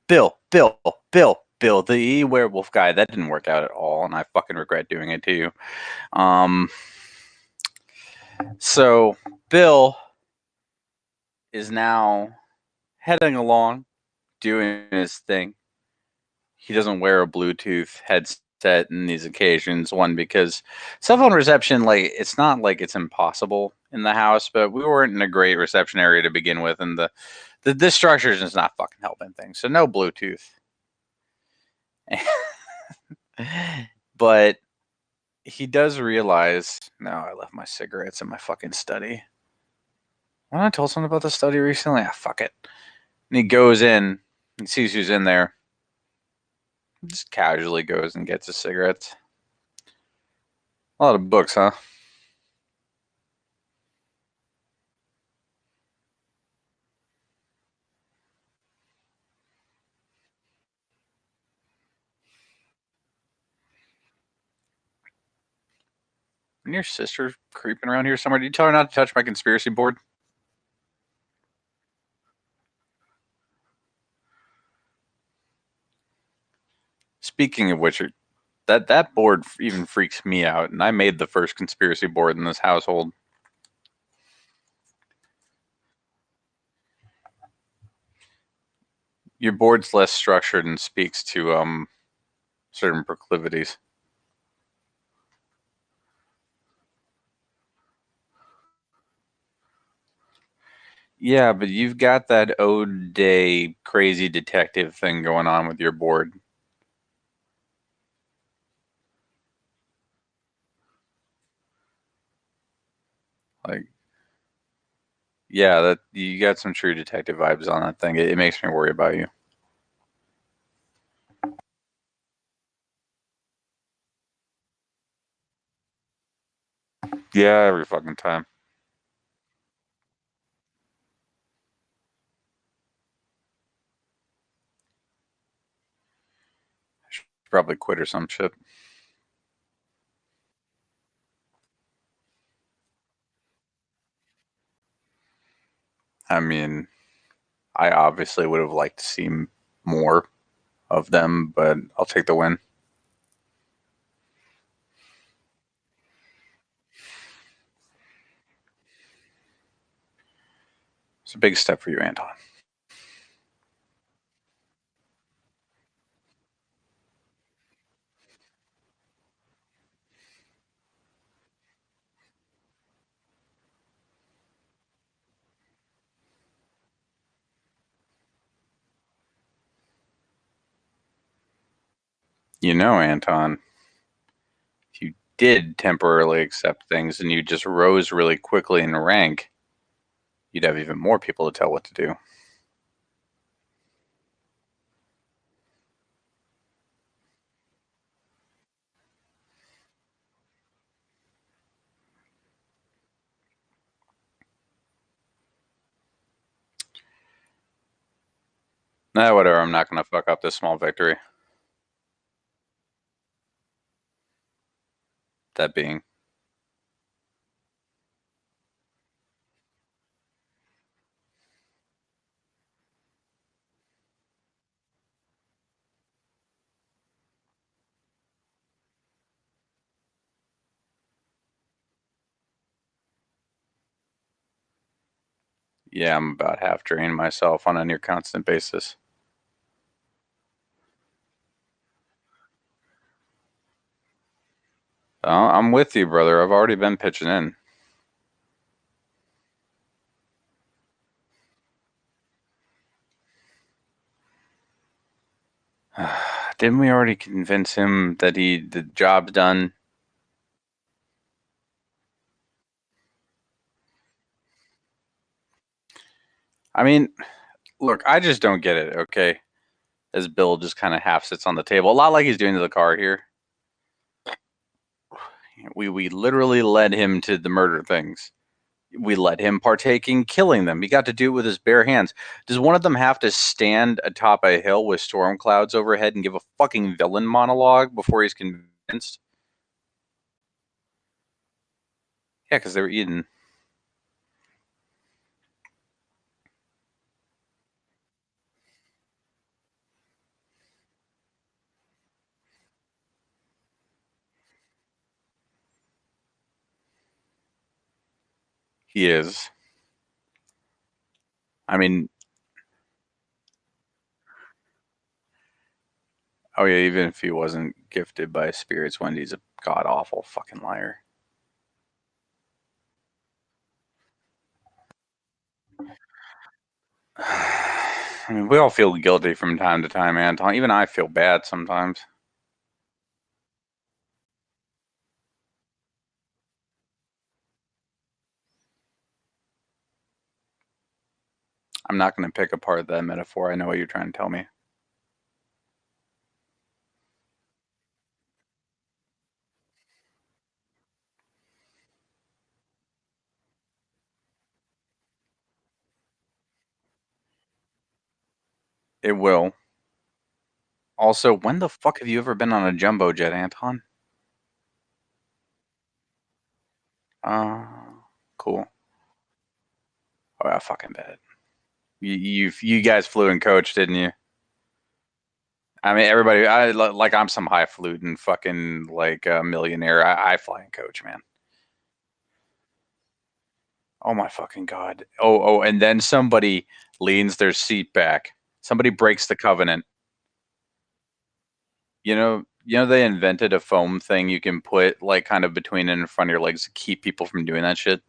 Bill, the werewolf guy. That didn't work out at all, and I fucking regret doing it to you. So Bill is now heading along, doing his thing. He doesn't wear a Bluetooth headset in these occasions. One, because cell phone reception, like, it's not like it's impossible in the house, but we weren't in a great reception area to begin with, and this structure is just not fucking helping things. So no Bluetooth. But he does realize, no, I left my cigarettes in my fucking study. When I told someone about the study recently, fuck it. And he goes in and sees who's in there. Just casually goes and gets his cigarettes. A lot of books, huh? And your sister creeping around here somewhere. Did you tell her not to touch my conspiracy board? Speaking of which, that board even freaks me out, and I made the first conspiracy board in this household. Your board's less structured and speaks to certain proclivities. Yeah, but you've got that ode day crazy detective thing going on with your board. Like, yeah, that you got some true detective vibes on that thing. It makes me worry about you. Yeah, every fucking time. Should probably quit or some shit. I mean, I obviously would have liked to see more of them, but I'll take the win. It's a big step for you, Anton. You know, Anton, if you did temporarily accept things and you just rose really quickly in rank, you'd have even more people to tell what to do. Nah, whatever. I'm not going to fuck up this small victory. That being, yeah, I'm about half drained myself on a near constant basis. I'm with you, brother. I've already been pitching in. Didn't we already convince him that the job's done? I mean, look, I just don't get it. Okay, as Bill just kind of half sits on the table, a lot like he's doing to the car here. We literally led him to the murder things. We let him partake in killing them. He got to do it with his bare hands. Does one of them have to stand atop a hill with storm clouds overhead and give a fucking villain monologue before he's convinced? Yeah, because they were eating. He is. I mean, oh yeah, even if he wasn't gifted by spirits, Wendy's a god awful fucking liar. I mean, we all feel guilty from time to time, Anton. Even I feel bad sometimes. I'm not going to pick apart that metaphor. I know what you're trying to tell me. It will. Also, when the fuck have you ever been on a jumbo jet, Anton? Uh, cool. Oh, I fucking bet. You guys flew in coach, didn't you? I mean, everybody. Like I'm some highfalutin fucking like millionaire. I fly in coach, man. Oh my fucking god. And then somebody leans their seat back. Somebody breaks the covenant. They invented a foam thing you can put like kind of between and in front of your legs to keep people from doing that shit.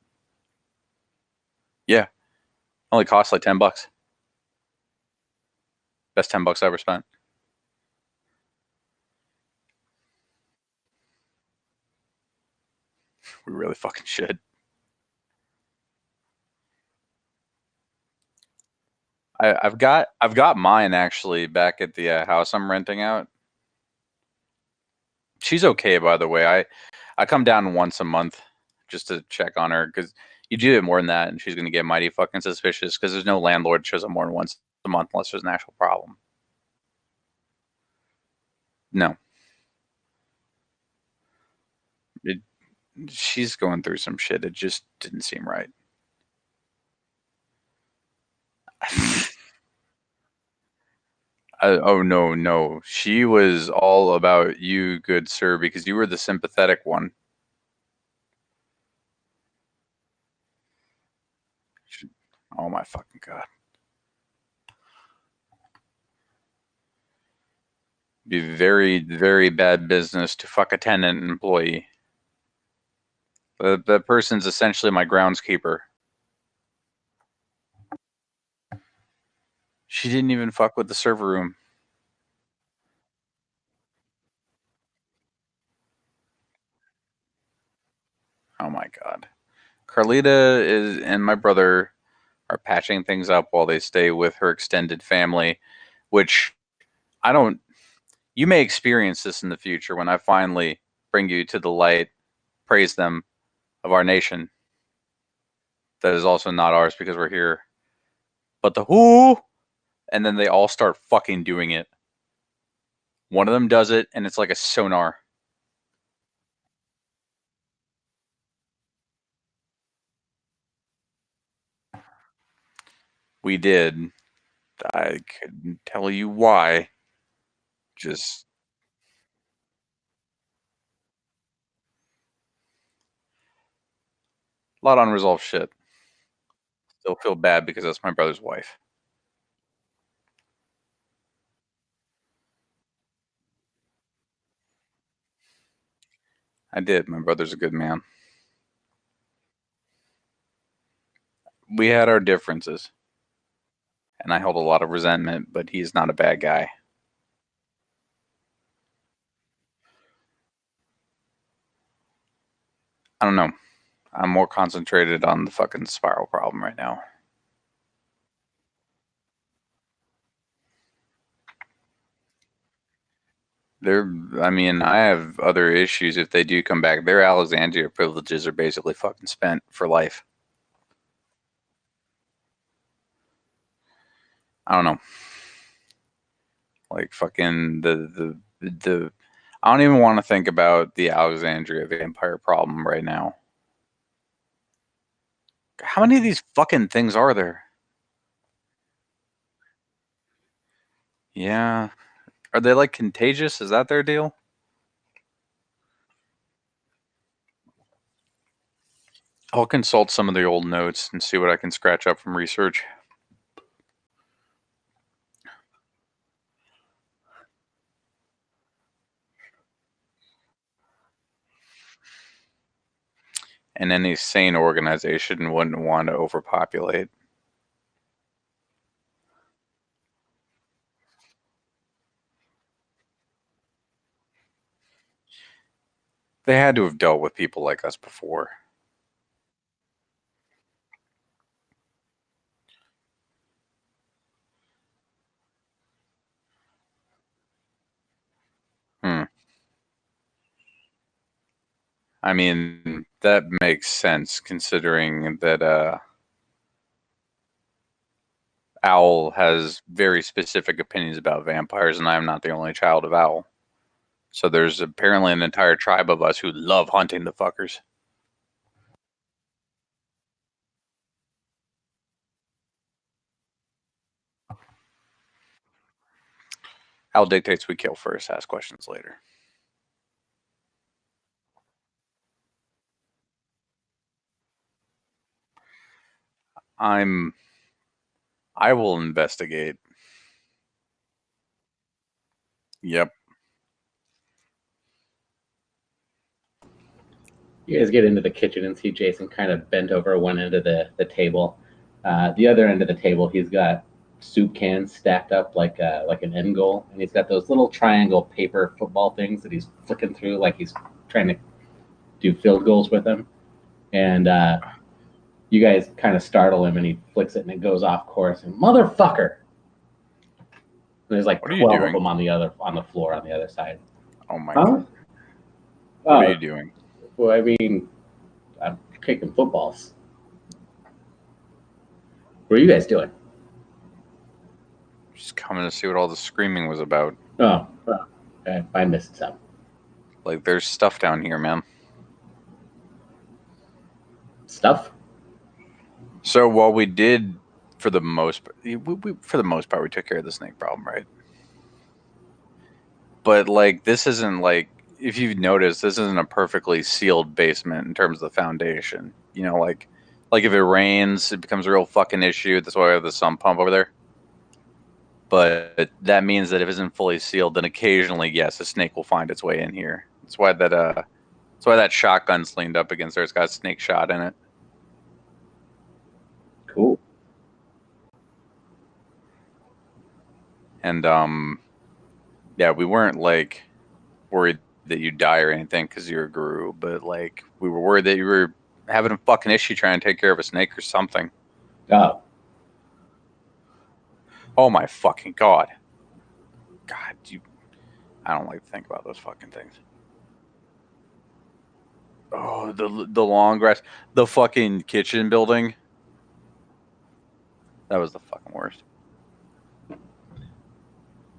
Yeah, only costs like $10. Best $10 I ever spent. We really fucking should. I've got mine actually back at the house I'm renting out. She's okay, by the way. I come down once a month just to check on her because you do it more than that, and she's gonna get mighty fucking suspicious because there's no landlord that shows up more than once a month unless there's an actual problem. No, it, she's going through some shit. It just didn't seem right. Oh no, no, she was all about you, good sir, because you were the sympathetic one. She- oh my fucking god. Be very, very bad business to fuck a tenant employee. The person's essentially my groundskeeper. She didn't even fuck with the server room. Oh my god. Carlita is and my brother are patching things up while they stay with her extended family, which I don't. You may experience this in the future when I finally bring you to the light, praise them of our nation. That is also not ours because we're here. But the who, and then they all start fucking doing it. One of them does it, and it's like a sonar. We did. I couldn't tell you why. Just a lot of unresolved shit. Still feel bad because that's my brother's wife. I did. My brother's a good man. We had our differences, and I held a lot of resentment, but he's not a bad guy. I don't know. I'm more concentrated on the fucking spiral problem right now. They're, I mean, I have other issues if they do come back. Their Alexandria privileges are basically fucking spent for life. I don't know. Like fucking the I don't even want to think about the Alexandria vampire problem right now. How many of these fucking things are there? Yeah. Are they like contagious? Is that their deal? I'll consult some of the old notes and see what I can scratch up from research. And any sane organization wouldn't want to overpopulate. They had to have dealt with people like us before. Hmm. I mean, that makes sense considering that Owl has very specific opinions about vampires, and I'm not the only child of Owl. So there's apparently an entire tribe of us who love hunting the fuckers. Owl dictates we kill first, ask questions later. I'm. I will investigate. Yep. You guys get into the kitchen and see Jason kind of bent over one end of the table. The other end of the table, he's got soup cans stacked up like an end goal, and he's got those little triangle paper football things that he's flicking through like he's trying to do field goals with them. And you guys kind of startle him, and he flicks it, and it goes off course. And motherfucker! And there's like What are you 12 of doing? them on the floor on the other side. Oh my Huh? god. What are you doing? Well, I mean, I'm kicking footballs. What are you guys doing? Just coming to see what all the screaming was about. Oh, I missed some. Like, there's stuff down here, man. Stuff? So while we did, for the most, for the most part, we took care of the snake problem, right? But like, this isn't like, if you've noticed, this isn't a perfectly sealed basement in terms of the foundation. You know, like if it rains, it becomes a real fucking issue. That's why we have the sump pump over there. But that means that if it isn't fully sealed, then occasionally, yes, a snake will find its way in here. That's why that shotgun's leaned up against there. It's got a snake shot in it. Cool. And yeah, we weren't like worried that you'd die or anything because you're a guru, but like we were worried that you were having a fucking issue trying to take care of a snake or something. Oh, Oh my fucking god. God, I don't like to think about those fucking things. Oh, the long grass, the fucking kitchen building. That was the fucking worst.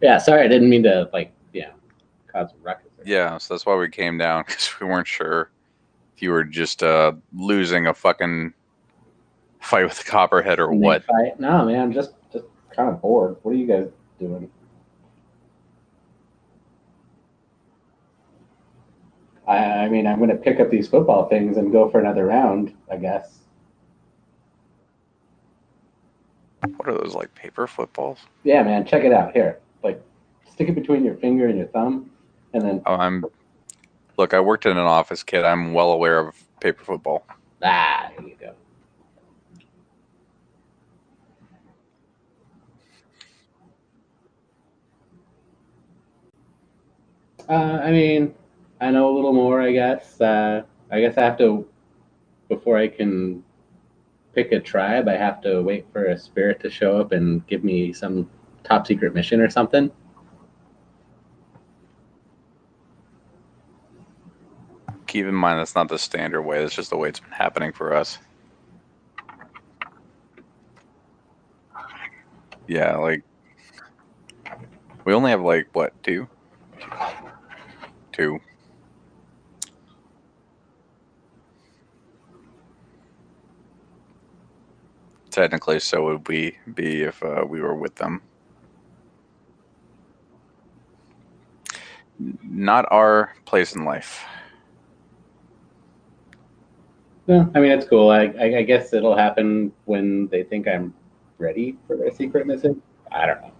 yeah. Sorry, I didn't mean to cause a ruckus. Yeah, so that's why we came down because we weren't sure if you were just losing a fucking fight with the copperhead or Snake what. fight? No, man. I'm just kind of bored. What are you guys doing? I mean, I'm going to pick up these football things and go for another round, I guess. What are those, like paper footballs? Yeah, man. Check it out. Here, like, stick it between your finger and your thumb, and then Oh, look. I worked in an office, kid. I'm well aware of paper football. there you go. I mean, I know a little more, I guess. I guess I have to, before I can pick a tribe, I have to wait for a spirit to show up and give me some top secret mission or something. Keep in mind that's not the standard way. That's just the way it's been happening for us. Yeah, like we only have like what, two? Two. Technically, so would we be if we were with them. Not our place in life. No, I mean it's cool. I guess it'll happen when they think I'm ready for a secret mission. I don't know.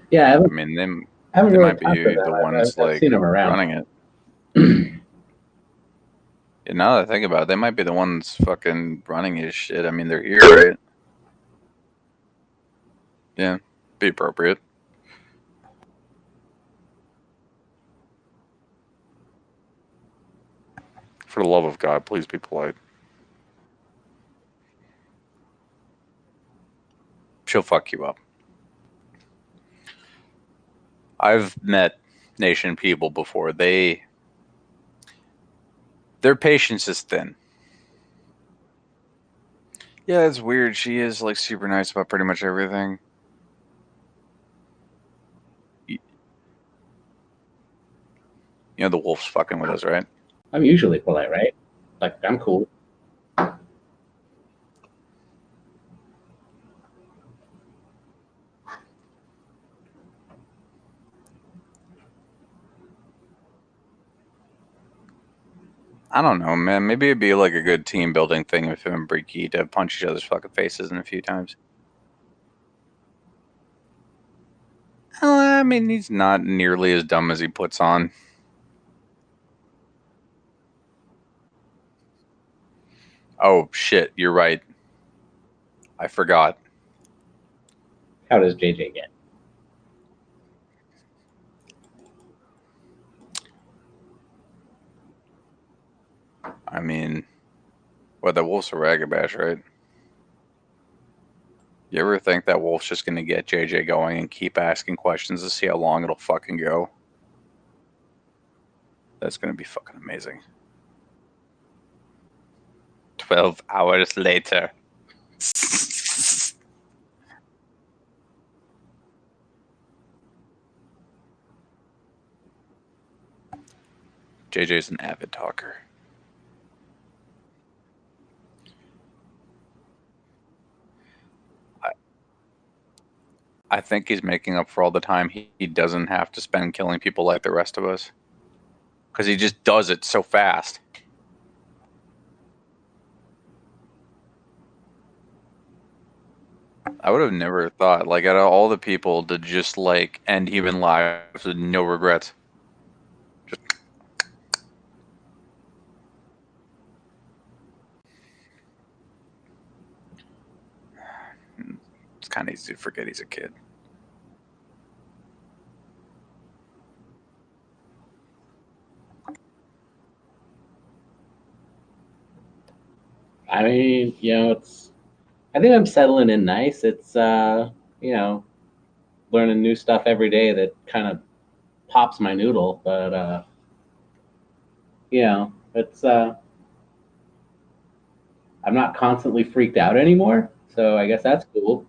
Yeah, I mean, I haven't they really might talked to be them. the ones I've like seen them around. running it. And now that I think about it, they might be the ones fucking running his shit. I mean, they're here, right? Yeah, be appropriate. For the love of God, please be polite. She'll fuck you up. I've met nation people before. Their patience is thin. Yeah, it's weird. She is like super nice about pretty much everything. You know, the wolf's fucking with us, right? I'm usually polite, right? Like I'm cool. I don't know, man. Maybe it'd be like a good team building thing if him and Breaky to punch each other's fucking faces in a few times. I mean, he's not nearly as dumb as he puts on. Oh shit, you're right. I forgot. How does JJ get? I mean, what the wolf's a ragabash, right? You ever think that wolf's just gonna get JJ going and keep asking questions to see how long it'll fucking go? That's gonna be fucking amazing. 12 hours later. JJ's an avid talker. I, I think he's making up for all the time he doesn't have to spend killing people like the rest of us. Because he just does it so fast. I would have never thought, like, out of all the people to just, like, end human lives with no regrets. Just, it's kind of easy to forget he's a kid. I mean, it's. I think I'm settling in nice. It's you know, learning new stuff every day that kind of pops my noodle, but it's I'm not constantly freaked out anymore. So I guess that's cool.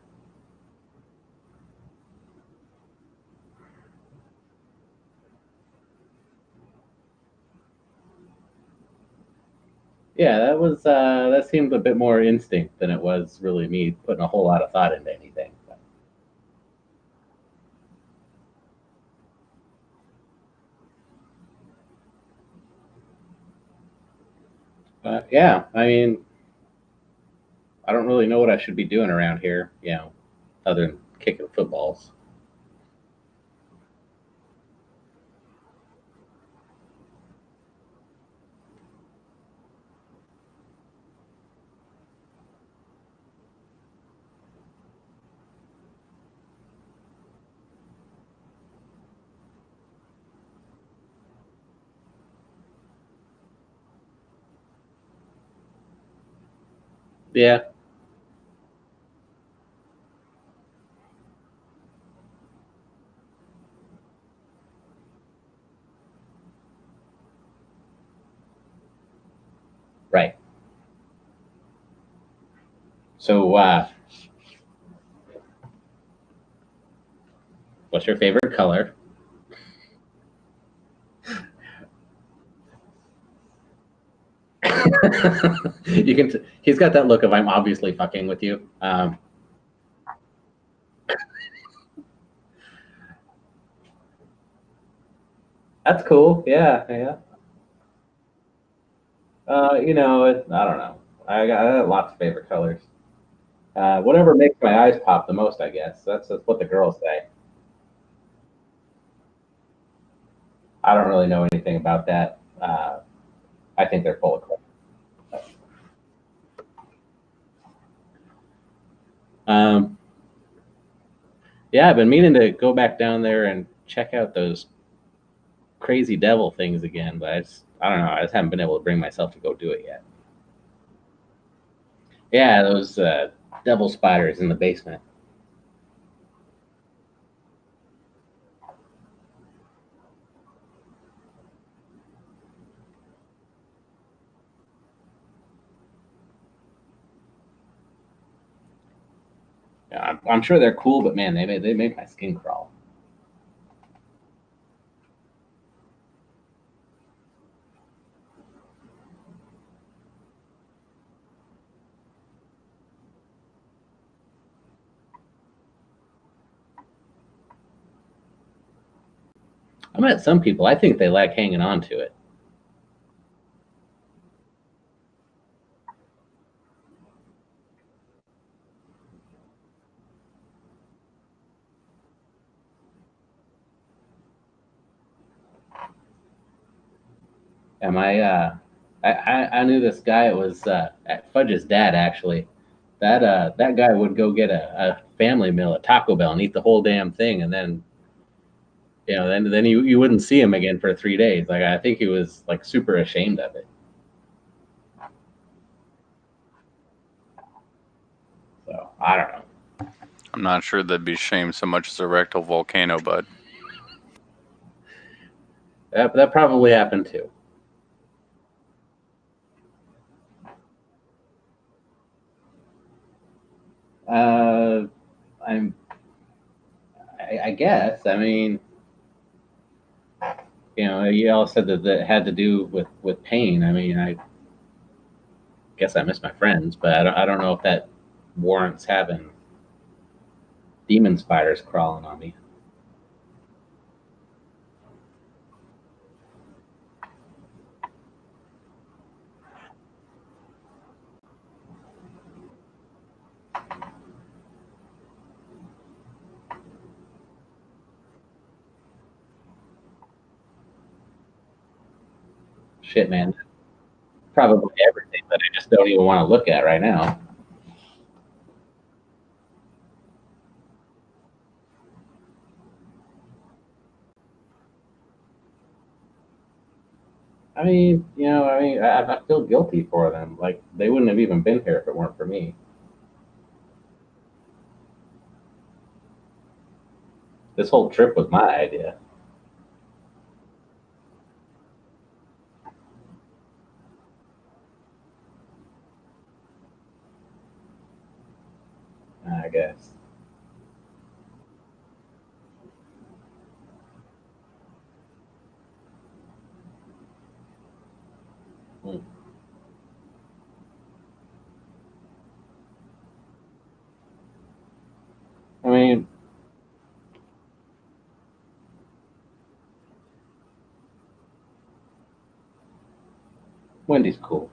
Yeah, that seemed a bit more instinct than it was really me putting a whole lot of thought into anything. But yeah, I mean, I don't really know what I should be doing around here, other than kicking footballs. Yeah, right. So, what's your favorite color? You can. He's got that look of I'm obviously fucking with you. That's cool. Yeah, yeah. I don't know. I got lots of favorite colors. Whatever makes my eyes pop the most, I guess. That's what the girls say. I don't really know anything about that. I think they're full of crap. Um, yeah, I've been meaning to go back down there and check out those crazy devil things again, but I don't know. I just haven't been able to bring myself to go do it yet. Yeah, those devil spiders in the basement. Yeah, I'm sure they're cool, but man, they make my skin crawl. I met some people. I think they like hanging on to it. Am I knew this guy. It was at Fudge's dad actually. That guy would go get a family meal at Taco Bell and eat the whole damn thing, and then then you wouldn't see him again for 3 days. Like I think he was like super ashamed of it. So I don't know. I'm not sure that'd be shame so much as a rectal volcano, but That probably happened too. Uh, I'm I guess. I mean, you all said that had to do with pain. I mean, I guess I miss my friends, but I don't know if that warrants having demon spiders crawling on me. Shit, man. Probably everything that I just don't even want to look at right now. I feel guilty for them. Like they wouldn't have even been here if it weren't for me. This whole trip was my idea. I guess. Hmm. I mean, Wendy's cool.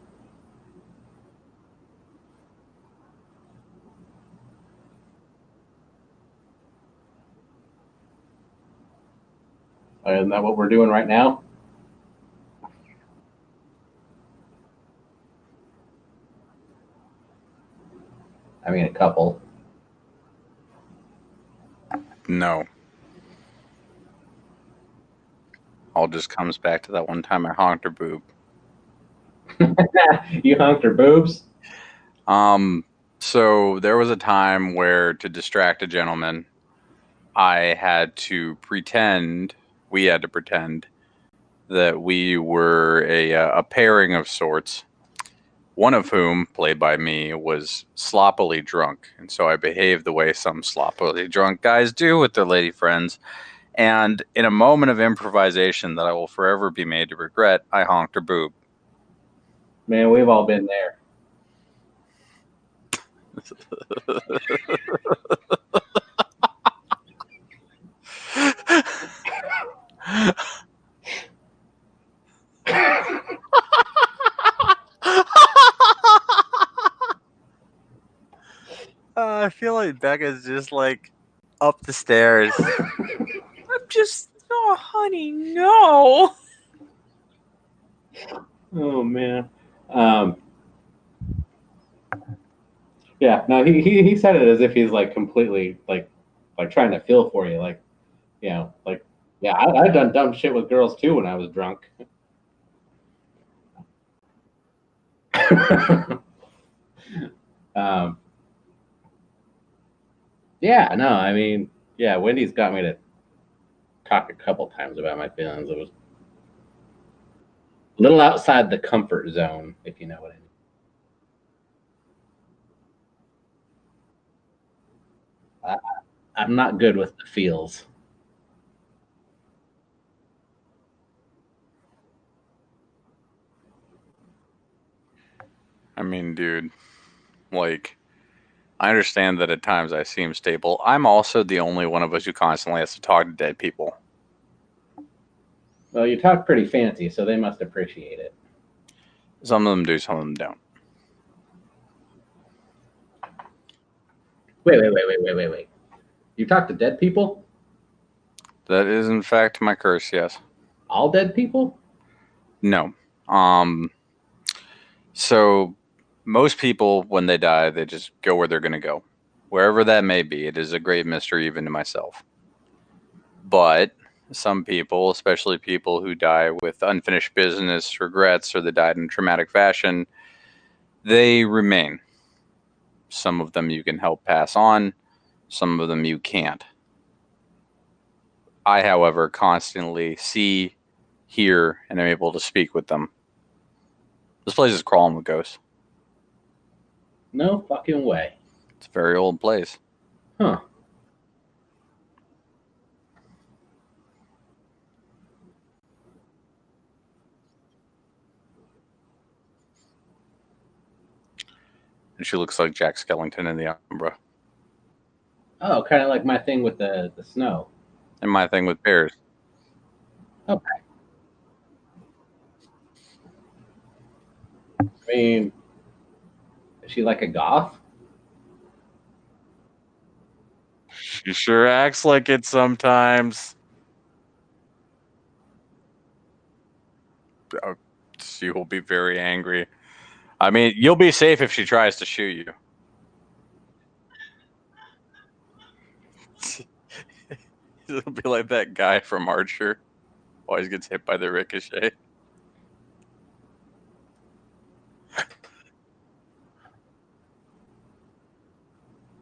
Isn't that what we're doing right now? I mean, a couple. no. All just comes back to that one time I honked her boob. You honked her boobs. Um, so there was a time where to distract a gentleman, I had to pretend, we had to pretend that we were a pairing of sorts, one of whom, played by me, was sloppily drunk. And so I behaved the way some sloppily drunk guys do with their lady friends. And in a moment of improvisation that I will forever be made to regret, I honked her boob. Man, we've all been there. feel like Becca's just like up the stairs. I'm just, oh, honey, no. Oh man. Um, yeah, no, he said it as if he's like completely like trying to feel for you, like like yeah, I've done dumb shit with girls too when I was drunk. um, yeah, no, I mean, yeah, Wendy's got me to talk a couple times about my feelings. It was a little outside the comfort zone, if you know what I mean. I, I'm not good with the feels. I mean, dude, like, I understand that at times I seem stable. I'm also the only one of us who constantly has to talk to dead people. Well, you talk pretty fancy, so they must appreciate it. Some of them do, some of them don't. Wait. You talk to dead people? That is, in fact, my curse, yes. All dead people? No. Um, so most people, when they die, they just go where they're going to go. Wherever that may be, it is a great mystery even to myself. But some people, especially people who die with unfinished business, regrets, or they died in traumatic fashion, they remain. Some of them you can help pass on, some of them you can't. I, however, constantly see, hear, and am able to speak with them. This place is crawling with ghosts. No fucking way. It's a very old place. Huh. And she looks like Jack Skellington in the Umbra. Oh, kind of like my thing with the snow. And my thing with bears. Okay. I mean, is she like a goth? She sure acts like it sometimes. Oh, she will be very angry. I mean, you'll be safe if she tries to shoot you. It'll be like that guy from Archer. Always gets hit by the ricochet.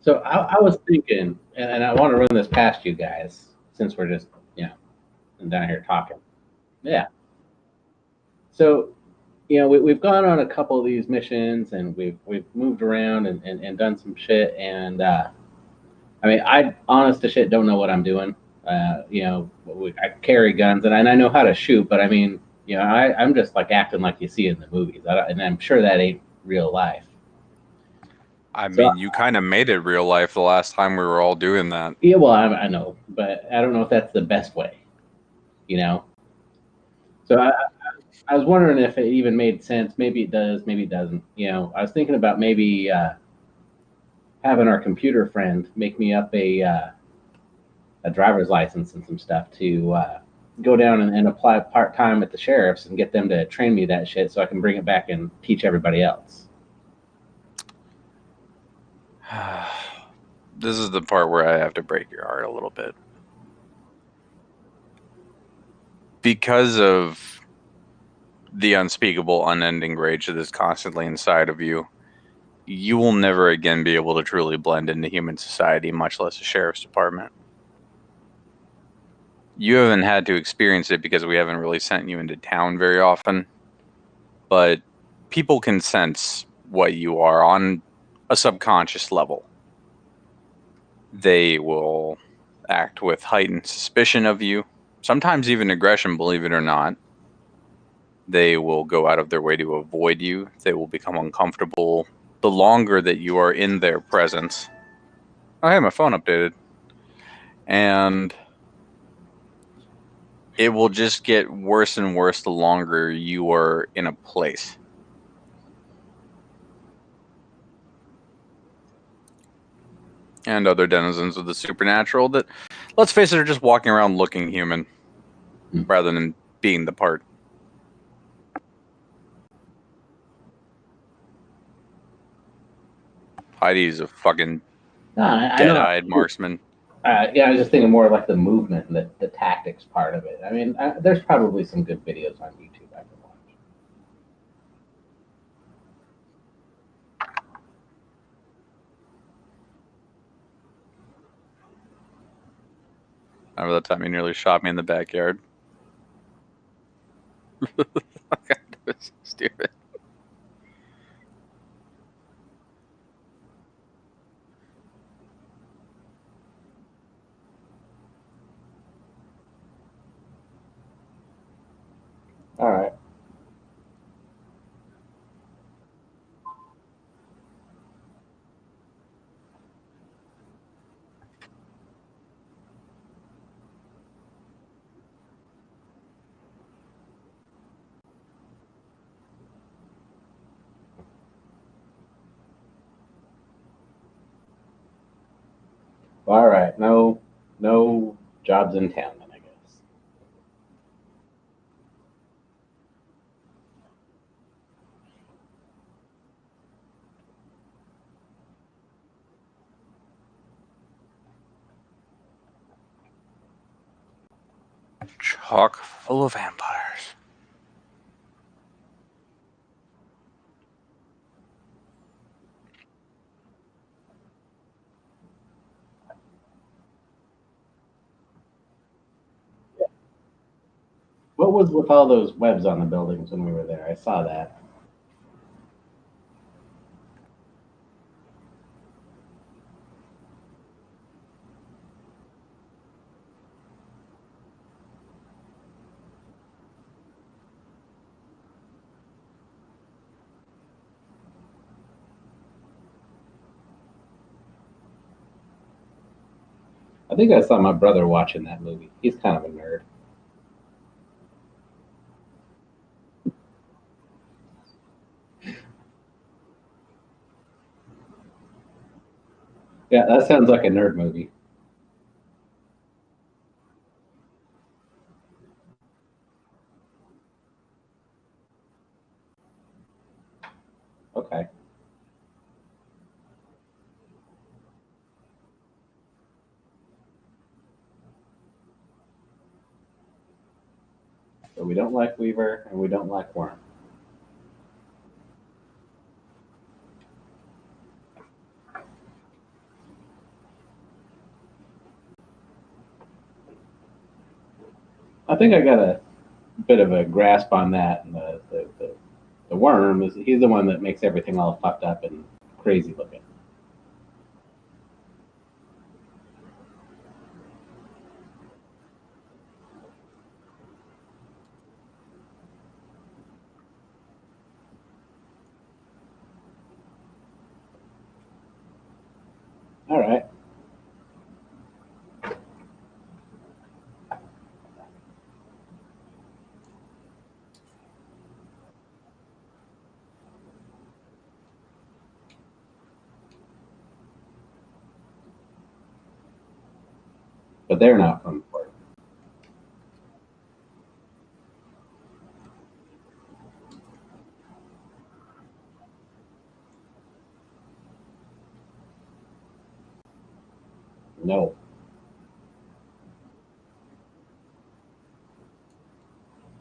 So I was thinking, and I want to run this past you guys since we're just down here talking. Yeah. So we've gone on a couple of these missions and we've moved around and done some shit and I mean I honest to shit don't know what I'm doing. I carry guns and I know how to shoot, but I mean I'm just like acting like you see in the movies, and I'm sure that ain't real life. I So mean, you kind of made it real life the last time we were all doing that. yeah, well I know, but I don't know if that's the best way, you know. So I was wondering if it even made sense. Maybe it does, maybe it doesn't. I was thinking about maybe having our computer friend make me up a driver's license and some stuff to go down and apply part time at the sheriff's and get them to train me that shit so I can bring it back and teach everybody else. This is the part where I have to break your heart a little bit. Because of the unspeakable, unending rage that is constantly inside of you, you will never again be able to truly blend into human society, much less a sheriff's department. You haven't had to experience it because we haven't really sent you into town very often, but people can sense what you are on a subconscious level. They will act with heightened suspicion of you, sometimes even aggression, believe it or not. They will go out of their way to avoid you. They will become uncomfortable the longer that you are in their presence. Oh, hey, my phone updated. And it will just get worse and worse the longer you are in a place. and other denizens of the supernatural that, let's face it, are just walking around looking human rather than being the part. Heidi's a fucking I know. dead-eyed marksman. Yeah, I was just thinking more like the movement and the tactics part of it. I mean, there's probably some good videos on YouTube I can watch. Remember that time he nearly shot me in the backyard? It was stupid. All right. All right. No jobs in town then, I guess. Chock full of vampires. What was with all those webs on the buildings when we were there? I saw that. I think I saw my brother watching that movie. He's kind of a nerd. Yeah, that sounds like a nerd movie. Okay. So we don't like Weaver and we don't like Worm. I think I got a bit of a grasp on that. And the Worm is he's the one that makes everything all fucked up and crazy looking. All right, but they're not from the port. No.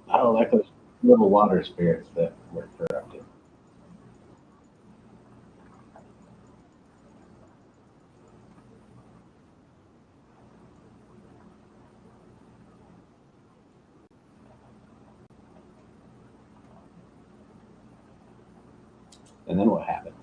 Oh, like those little water spirits that were corrupted. And then what happens?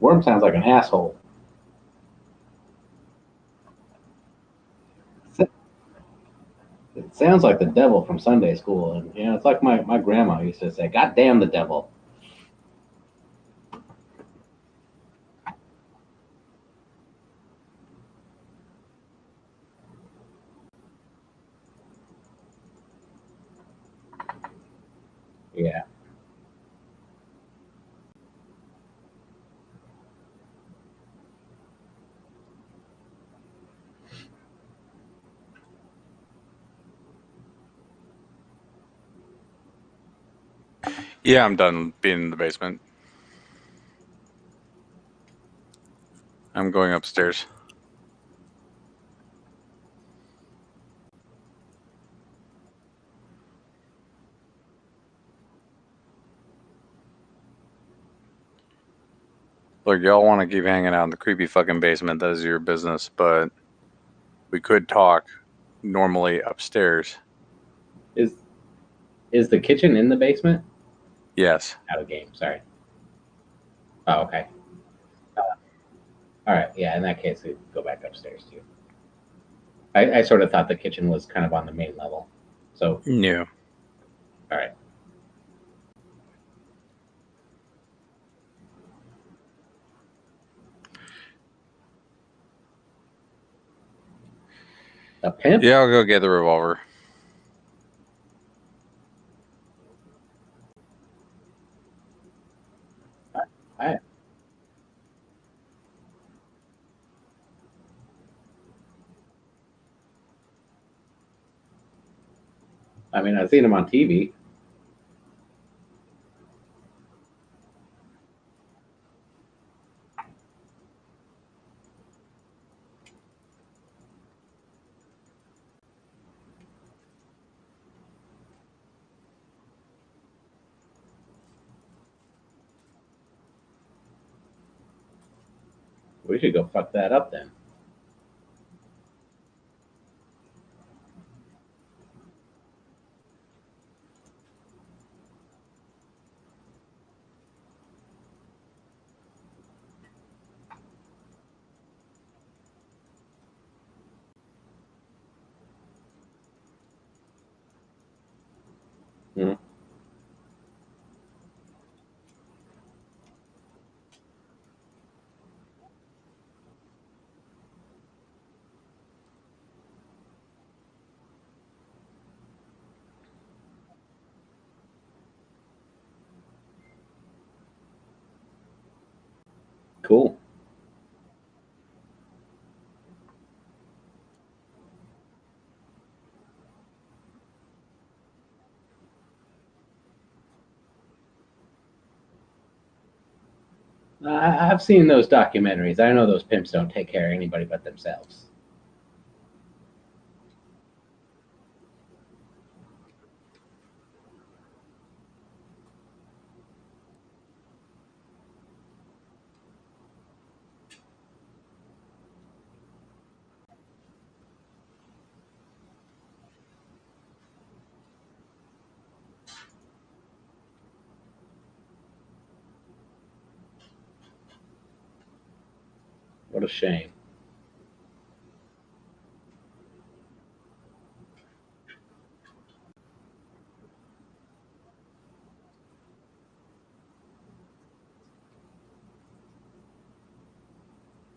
Worm sounds like an asshole. It sounds like the devil from Sunday school, and it's like my grandma used to say, "God damn the devil." Yeah. Yeah, I'm done being in the basement. I'm going upstairs. Look, y'all want to keep hanging out in the creepy fucking basement. That is your business, but we could talk normally upstairs. Is is the kitchen in the basement? Yes. Out of game. Sorry. Oh, okay. All right. Yeah. In that case, we go back upstairs too. I sort of thought the kitchen was kind of on the main level. So, No. all right. A pimp? Yeah, I'll go get the revolver. I, I mean, I've seen him on TV. We should go fuck that up then. Mhm. Cool. I've seen those documentaries. I know those pimps don't take care of anybody but themselves. What a shame.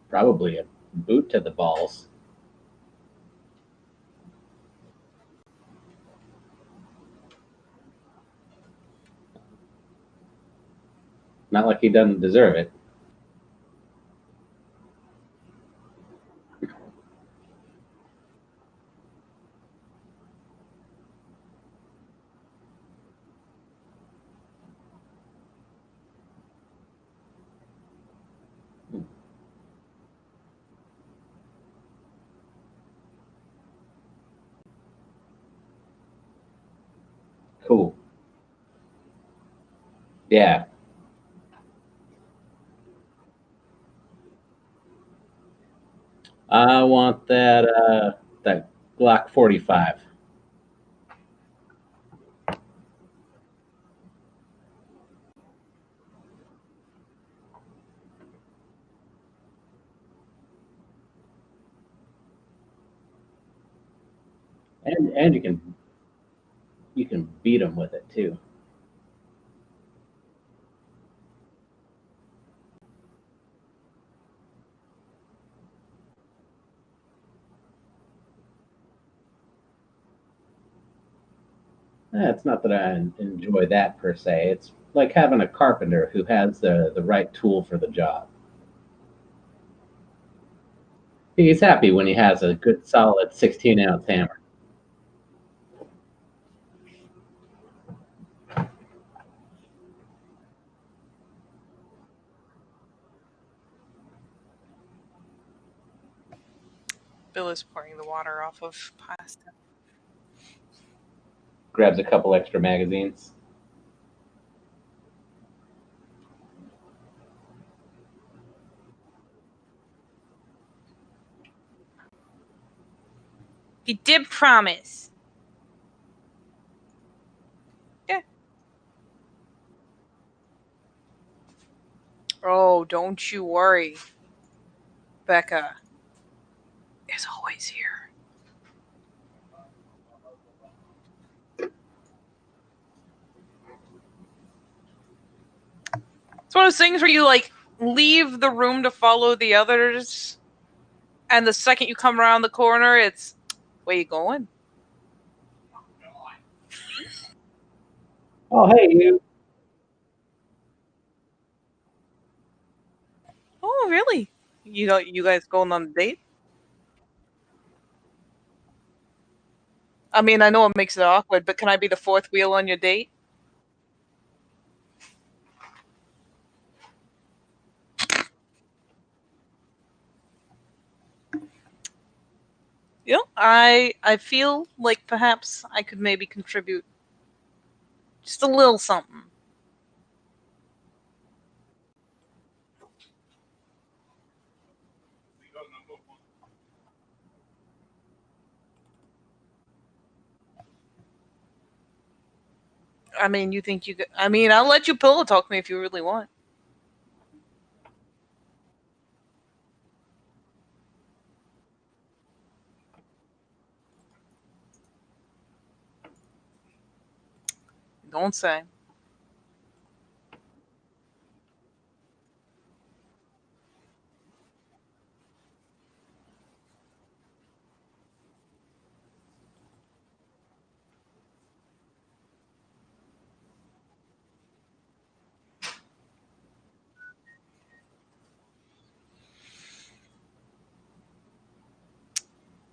Probably a boot to the balls. Not like he doesn't deserve it. Cool. Yeah. I want that Glock 45. And you can beat him with it too. It's not that I enjoy that per se. It's like having a carpenter who has the right tool for the job. He's happy when he has a good solid 16-ounce hammer. Bill is pouring the water off of pasta. Grabs a couple extra magazines. He did promise. Yeah. Oh, don't you worry. Becca is always here. It's one of those things where you like leave the room to follow the others, and the second you come around the corner, it's where you going? Oh, hey, you. Oh, really? You guys going on a date? I mean, I know it makes it awkward, but can I be the fourth wheel on your date? I feel like perhaps I could maybe contribute just a little something. I mean, you think you could? I mean, I'll let you pillow talk me if you really want. Don't say.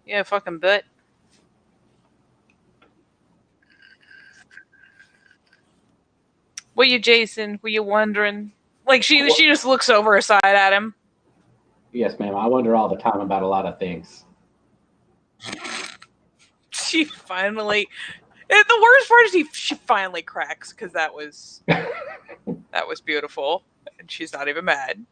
Yeah, fucking bet. Were you Jason? Were you wondering? Like she just looks over her side at him. Yes, ma'am. I wonder all the time about a lot of things. She finally. The worst part is she finally cracks because that was beautiful, and she's not even mad.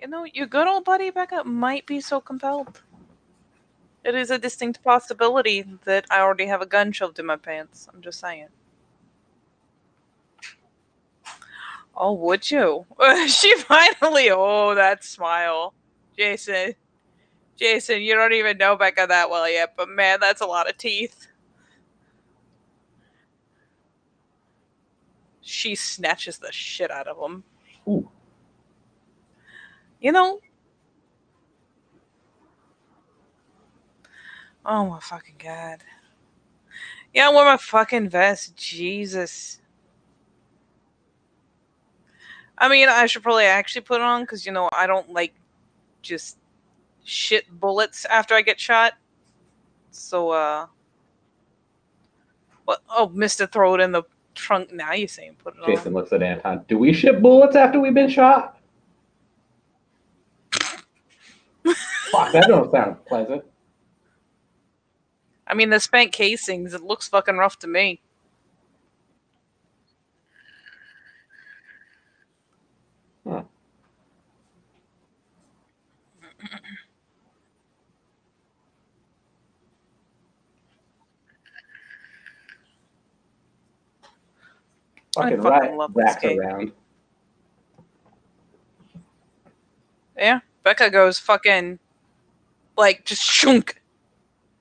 You know, your good old buddy Becca might be so compelled. It is a distinct possibility that I already have a gun shoved in my pants. I'm just saying. Oh, would you? She finally. Oh, that smile, Jason. Jason, you don't even know Becca that well yet, but man, that's a lot of teeth. She snatches the shit out of them. Ooh. You know? Oh my fucking god. Yeah, I wore my fucking vest. Jesus. I mean, I should probably actually put it on because, I don't like just shit bullets after I get shot. So, what? Oh, missed to throw it in the trunk. Now you're saying put it Jason on. looks at Anton. Do we ship bullets after we've been shot? Fuck, that don't sound pleasant. I mean, the spent casings, it looks fucking rough to me. Huh. I Fucking fucking right. love this Racks game. around. Yeah, Becca goes fucking, like, just shunk.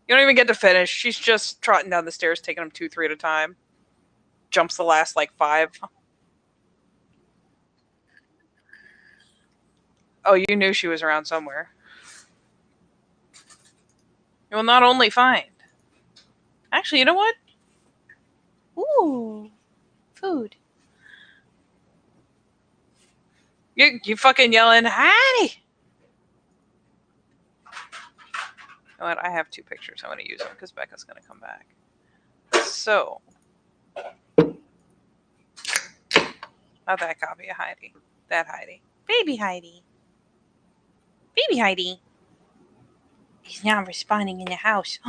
You don't even get to finish. She's just trotting down the stairs, taking them 2, 3 at a time. Jumps the last, like, 5. Oh, you knew she was around somewhere. You will not only find. Actually, you know what? Ooh, food. You fucking yelling, Heidi! You know what? I have 2 pictures. I want to use them because Becca's going to come back. So, not that copy of Heidi. That Heidi. Baby Heidi. Baby Heidi. He's not responding in the house.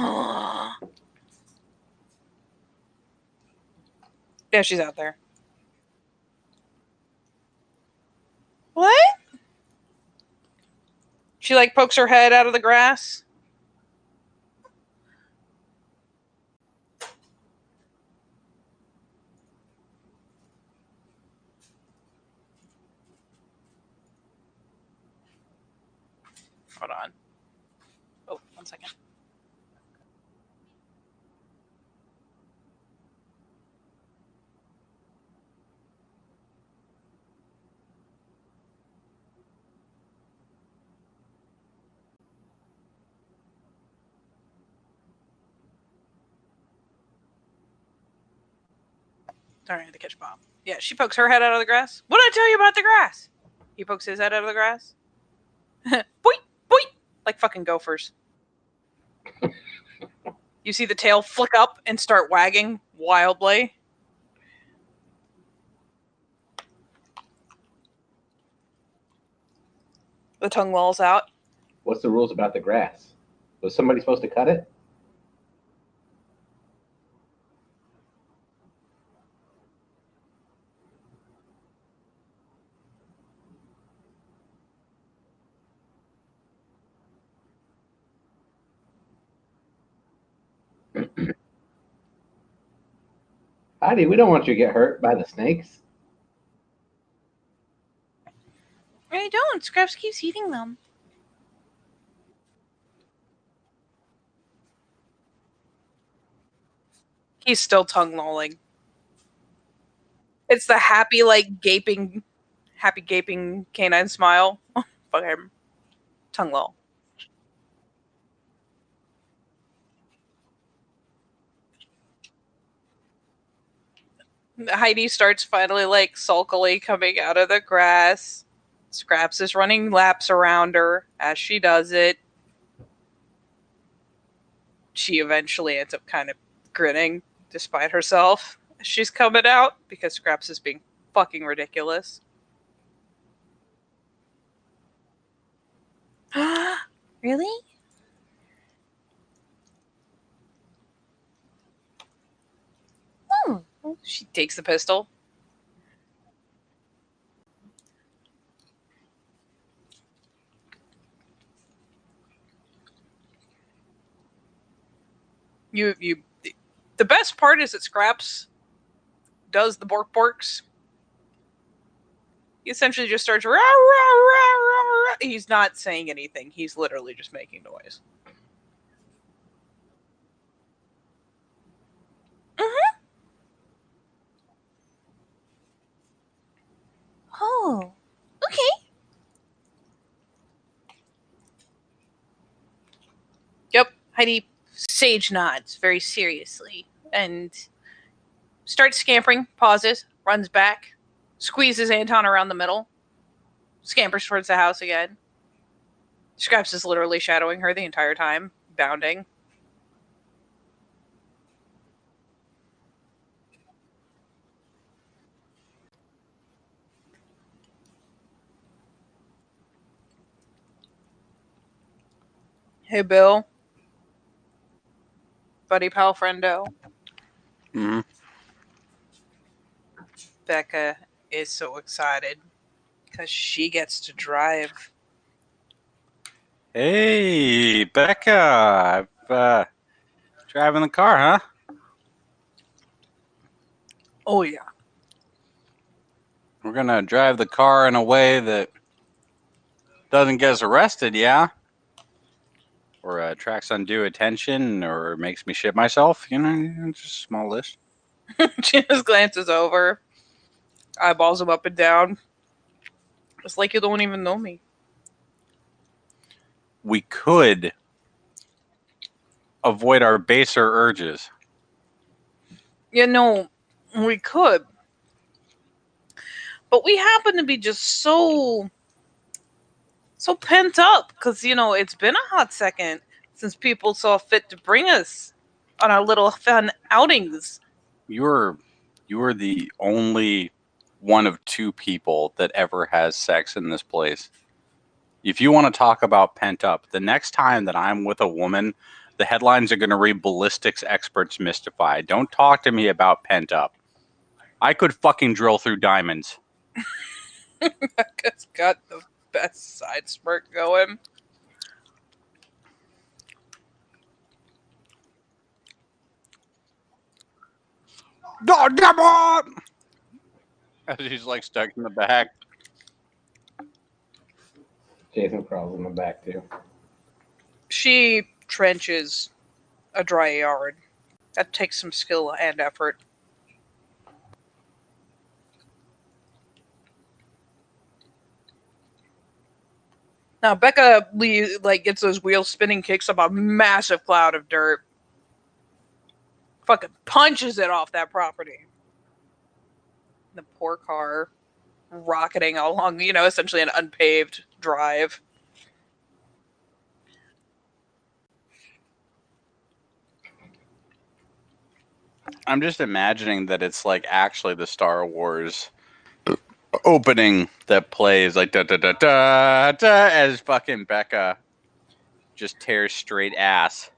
Yeah, she's out there. What? She like pokes her head out of the grass. Hold on. Oh, 1 second. Sorry, I had to catch Bob. Yeah, she pokes her head out of the grass. What did I tell you about the grass? He pokes his head out of the grass. Boing, boing, like fucking gophers. You see the tail flick up and start wagging wildly. The tongue lolls out. What's the rules about the grass? Was somebody supposed to cut it? Heidi, we don't want you to get hurt by the snakes. I don't. Scraps keeps eating them. He's still tongue lolling. It's the happy, like gaping canine smile. Fuck him. Tongue loll. Heidi starts finally like sulkily coming out of the grass. Scraps is running laps around her as she does it. She eventually ends up kind of grinning despite herself as she's coming out because Scraps is being fucking ridiculous. Really? She takes the pistol. The best part is that Scraps does the bork borks. He essentially just starts rah, rah, rah, rah. He's not saying anything. He's literally just making noise. Mm-hmm. Oh, okay. Yep. Heidi sage nods very seriously and starts scampering, pauses, runs back, squeezes Anton around the middle, scampers towards the house again. Scraps is literally shadowing her the entire time, bounding. Hey, Bill. Buddy pal friendo. Mm-hmm. Becca is so excited because she gets to drive. Hey, Becca. Driving the car, huh? Oh, yeah. We're gonna drive the car in a way that doesn't get us arrested, yeah? Or attracts undue attention, or makes me shit myself. You know, just a small list. She just glances over, eyeballs him up and down. It's like you don't even know me. we could avoid our baser urges. You know, we could. But we happen to be just so pent up because, it's been a hot second since people saw fit to bring us on our little fun outings. You're the only one of two people that ever has sex in this place. If you want to talk about pent up, the next time that I'm with a woman, the headlines are going to read ballistics experts mystified. Don't talk to me about pent up. I could fucking drill through diamonds. Becca's got the best side smirk going. As he's like stuck in the back. Jason crawls in the back too. She trenches a dry yard. That takes some skill and effort. Now Becca gets those wheels spinning, kicks up a massive cloud of dirt, fucking punches it off that property. The poor car rocketing along, essentially an unpaved drive. I'm just imagining that it's like actually the Star Wars opening that plays like da da da da da as fucking Becca just tears straight ass.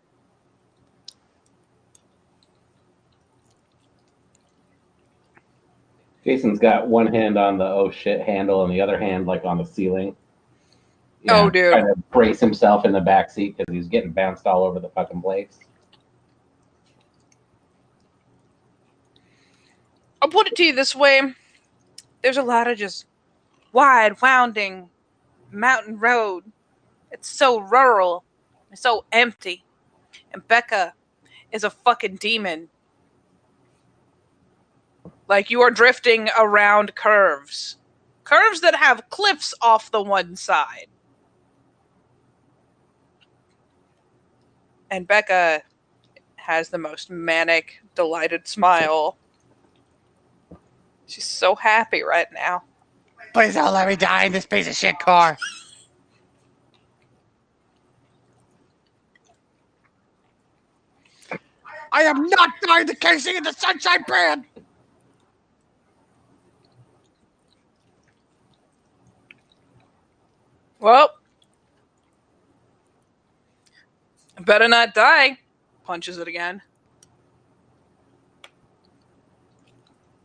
Jason's got one hand on the oh shit handle and the other hand like on the ceiling. Oh, dude. Trying to brace himself in the back seat because he's getting bounced all over the fucking place. I'll put it to you this way. There's a lot of just wide, wounding mountain road. It's so rural. It's so empty. And Becca is a fucking demon. Like, you are drifting around curves. Curves that have cliffs off the one side. And Becca has the most manic, delighted smile. She's so happy right now. Please don't let me die in this piece of shit car. I am not dying the casing in the Sunshine Brand. Well, better not die. Punches it again.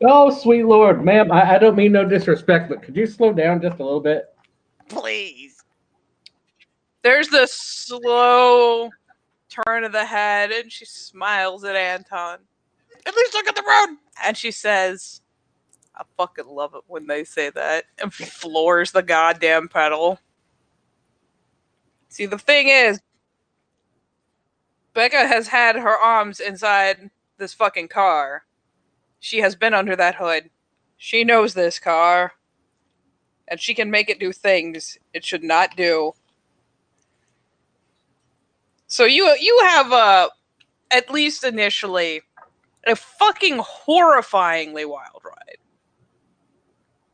Oh, sweet lord, ma'am, I don't mean no disrespect, but could you slow down just a little bit? Please. There's this slow turn of the head, and she smiles at Anton. At least look at the road. And she says, I fucking love it when they say that, and floors the goddamn pedal. See, the thing is, Becca has had her arms inside this fucking car. She has been under that hood. She knows this car. And she can make it do things it should not do. So you have, at least initially, a fucking horrifyingly wild ride.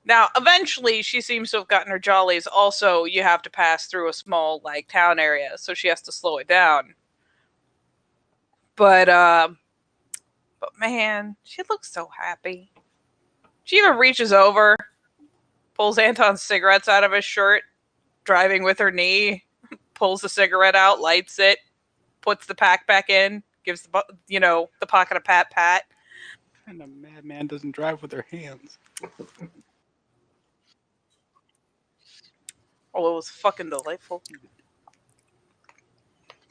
Now, eventually, she seems to have gotten her jollies. Also, you have to pass through a small, town area, so she has to slow it down. But man, she looks so happy. She even reaches over, pulls Anton's cigarettes out of his shirt, driving with her knee, pulls the cigarette out, lights it, puts the pack back in, gives the pocket a pat. And a madman doesn't drive with their hands. Oh, it was fucking delightful.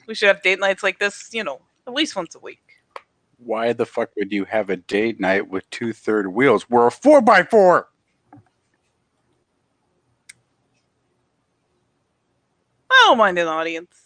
We should have date nights like this, at least once a week. Why the fuck would you have a date night with 2/3 wheels? We're a 4x4. I don't mind an audience.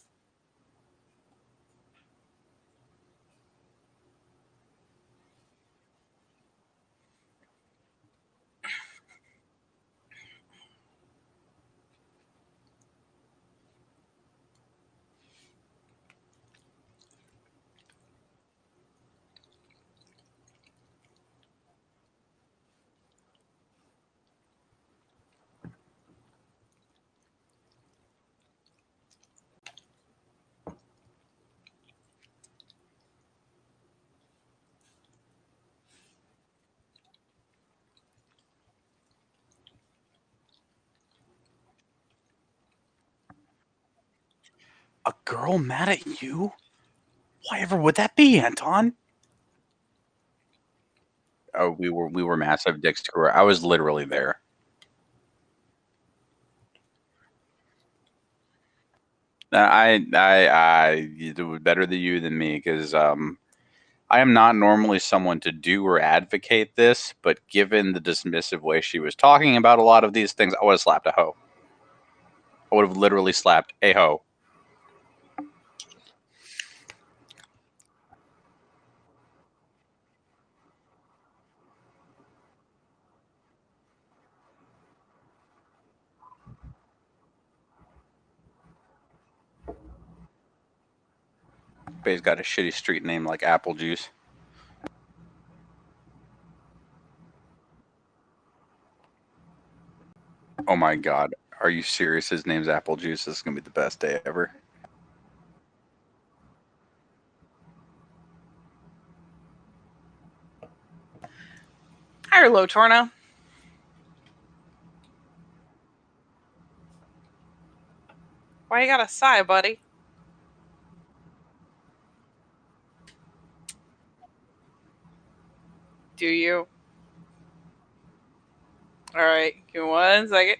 A girl mad at you? Whatever would that be, Anton? Oh, we were massive dick screwer. I was literally there. I you do better than you than me because I am not normally someone to do or advocate this, but given the dismissive way she was talking about a lot of these things, I would have slapped a hoe. I would have literally slapped a hoe. But he's got a shitty street name like Apple Juice. Oh my god. Are you serious? His name's Apple Juice. This is going to be the best day ever. Hi, Low Torna. Why you got a sigh, buddy? Do you? Alright, give me 1 second.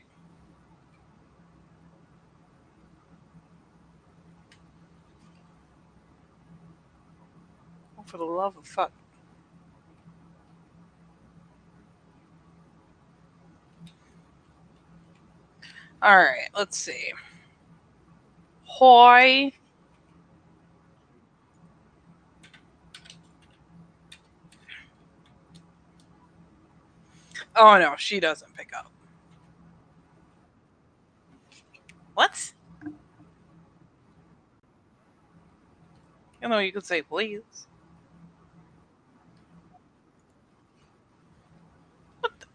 Oh, for the love of fuck. Alright, let's see. Hoy. Oh no, she doesn't pick up. What? You know, you could say please. What the?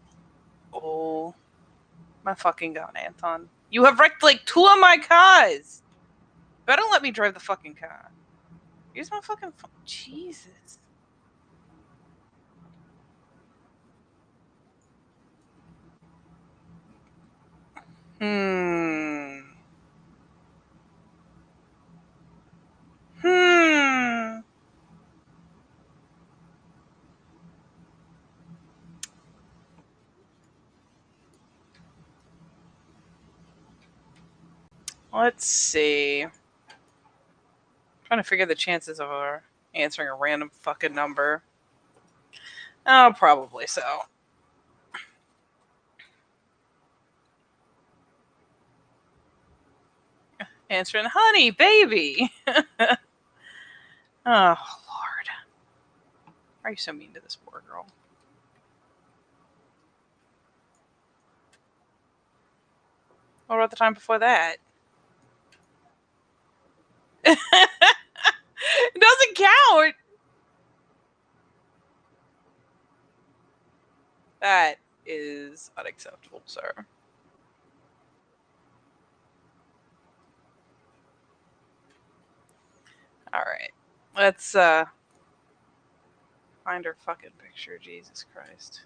Oh, my fucking god, Anton. You have wrecked like 2 of my cars! Better let me drive the fucking car. Use my fucking phone. Jesus. Hmm. Hmm. Let's see. Trying to figure the chances of her answering a random fucking number. Oh, probably so. Answering, honey, baby. Oh, Lord. Why are you so mean to this poor girl? What about the time before that? It doesn't count. That is unacceptable, sir. Alright. Let's find her fucking picture. Jesus Christ.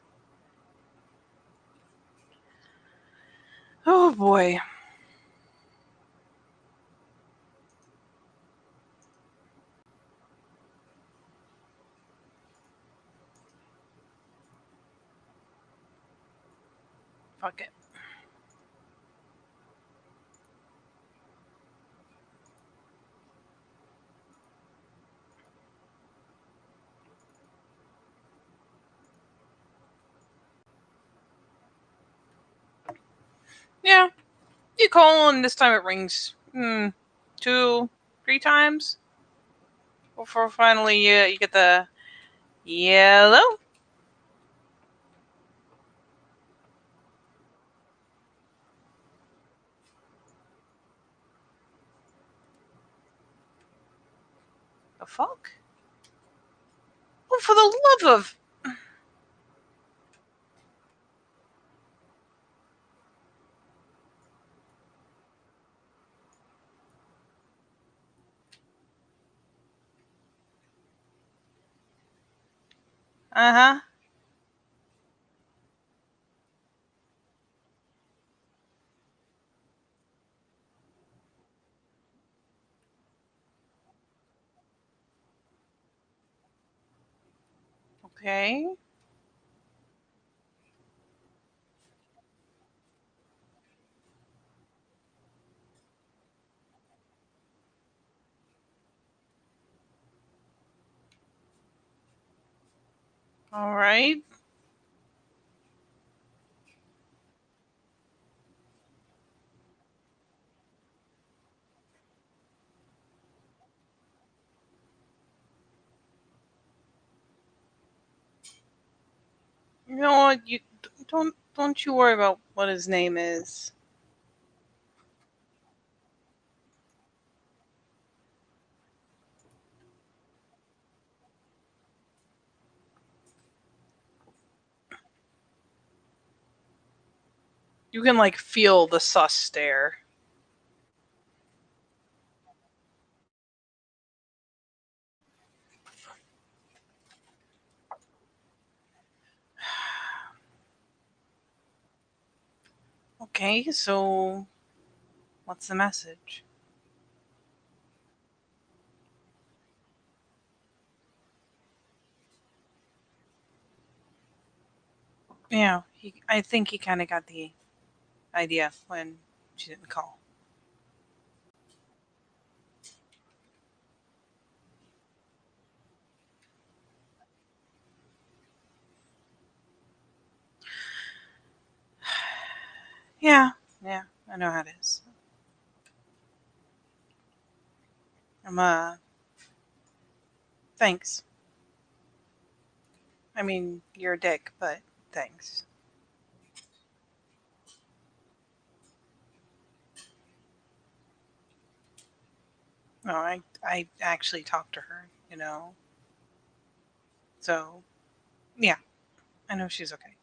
Oh boy. Fuck it. Yeah. You call and this time it rings 2, 3 times before finally you get the yellow. The fuck? Oh, for the love of. Uh huh. Okay. All right. You know what? You don't you worry about what his name is. You can like feel the sus stare. Okay, so what's the message? Yeah, I think he kind of got the idea when she didn't call. Yeah, yeah, I know how it is. I'm thanks. I mean, you're a dick, but thanks. No, I actually talked to her, you know. So yeah, I know she's okay.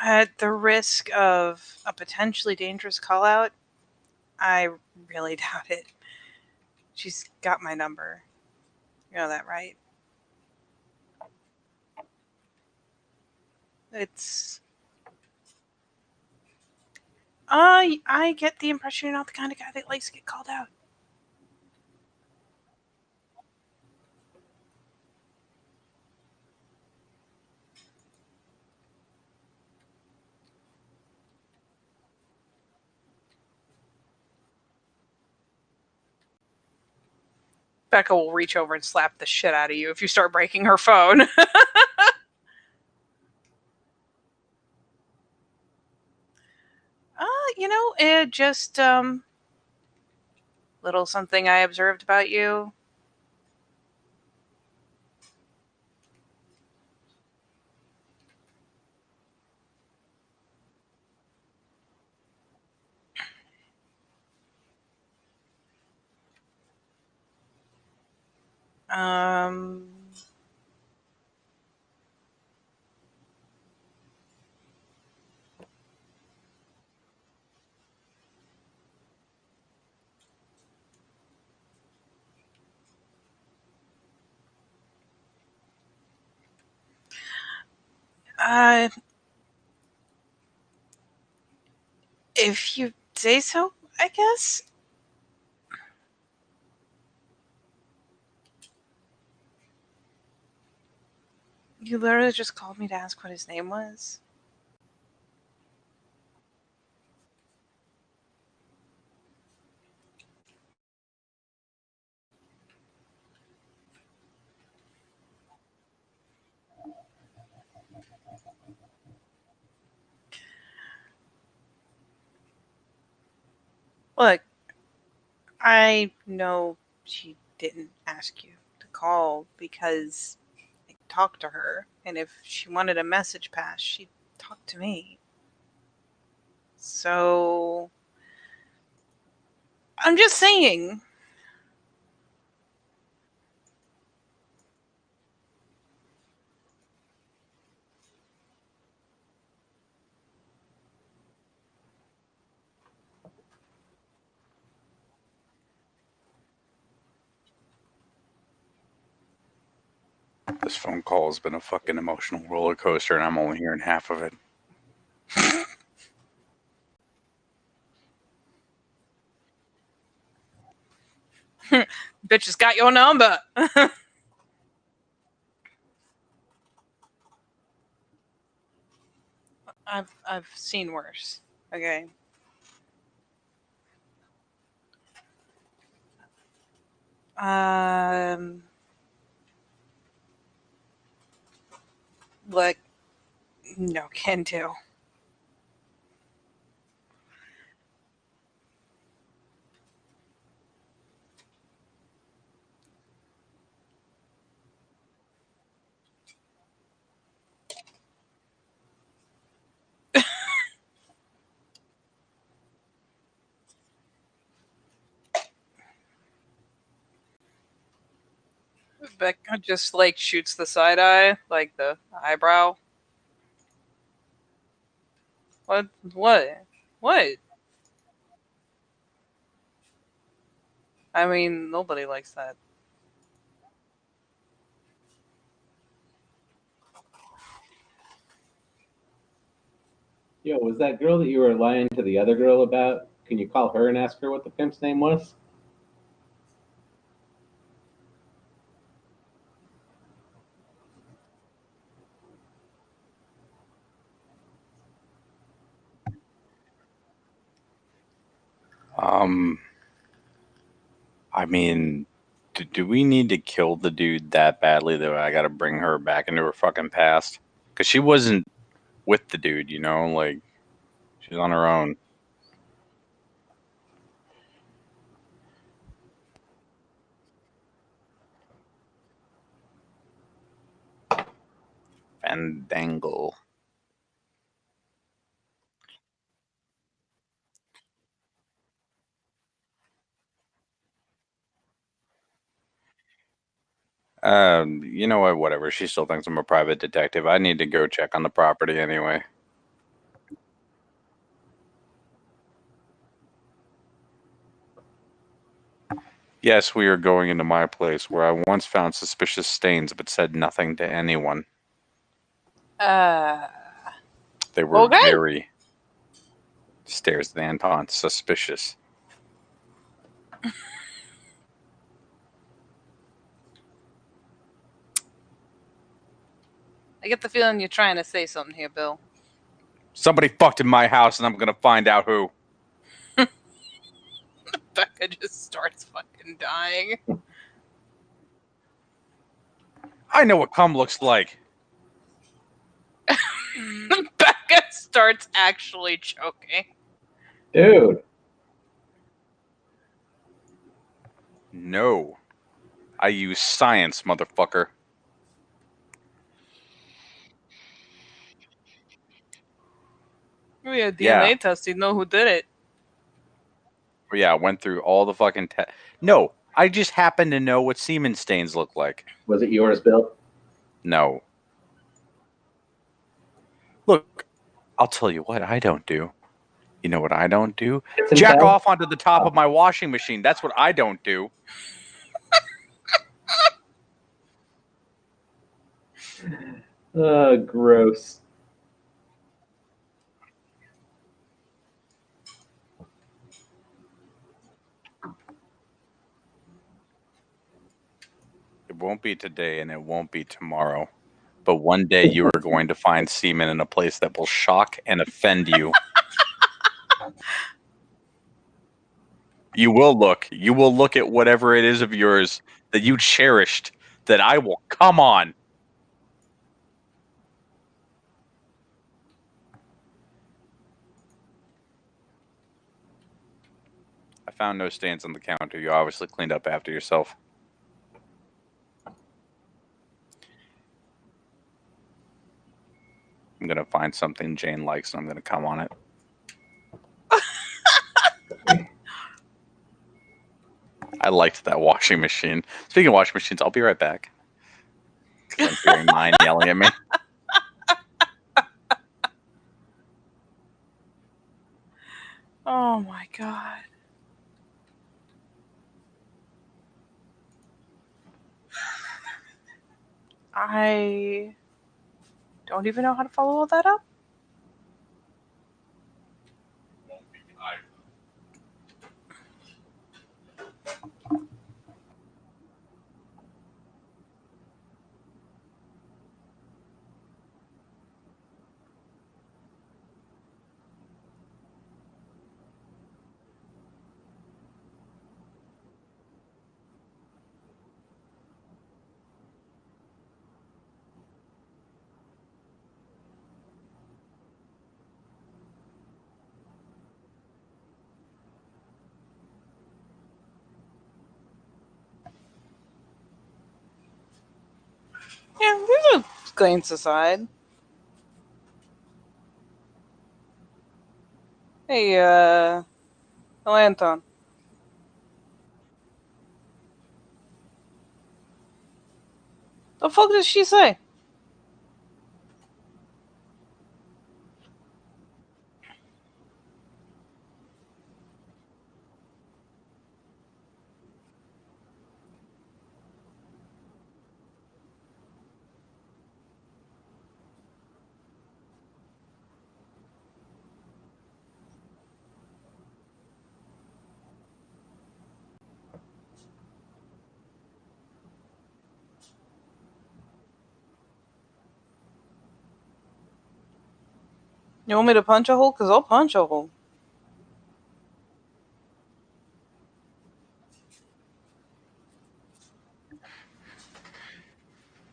At the risk of a potentially dangerous call out, I really doubt it. She's got my number. You know that, right? It's I get the impression you're not the kind of guy that likes to get called out. Becca will reach over and slap the shit out of you if you start breaking her phone. Just little something I observed about you. Um, uh, if you say so, I guess. You literally just called me to ask what his name was. Look, I know she didn't ask you to call because I talked to her, and if she wanted a message passed, she'd talk to me. So I'm just saying. This phone call has been a fucking emotional roller coaster, and I'm only hearing half of it. Bitch has got your number. I've seen worse. Okay. Like, no, can do. Becca just like shoots the side eye, like the eyebrow. What? What? What? I mean, nobody likes that. Yo, was that girl that you were lying to the other girl about? Can you call her and ask her what the pimp's name was? I mean, do we need to kill the dude that badly that I got to bring her back into her fucking past? Because she wasn't with the dude, you know, like she's on her own. Fandangle. You know what? Whatever. She still thinks I'm a private detective. I need to go check on the property anyway. Yes, we are going into my place where I once found suspicious stains but said nothing to anyone. Uh. They were Okay. very, stares at Anton, suspicious. I get the feeling you're trying to say something here, Bill. Somebody fucked in my house and I'm gonna find out who. Becca just starts fucking dying. I know what cum looks like. Becca starts actually choking. Dude. No. I use science, motherfucker. We had DNA Yeah. test. You know who did it. Yeah, I went through all the fucking No, I just happen to know what semen stains look like. Was it yours, Bill? No. Look, I'll tell you what I don't do. You know what I don't do? Kiss and Jack tell? off onto the top of my washing machine. That's what I don't do. Gross. It won't be today and it won't be tomorrow. But one day you are going to find semen in a place that will shock and offend you. You will look. You will look at whatever it is of yours that you cherished that I will come on. I found no stains on the counter. You obviously cleaned up after yourself. I'm going to find something Jane likes and I'm going to come on it. I liked that washing machine. Speaking of washing machines, I'll be right back. Because I'm hearing mine yelling at me. Oh my god. I don't even know how to follow all that up. glance aside. Hey, Anton. The fuck did she say? You want me to punch a hole? Because I'll punch a hole.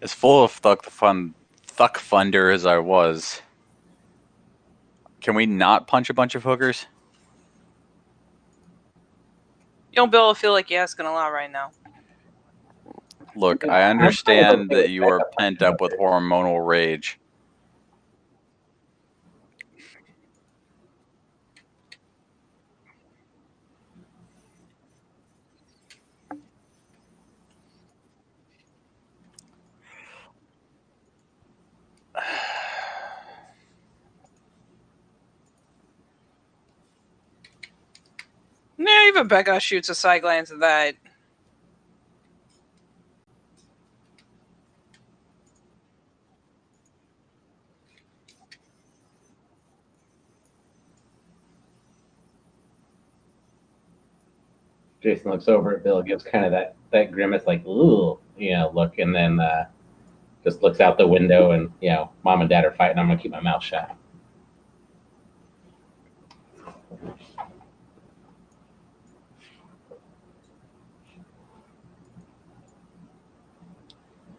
As full of thuck funder as I was, can we not punch a bunch of hookers? You don't be able to feel like you're asking a lot right now. Look, I understand that you are pent up with hormonal rage. Yeah, even Becca shoots a side glance at that. Jason looks over at Bill, gives kind of that grimace, like ooh, look, and then just looks out the window, and mom and dad are fighting. I'm gonna keep my mouth shut.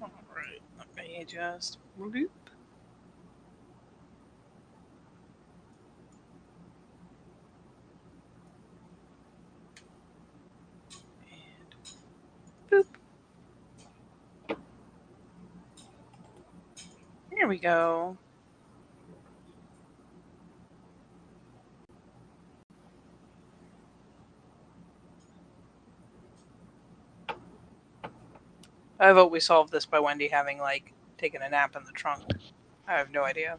Alright, let me just. Boop. And boop. Here we go. I vote we solve this by Wendy having, like, taken a nap in the trunk. I have no idea.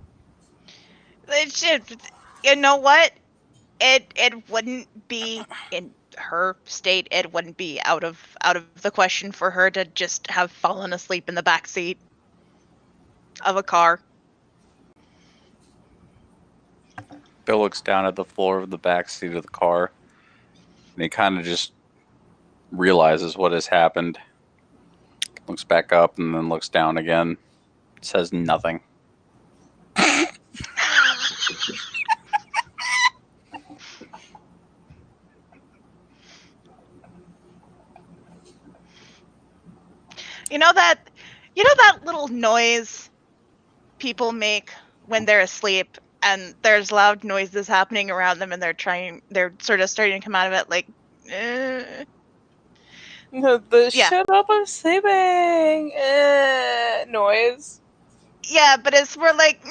You know what? It wouldn't be in her state. It wouldn't be out of the question for her to just have fallen asleep in the back seat of a car. Bill looks down at the floor of the back seat of the car, and he kind of just realizes what has happened. Looks back up and then looks down again. Says nothing. You know that little noise people make when they're asleep and there's loud noises happening around them and they're sort of starting to come out of it like The Yeah. shut up, I'm sleeping noise. yeah, but it's more like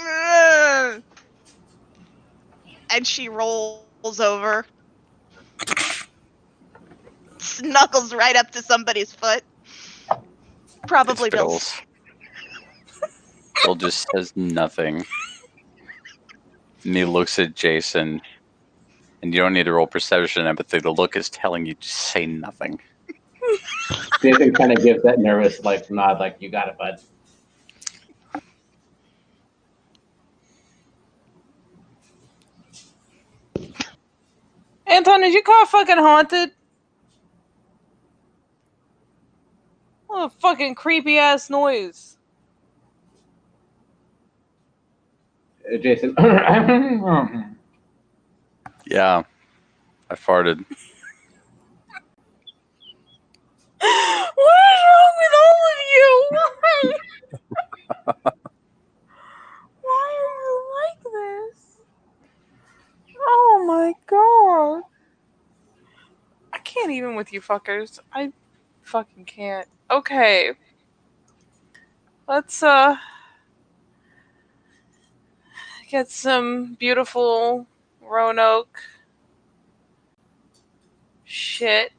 and she rolls over, snuggles right up to somebody's foot. Probably It's Bill's. Bill just says nothing. And he looks at Jason, and you don't need to roll perception empathy. The look is telling you to say nothing. Jason kind of gives that nervous nod, like you got it, bud. Anton, is your car fucking haunted? What a fucking creepy ass noise. Jason. Yeah, I farted. What is wrong with all of you? Why are you like this? Oh my god. I can't even with you fuckers. I fucking can't. Okay. Let's Get some beautiful Roanoke shit.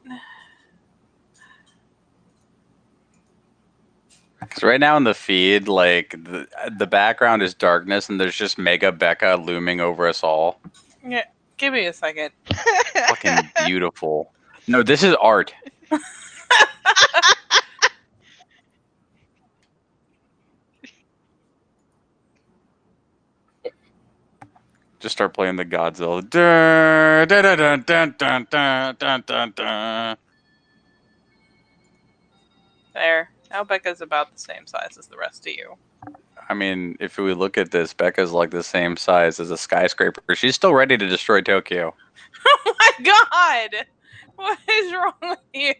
So right now in the feed, like the background is darkness, and there's just Mega Becca looming over us all. Yeah, give me a second. Fucking beautiful. No, this is art. Just start playing the Godzilla. Dun, dun, dun, dun, dun, dun, dun, dun, dun. There. Now Becca's about the same size as the rest of you. I mean, if we look at this, Becca's like the same size as a skyscraper. She's still ready to destroy Tokyo. Oh my god! What is wrong with you?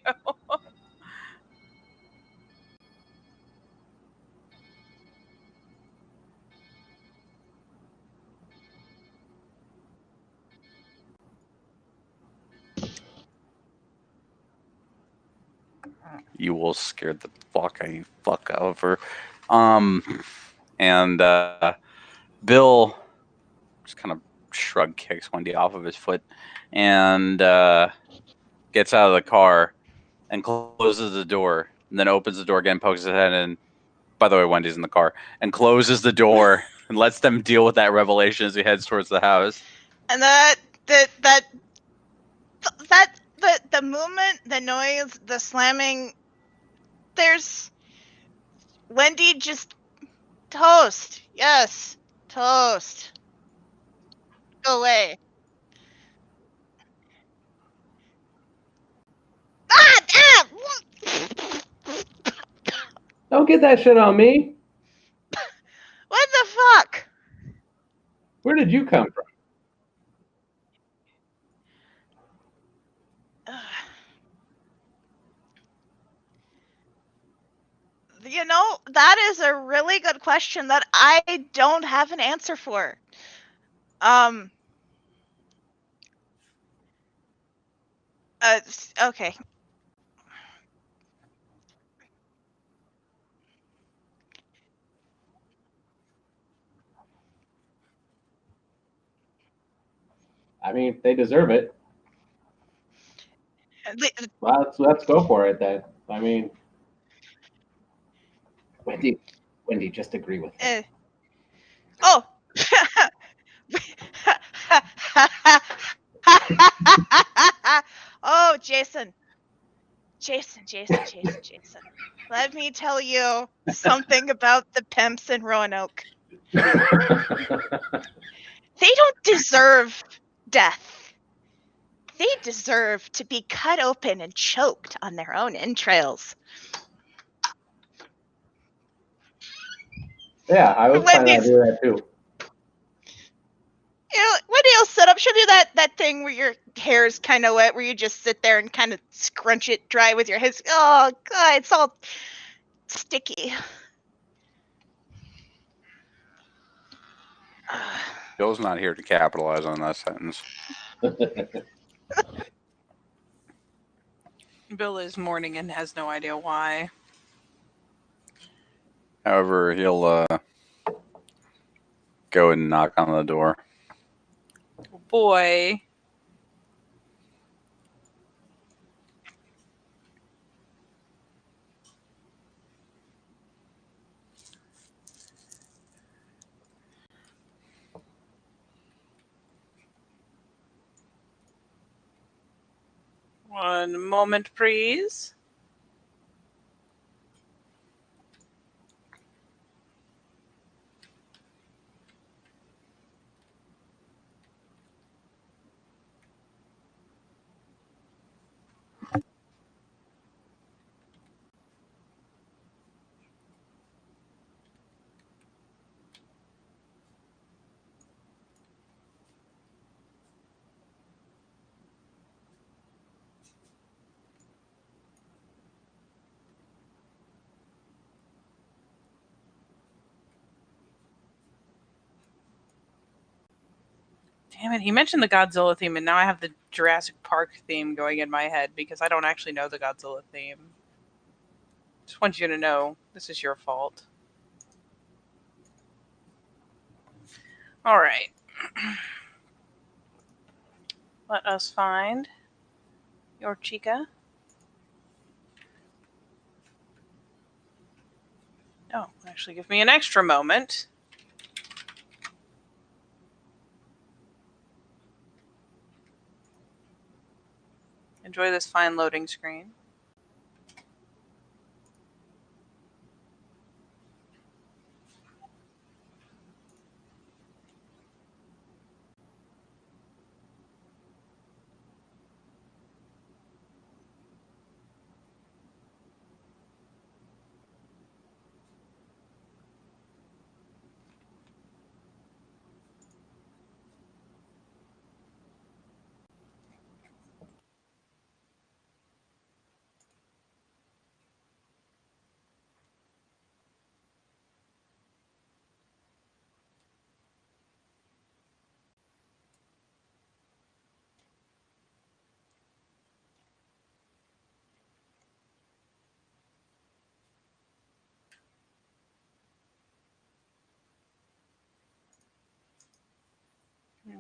You will scare the fuck out of her. And Bill just kind of shrug kicks Wendy off of his foot and gets out of the car and closes the door, and then opens the door again, pokes his head in. By the way, Wendy's in the car, and closes the door and lets them deal with that revelation as he heads towards the house. And the movement, the noise, the slamming, there's Wendy just toast. Yes. Toast. Go away. Ah! Don't get that shit on me. What the fuck? Where did you come from? You know, that is a really good question that I don't have an answer for. Okay. I mean, they deserve it. The- Well, let's go for it then. I mean, Wendy, just agree with it. Oh. Oh, Jason. Let me tell you something about the pimps in Roanoke. They don't deserve death. They deserve to be cut open and choked on their own entrails. Yeah, I was planning on doing that too. You know, Wendy will sit up. She'll do that thing where your hair is kind of wet, where you just sit there and kind of scrunch it dry with your hands. Oh, God, it's all sticky. Bill's not here to capitalize on that sentence. Bill is mourning and has no idea why. However, he'll go and knock on the door. Oh boy. One moment, please. Damn it, he mentioned the Godzilla theme, and now I have the Jurassic Park theme going in my head because I don't actually know the Godzilla theme. Just want you to know this is your fault. All right. Let us find your chica. Oh, actually, give me an extra moment. Enjoy this fine loading screen.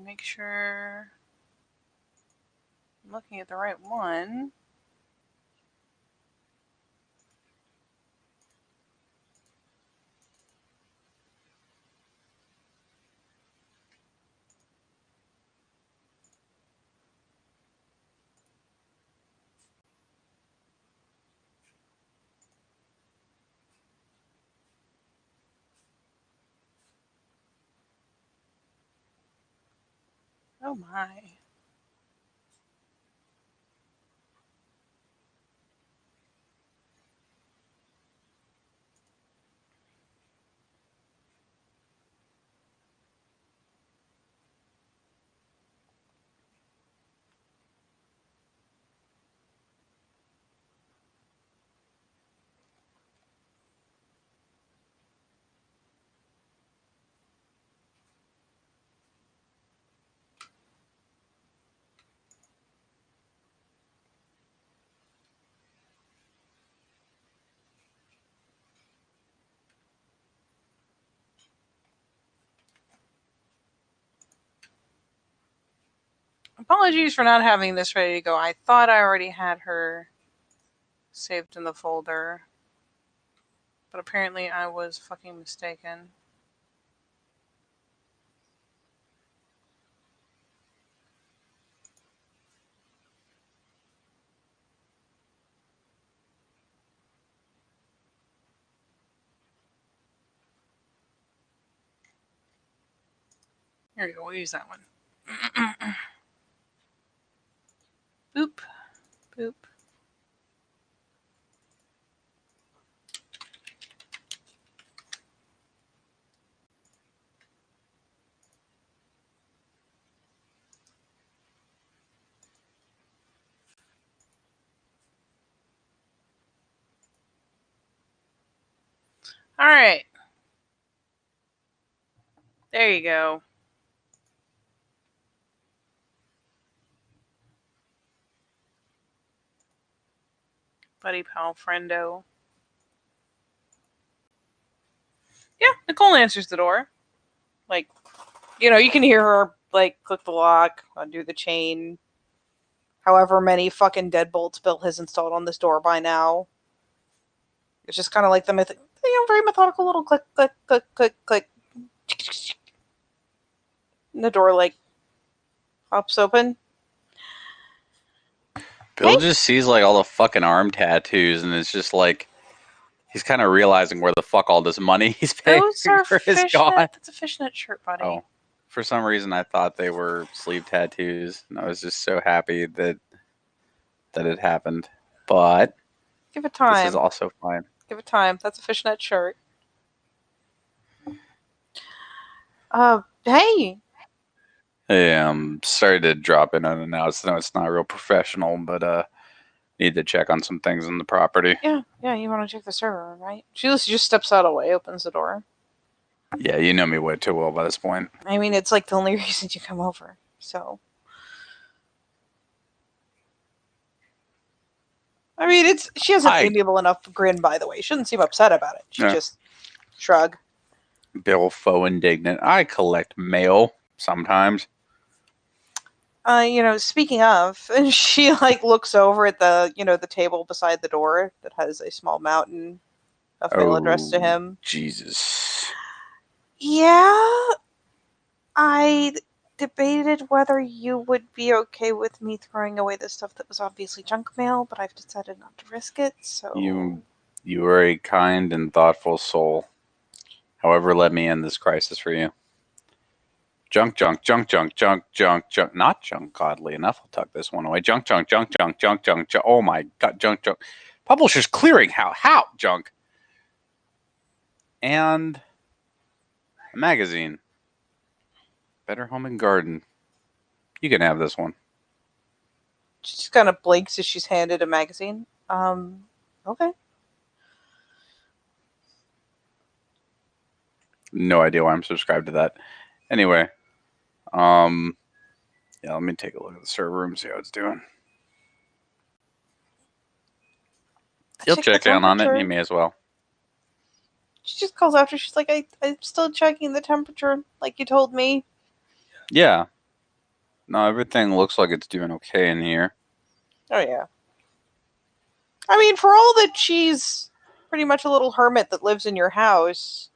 Make sure I'm looking at the right one. Oh my. Apologies for not having this ready to go. I thought I already had her saved in the folder, but apparently I was fucking mistaken. Here we go. We'll use that one. Boop. Boop. All right. There you go. Buddy, pal, friendo. Yeah, Nicole answers the door. Like, you can hear her, like, click the lock, undo the chain. However many fucking deadbolts Bill has installed on this door by now. It's just kind of like the very methodical little click, click, click, click, click. And the door, like, pops open. Bill just sees like all the fucking arm tattoos, and it's just like he's kind of realizing where the fuck all this money he's paying Those are for is fishnet. gone. That's a fishnet shirt, buddy. Oh, for some reason I thought they were sleeve tattoos, and I was just so happy that it happened. But Give it this time. is also fine. Give it time. That's a fishnet shirt. Hey. Yeah, I'm sorry to drop in unannounced. No, it's not real professional, but need to check on some things on the property. Yeah, you want to check the server, right? She just steps out of the way, opens the door. Yeah, you know me way too well by this point. I mean, it's like the only reason you come over, so. I mean, she has an Hi. amiable enough grin, by the way. She doesn't seem upset about it. She Yeah. just shrug. Bill faux indignant. I collect mail sometimes. Speaking of, and she like looks over at the table beside the door that has a small mountain of mail addressed to him. Jesus. Yeah, I debated whether you would be okay with me throwing away the stuff that was obviously junk mail, but I've decided not to risk it, so... You are a kind and thoughtful soul. However, let me end this crisis for you. Junk, junk, junk, junk, junk, junk, junk. Not junk, oddly enough. I'll tuck this one away. Junk, junk, junk, junk, junk, junk, junk. Oh my god, junk, junk. Publishers Clearinghouse. How? Junk. And a magazine. Better Home and Garden. You can have this one. She just kind of blinks as she's handed a magazine. Okay. No idea why I'm subscribed to that. Anyway, yeah, let me take a look at the server room, see how it's doing. He'll check in on it. He may as well. She just calls after. She's like, I'm still checking the temperature, like you told me. Yeah. No, everything looks like it's doing okay in here. Oh, yeah. I mean, for all that she's pretty much a little hermit that lives in your house,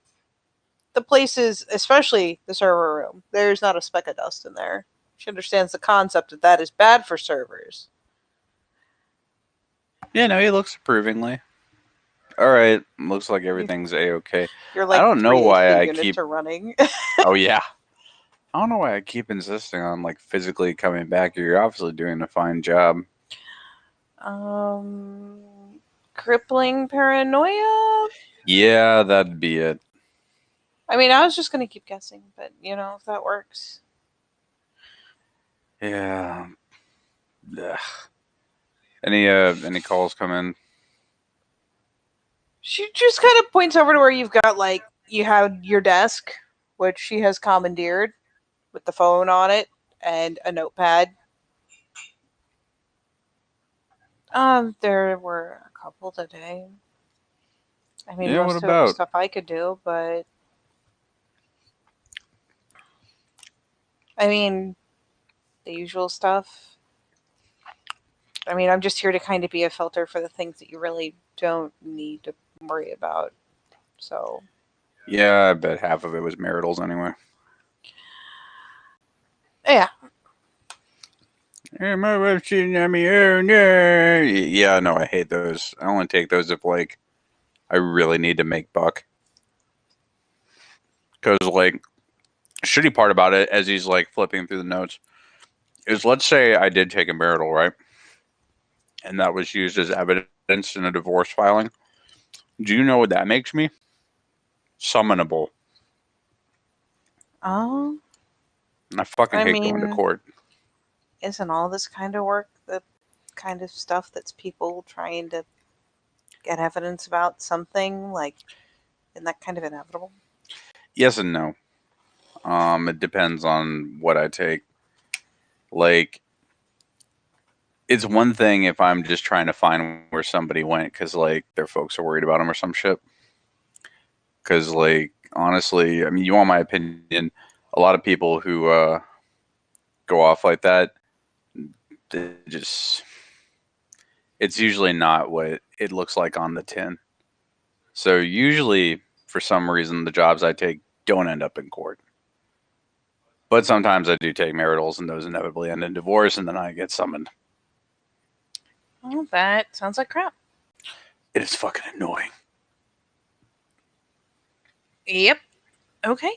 the place is, especially the server room, there's not a speck of dust in there. She understands the concept that is bad for servers. Yeah, no, he looks approvingly. All right, looks like everything's a-okay. You're like, I don't know why I units keep... are running. Oh, yeah. I don't know why I keep insisting on, like, physically coming back here. You're obviously doing a fine job. Crippling paranoia? Yeah, that'd be it. I mean, I was just going to keep guessing, but, if that works. Yeah. Ugh. Any calls come in? She just kind of points over to where you've got, like, you have your desk, which she has commandeered with the phone on it and a notepad. There were a couple today. I mean, Yeah, most what of it was about? stuff I could do, but I mean, the usual stuff. I mean, I'm just here to kind of be a filter for the things that you really don't need to worry about. So, Yeah, I bet half of it was maritals anyway. yeah. Hey, my wife's cheating on me. Oh, no. Yeah, no, I hate those. I only take those if, like, I really need to make buck. Because, like, shitty part about it, as he's, like, flipping through the notes, is let's say I did take a marital, right? And that was used as evidence in a divorce filing. Do you know what that makes me? Summonable. Oh. And I fucking hate going to court. Isn't all this kind of work the kind of stuff that's people trying to get evidence about something? Like, isn't that kind of inevitable? Yes and no. It depends on what I take. Like, it's one thing if I'm just trying to find where somebody went because, like, their folks are worried about them or some shit. Because, like, honestly, I mean, you want my opinion, a lot of people who go off like that, it's usually not what it looks like on the tin. So usually, for some reason, the jobs I take don't end up in court. But sometimes I do take maritals, and those inevitably end in divorce, and then I get summoned. Well, that sounds like crap. It is fucking annoying. Yep. Okay.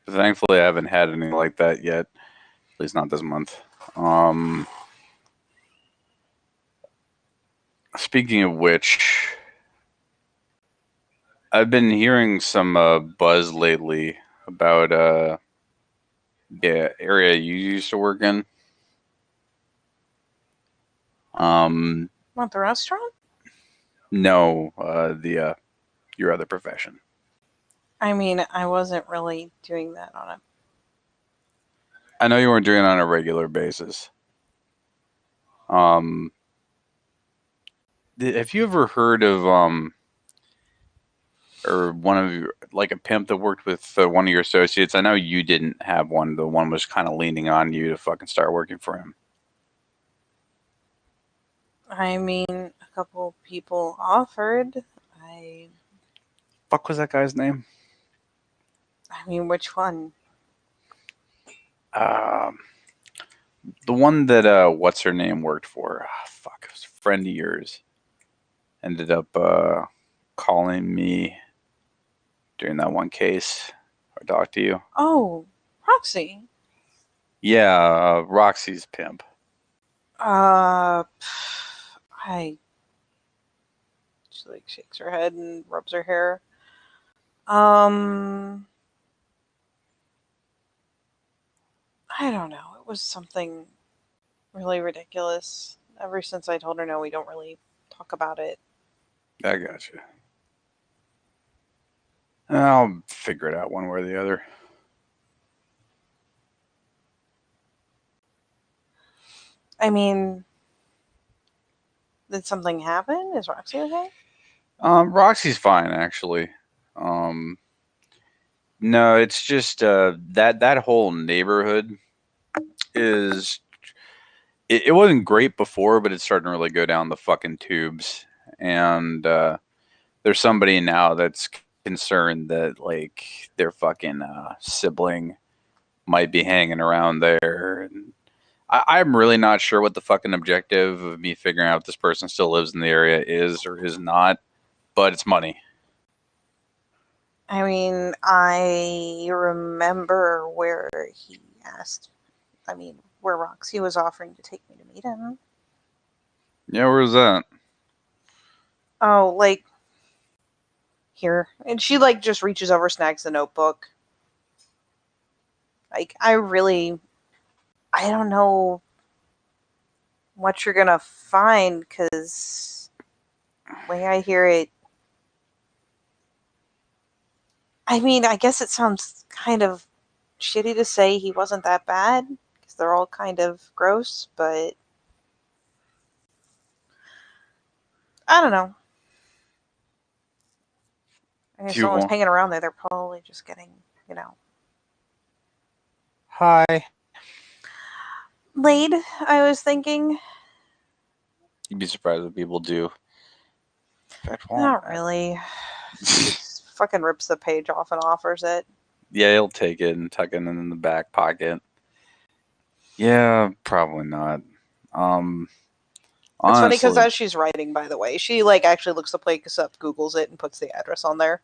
Thankfully, I haven't had anything like that yet. At least not this month. Speaking of which, I've been hearing some buzz lately about the area you used to work in. Want the restaurant? No, your other profession. I mean, I wasn't really doing that on a... I know you weren't doing it on a regular basis. Have you ever heard of or one of your, like a pimp that worked with one of your associates? I know you didn't have one. The one was kind of leaning on you to fucking start working for him. I mean, a couple people offered. Fuck was that guy's name? I mean, which one? Um, the one that what's her name worked for. Fuck, it was a friend of yours. Ended up calling me during that one case. I talked to you. Oh, Roxy. Yeah, Roxy's pimp. I. She like shakes her head and rubs her hair. I don't know. It was something really ridiculous. Ever since I told her no, we don't really talk about it. I got you. I'll figure it out one way or the other. I mean, did something happen? Is Roxy okay? Roxy's fine actually. No, it's just that whole neighborhood is it wasn't great before, but it's starting to really go down the fucking tubes. And there's somebody now that's concerned that like their fucking sibling might be hanging around there. And I'm really not sure what the fucking objective of me figuring out if this person still lives in the area is or is not, but it's money. I mean, I remember where he asked. I mean, where Roxy was offering to take me to meet him. Yeah, where's that? Oh, like here. And she like just reaches over, snags the notebook. Like, I don't know what you're gonna find, because the way I hear it, I mean, I guess it sounds kind of shitty to say he wasn't that bad, because they're all kind of gross, but I don't know. I mean, if Do you someone's want? hanging around there, they're probably just getting, you know, Hi. laid, I was thinking. You'd be surprised what people do. In fact, Not really. She just fucking rips the page off and offers it. Yeah, he'll take it and tuck it in the back pocket. Yeah, probably not. It's funny because Honestly, as she's writing, by the way, she like actually looks the place up, Googles it, and puts the address on there.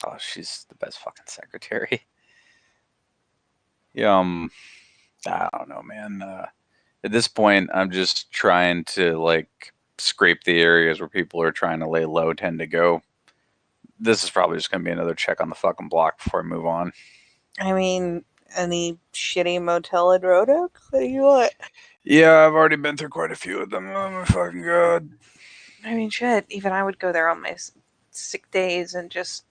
oh, she's the best fucking secretary. Yeah, I don't know, man. At this point, I'm just trying to like scrape the areas where people are trying to lay low tend to go. This is probably just gonna be another check on the fucking block before I move on. I mean, any shitty motel in Roanoke? What do you want? Yeah, I've already been through quite a few of them. Oh my fucking god. I mean, shit. Even I would go there on my sick days and just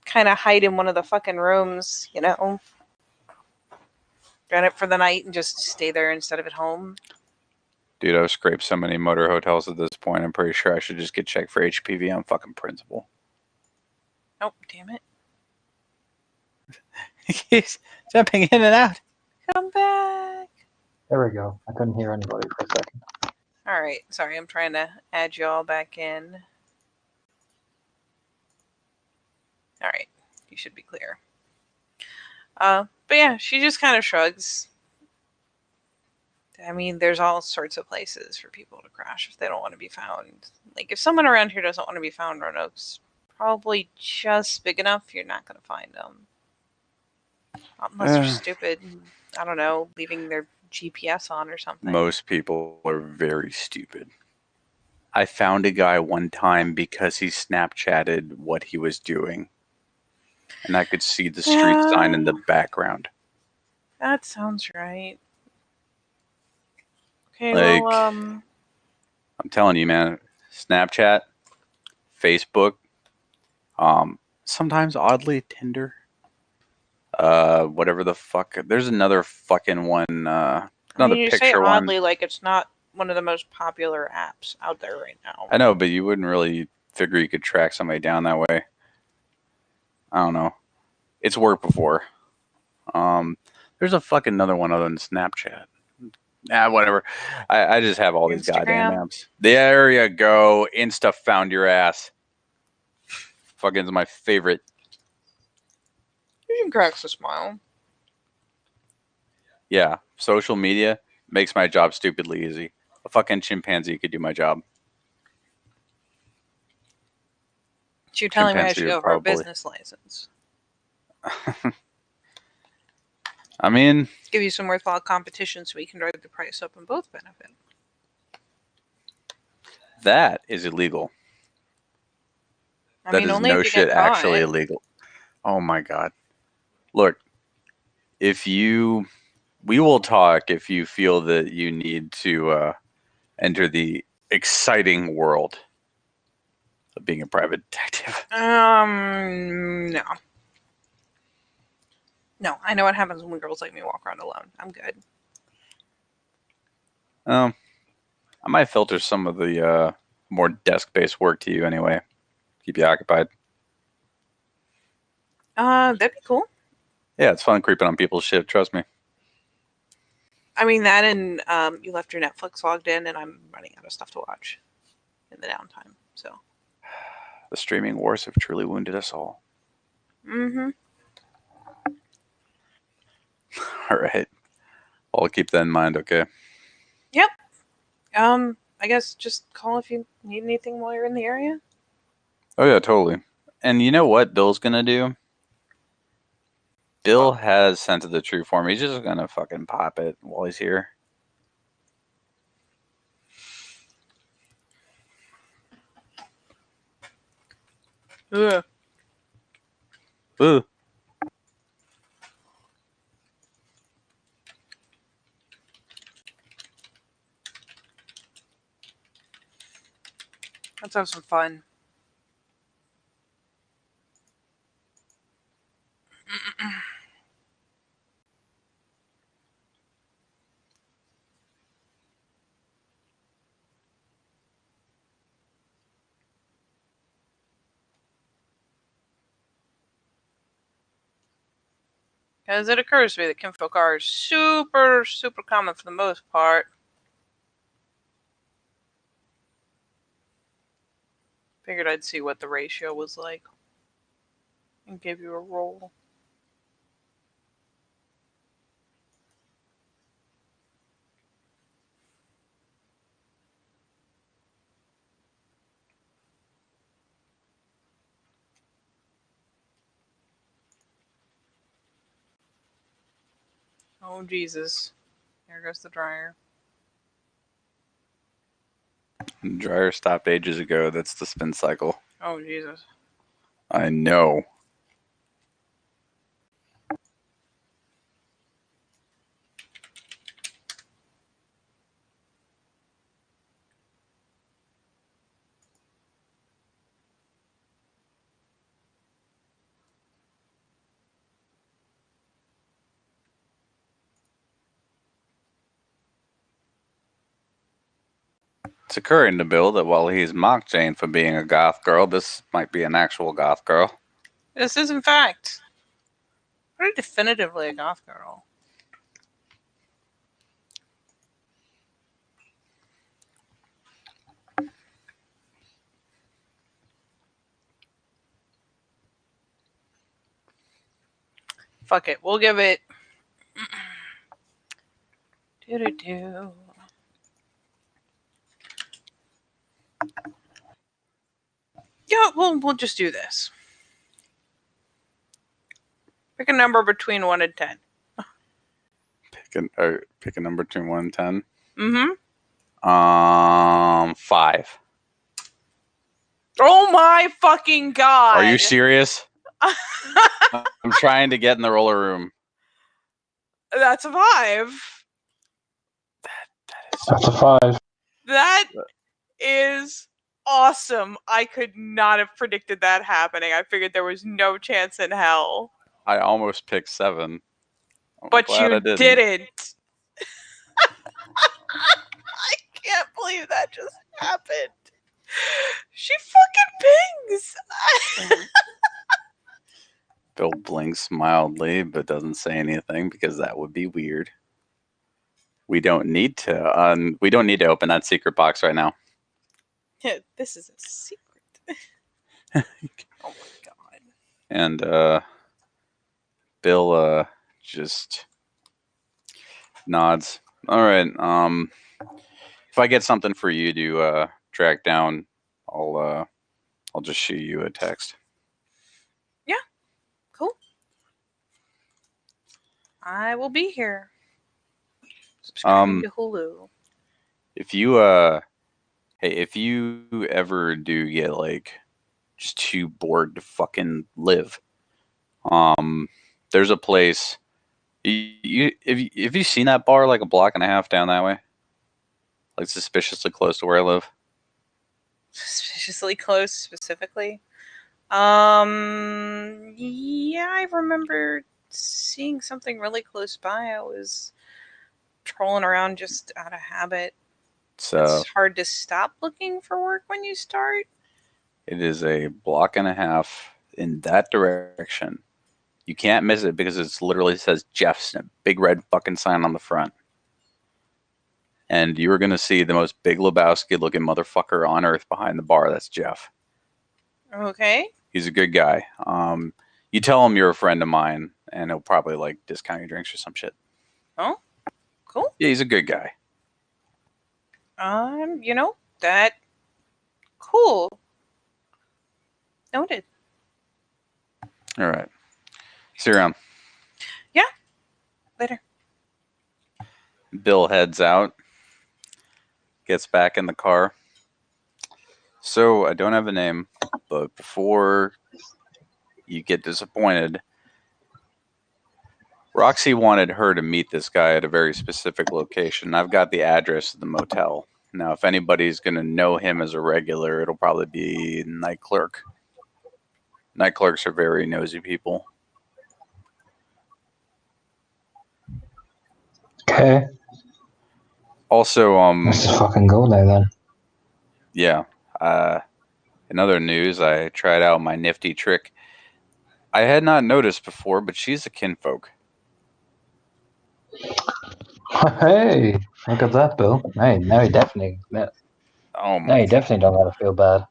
kind of hide in one of the fucking rooms, you know, rent it for the night and just stay there instead of at home. Dude, I've scraped so many motor hotels at this point. I'm pretty sure I should just get checked for HPV on fucking principle. Oh, damn it. He's jumping in and out. Come back. There we go. I couldn't hear anybody for a second. All right. Sorry, I'm trying to add you all back in. All right. You should be clear. But yeah, she just kind of shrugs. I mean, there's all sorts of places for people to crash if they don't want to be found. Like, if someone around here doesn't want to be found, Roanoke's probably just big enough you're not going to find them. Unless they're stupid. I don't know, leaving their GPS on or something. Most people are very stupid. I found a guy one time because he Snapchatted what he was doing. And I could see the street sign in the background. That sounds right. Okay, Like, well, I'm telling you, man, Snapchat, Facebook, sometimes oddly Tinder, whatever the fuck. There's another fucking one, I another mean, you say picture one. oddly like it's not one of the most popular apps out there right now. I know, but you wouldn't really figure you could track somebody down that way. I don't know. It's worked before. There's a fucking another one other than Snapchat. Whatever. I just have all these goddamn Instagram. apps. There you go. Insta found your ass. Fucking is my favorite. You can crack a smile. Yeah, social media makes my job stupidly easy. A fucking chimpanzee could do my job. So you're telling me I Chimpanzee should go would for a probably. business license. I mean, Give you some worthwhile competition so we can drive the price up and both benefit. that is illegal. I That mean, is only no if you shit get caught. actually illegal. Oh my god. Look, we will talk if you feel that you need to enter the exciting world of being a private detective. No. No, I know what happens when girls like me walk around alone. I'm good. I might filter some of the more desk-based work to you anyway. Keep you occupied. That'd be cool. Yeah, it's fun creeping on people's shit. Trust me. I mean, that and you left your Netflix logged in, and I'm running out of stuff to watch in the downtime. So. The streaming wars have truly wounded us all. Mm-hmm. All right. I'll keep that in mind, okay? Yep. I guess just call if you need anything while you're in the area. Oh, yeah, totally. And you know what Bill's gonna do? Bill has sense of the true form. He's just gonna fucking pop it while he's here. Ugh. Ooh. Let's have some fun. Because it occurs to me that kinfolk are super, super common for the most part. Figured I'd see what the ratio was like and give you a roll. Oh, Jesus. Here goes the dryer. The dryer stopped ages ago. That's the spin cycle. Oh, Jesus. I know. It's occurring to Bill that while he's mocked Jane for being a goth girl, this might be an actual goth girl. This is, in fact, pretty definitively a goth girl. Fuck it. We'll give it. Do-do-do. Yeah, we'll just do this. Pick a number between 1 and 10. Pick a number between 1 and 10. Mm-hmm. 5. Oh my fucking god! Are you serious? I'm trying to get in the roller room. That's a 5. That's a 5. That is awesome. I could not have predicted that happening. I figured there was no chance in hell. I almost picked 7. I'm But glad you I didn't. didn't. I can't believe that just happened. She fucking blinks mildly, but doesn't say anything because that would be weird. We don't need to. We don't need to open that secret box right now. Yeah, this is a secret. Oh my god. And Bill just nods. All right. If I get something for you to track down, I'll just shoot you a text. Cool. I will be here. Subscribing to Hulu. If you if you ever do get like just too bored to fucking live, there's a place. Have you seen that bar like a block and a half down that way? Like suspiciously close to where I live. Suspiciously close, specifically. Yeah, I remember seeing something really close by. I was trolling around just out of habit. So It's hard to stop looking for work when you start. it is a block and a half in that direction. You can't miss it because it literally says Jeff's, a big red fucking sign on the front. And you're gonna see the most Big Lebowski looking motherfucker on earth behind the bar. That's Jeff. Okay. He's a good guy. You tell him you're a friend of mine, and he'll probably like discount your drinks or some shit. Oh, cool. Yeah, he's a good guy. That cool. Noted. All right. See you around. Later. Bill heads out, gets back in the car. So I don't have a name, but before you get disappointed, Roxy wanted her to meet this guy at a very specific location. I've got the address of the motel. Now, if anybody's going to know him as a regular, it'll probably be night clerk. Night clerks are very nosy people. Okay, Also, let's just fucking go there then. yeah. In other news, I tried out my nifty trick. I had not noticed before, but she's a kinfolk. Hey, look at that, Bill. Hey, now you definitely, Oh now my! you definitely don't gotta feel bad.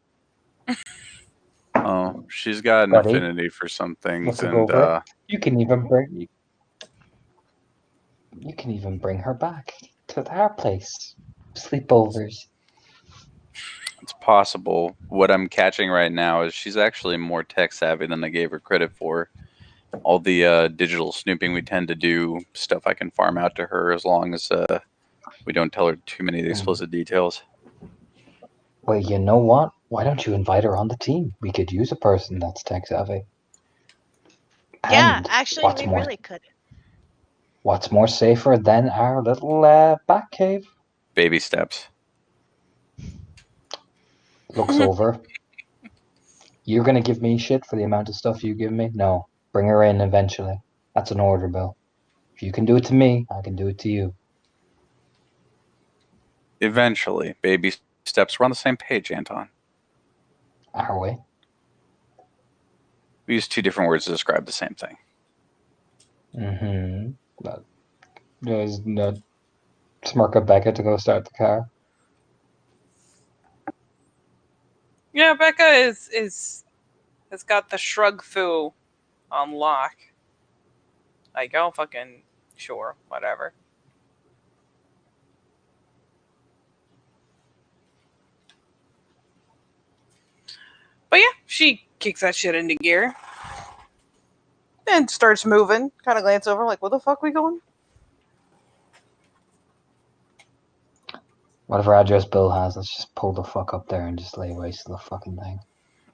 Oh, she's got an Buddy, affinity for some things, look and over it. You can even bring her back to our place. Sleepovers. it's possible. What I'm catching right now is she's actually more tech savvy than I gave her credit for. All the digital snooping we tend to do, stuff I can farm out to her as long as we don't tell her too many of the explicit details. Well, you know what? Why don't you invite her on the team? We could use a person that's tech savvy. Yeah, And actually, what's we more, really could. what's more safer than our little bat cave? Baby steps. Looks over. You're gonna give me shit for the amount of stuff you give me? No. Bring her in eventually. That's an order, Bill. If you can do it to me, I can do it to you. Eventually, baby steps. We're on the same page, Anton. Are we? We use two different words to describe the same thing. Mm-hmm. But there's no smirk at Becca to go start the car. Yeah, Becca has got the shrug foo on lock. Like, oh fucking sure, whatever. But yeah, she kicks that shit into gear. And starts moving. Kind of glance over, like, where the fuck we going? Whatever address Bill has, let's just pull the fuck up there and just lay waste to the fucking thing.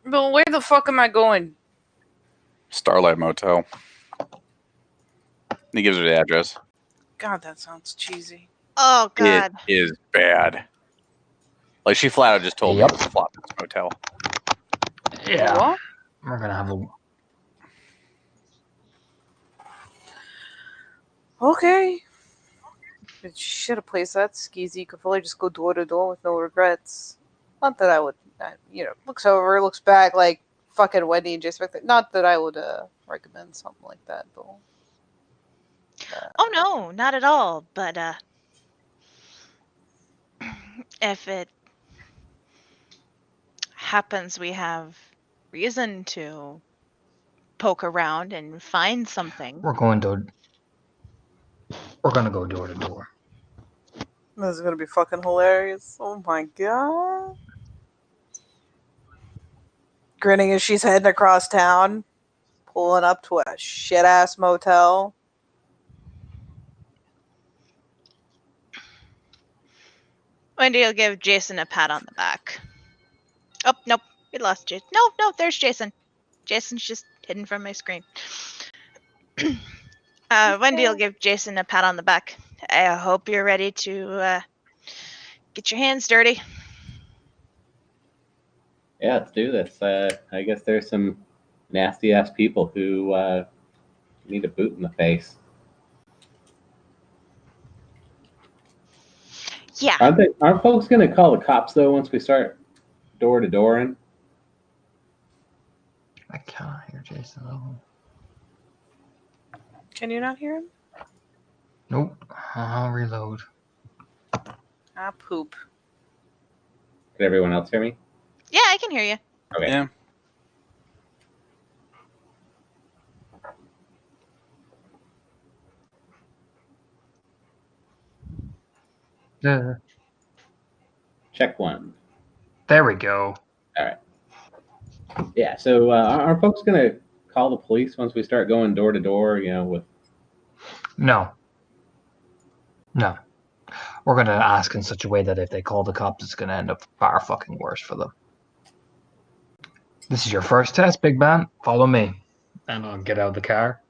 But where the fuck am I going? Starlight Motel. He gives her the address. God, that sounds cheesy. Oh God. It is bad. Like she flat out just told me Yep. it was Flopper's Motel. Yeah. What? We're gonna have a... Okay. But shit, a place that skeezy, you could probably just go door to door with no regrets. Not that I would, looks over, looks back, like, fucking Wendy and Jason. Not that I would recommend something like that, though. Oh no, not at all. But if it happens, we have reason to poke around and find something. We're going to go door to door. This is gonna be fucking hilarious. Oh my god. Grinning as she's heading across town, pulling up to a shit ass motel. Wendy will give Jason a pat on the back. Oh, nope. We lost Jason. No, there's Jason. Jason's just hidden from my screen. Wendy will give Jason a pat on the back. I hope you're ready to get your hands dirty. Yeah, let's do this. I guess there's some nasty ass people who need a boot in the face. Yeah. Aren't folks gonna call the cops though once we start door to dooring? I cannot hear Jason at all. Can you not hear him? Nope. I'll reload. Ah, poop. Can everyone else hear me? Yeah, I can hear you. Okay. Yeah. Check one. There we go. All right. Yeah. So are folks gonna call the police once we start going door to door? You know, with No. We're going to ask in such a way that if they call the cops, it's going to end up far fucking worse for them. This is your first test, big man. Follow me. And I'll get out of the car.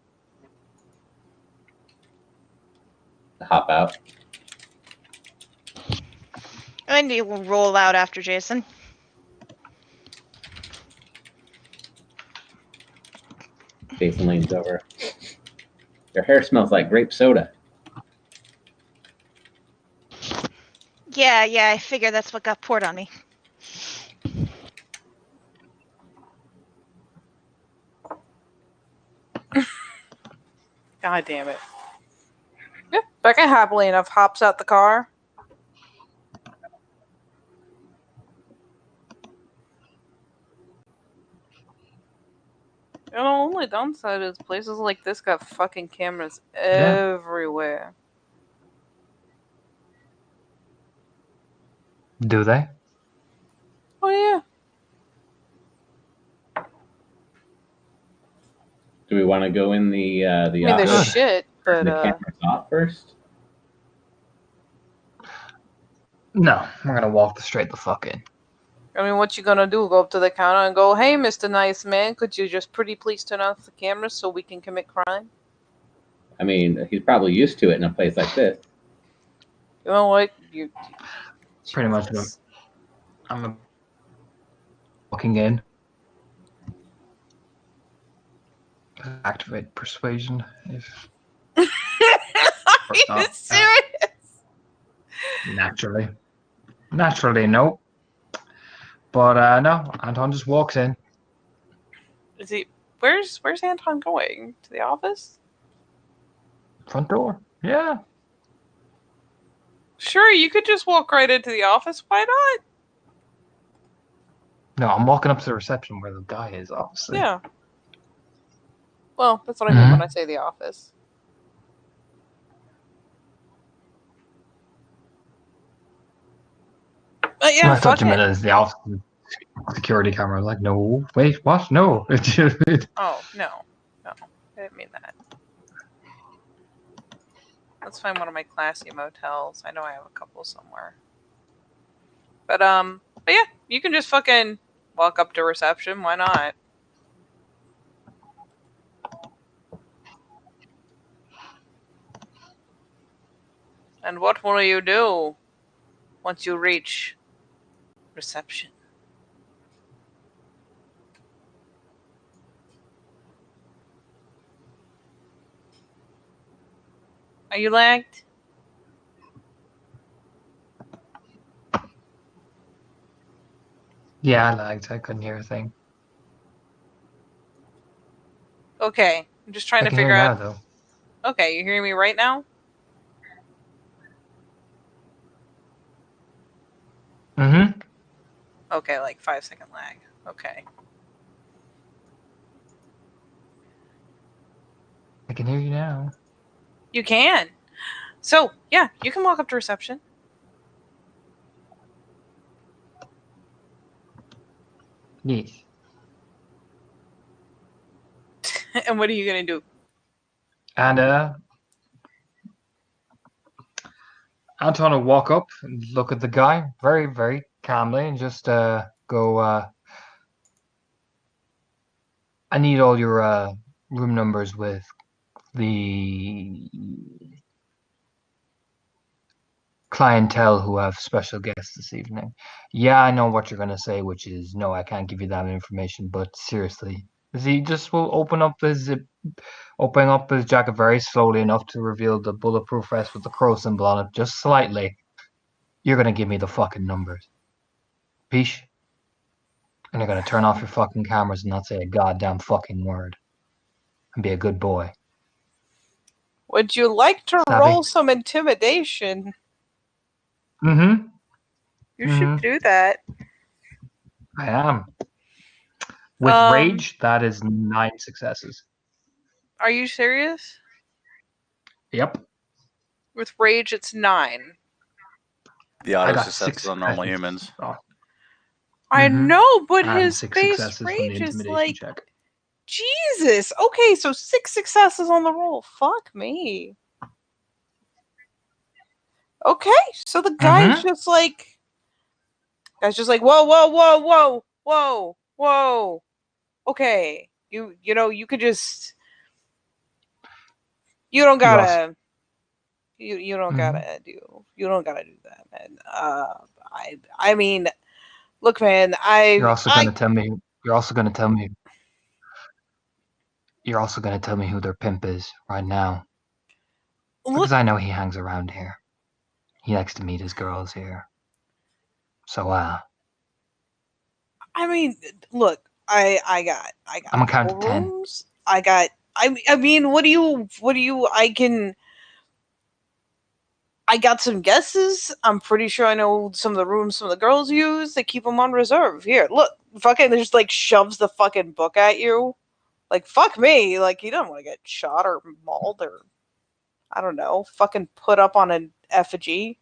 hop out. Wendy will roll out after Jason. Jason leans over. Your hair smells like grape soda. Yeah, I figure that's what got poured on me. God damn it. Yeah, Becca happily enough hops out the car. The only downside is places like this got fucking cameras everywhere. Do they? Oh yeah. Do we want to go in the I mean, office? there's shit, Turn but the cameras off first. No. We're going to walk straight the fuck in. I mean, what you gonna do? Go up to the counter and go, "Hey, Mr. Nice Man, could you just pretty please turn off the cameras so we can commit crime?" I mean, he's probably used to it in a place like this. You know what? You Pretty much. Jesus. I'm walking in. Activate persuasion if Are you not. serious? Naturally, nope. But no, Anton just walks in. Is he? Where's Anton going? To the office? Front door. Yeah. Sure, you could just walk right into the office. Why not? No, I'm walking up to the reception where the guy is, obviously. Yeah. Well, that's what I mean when I say the office. But yeah, I thought fuck you it. meant as the office security camera. I was like, no, wait, what? No. Oh, no. I didn't mean that. Let's find one of my classy motels. I know I have a couple somewhere. But yeah, you can just fucking walk up to reception. Why not? And what will you do once you reach reception? Are you lagged? Yeah, I lagged. I couldn't hear a thing. Okay, I'm just trying I to can hear figure you now, out. though. Okay, you're hearing me right now? Mm-hmm. Okay, like 5-second lag. Okay. I can hear you now. You can. So, yeah, you can walk up to reception. Yes. And what are you going to do? And Anton will walk up and look at the guy very, very calmly and just go, I need all your room numbers with the clientele who have special guests this evening. Yeah, I know what you're going to say, which is, no, I can't give you that information, but seriously. He just will open up his jacket very slowly enough to reveal the bulletproof vest with the crow symbol on it, just slightly. You're going to give me the fucking numbers. Peace. And you're going to turn off your fucking cameras and not say a goddamn fucking word. And be a good boy. Would you like to Savvy? roll some intimidation? Mm-hmm. You should Mhm. do that. I am. With rage, that is 9 successes. Are you serious? Yep. With rage, it's 9. The I auto got successes 6 on normal successes. humans. Oh, I Mhm. know, but and his 6 base successes from the rage is intimidation like check. Jesus. Okay, so 6 successes on the roll. Fuck me. Okay, so the guy's just like, whoa, whoa, whoa, whoa, whoa, whoa. Okay, you know, you could just, you don't You also, gotta, you don't gotta do, you don't gotta do that, man. I mean, look, man, you're also going to tell me. You're also going to tell me. You're also going to tell me who their pimp is right now, look. because I know he hangs around here. He likes to meet his girls here. So, I mean, look, I got I'm gonna count couple to 10. rooms. I mean, what do you? I got some guesses. I'm pretty sure I know some of the rooms some of the girls use. They keep them on reserve. Here, look, fucking, just like shoves the fucking book at you. Like, fuck me. Like, you don't want to get shot or mauled or, I don't know, fucking put up on an effigy.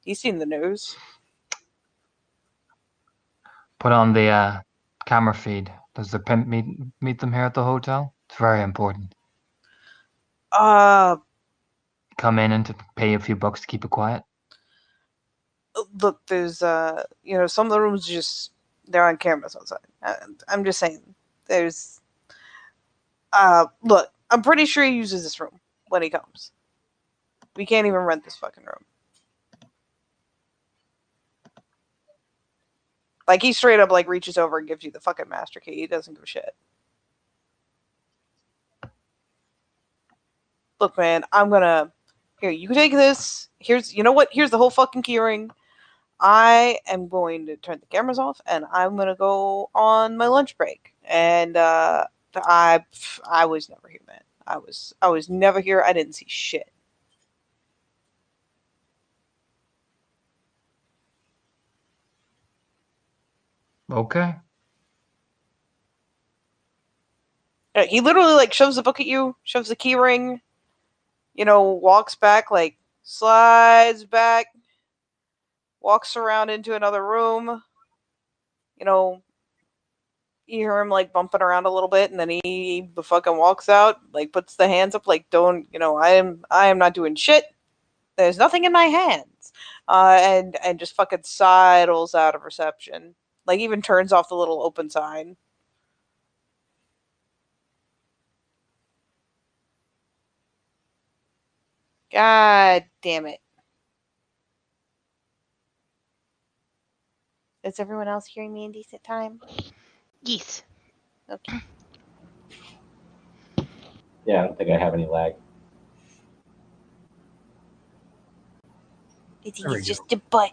You've seen the news. Put on the camera feed. Does the pimp meet them here at the hotel? It's very important. Come in and to pay a few bucks to keep it quiet. Look, there's some of the rooms just, they're on cameras outside. I'm just saying, there's look, I'm pretty sure he uses this room when he comes. We can't even rent this fucking room. Like, he straight up like reaches over and gives you the fucking master key. He doesn't give a shit. Look, man, I'm gonna, here, you can take this. Here's, you know what? Here's the whole fucking key ring. I am going to turn the cameras off and I'm gonna go on my lunch break. And I was never here, man. I was never here. I didn't see shit. Okay. He literally like shoves the book at you, shoves the key ring, walks back, like slides back, walks around into another room. You hear him like bumping around a little bit, and then he fucking walks out, like puts the hands up, like, don't, I am not doing shit. There's nothing in my hands, and just fucking sidles out of reception. Like, even turns off the little open sign. God damn it. Is everyone else hearing me in decent time? Yes. Okay. Yeah, I don't think I have any lag. I think There we it's go. just a butt.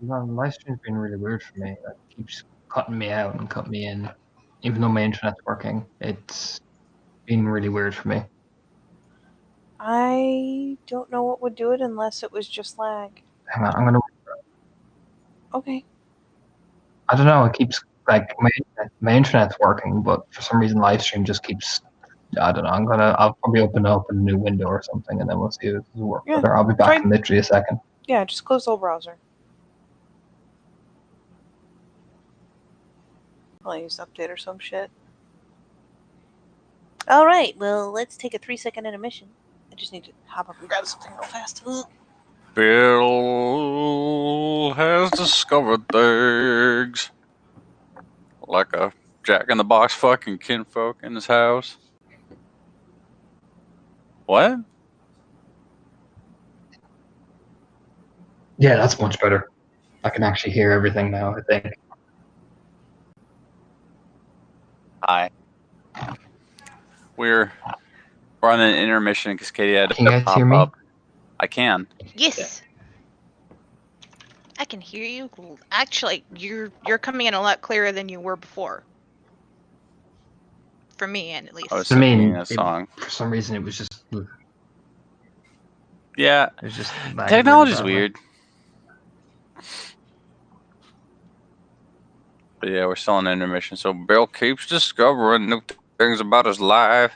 No, my stream's been really weird for me. It keeps cutting me out and cutting me in. even though my internet's working. It's been really weird for me. I don't know what would do it unless it was just lag. Hang on, I'm gonna. Okay. I don't know. It keeps like my internet's working, but for some reason, live stream just keeps. I don't know. I'll probably open up a new window or something, and then we'll see if it will work Yeah, better. I'll be back try- in literally a second. Yeah, just close the whole browser. I'll use update or some shit. All right, well, let's take a 3-second intermission. I just need to hop up and grab something real fast. Bill has discovered things like a jack-in-the-box fucking kinfolk in his house. What? Yeah, that's much better. I can actually hear everything now. I think. Hi. We're on an intermission because Katie had Can you to guys pop hear me? up. I can. Yes. I can hear you. Actually, you're coming in a lot clearer than you were before. For me, and at least. I was I mean, singing a song. for some reason, it was just. Yeah, It was just lagging technology's really badly. weird. But yeah, we're still in intermission. So Bill keeps discovering new things about his life.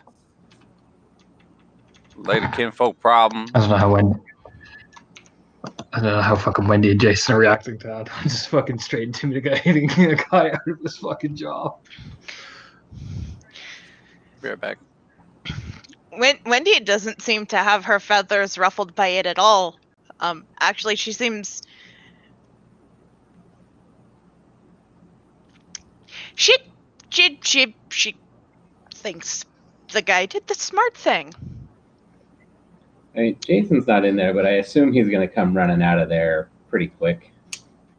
Later kinfolk problem. I don't know how fucking Wendy and Jason are reacting to that. I'm just fucking straight intimidating a guy out of his fucking job. Be right back. Wendy doesn't seem to have her feathers ruffled by it at all. Actually, she seems. She thinks the guy did the smart thing. I mean, Jason's not in there, but I assume he's going to come running out of there pretty quick.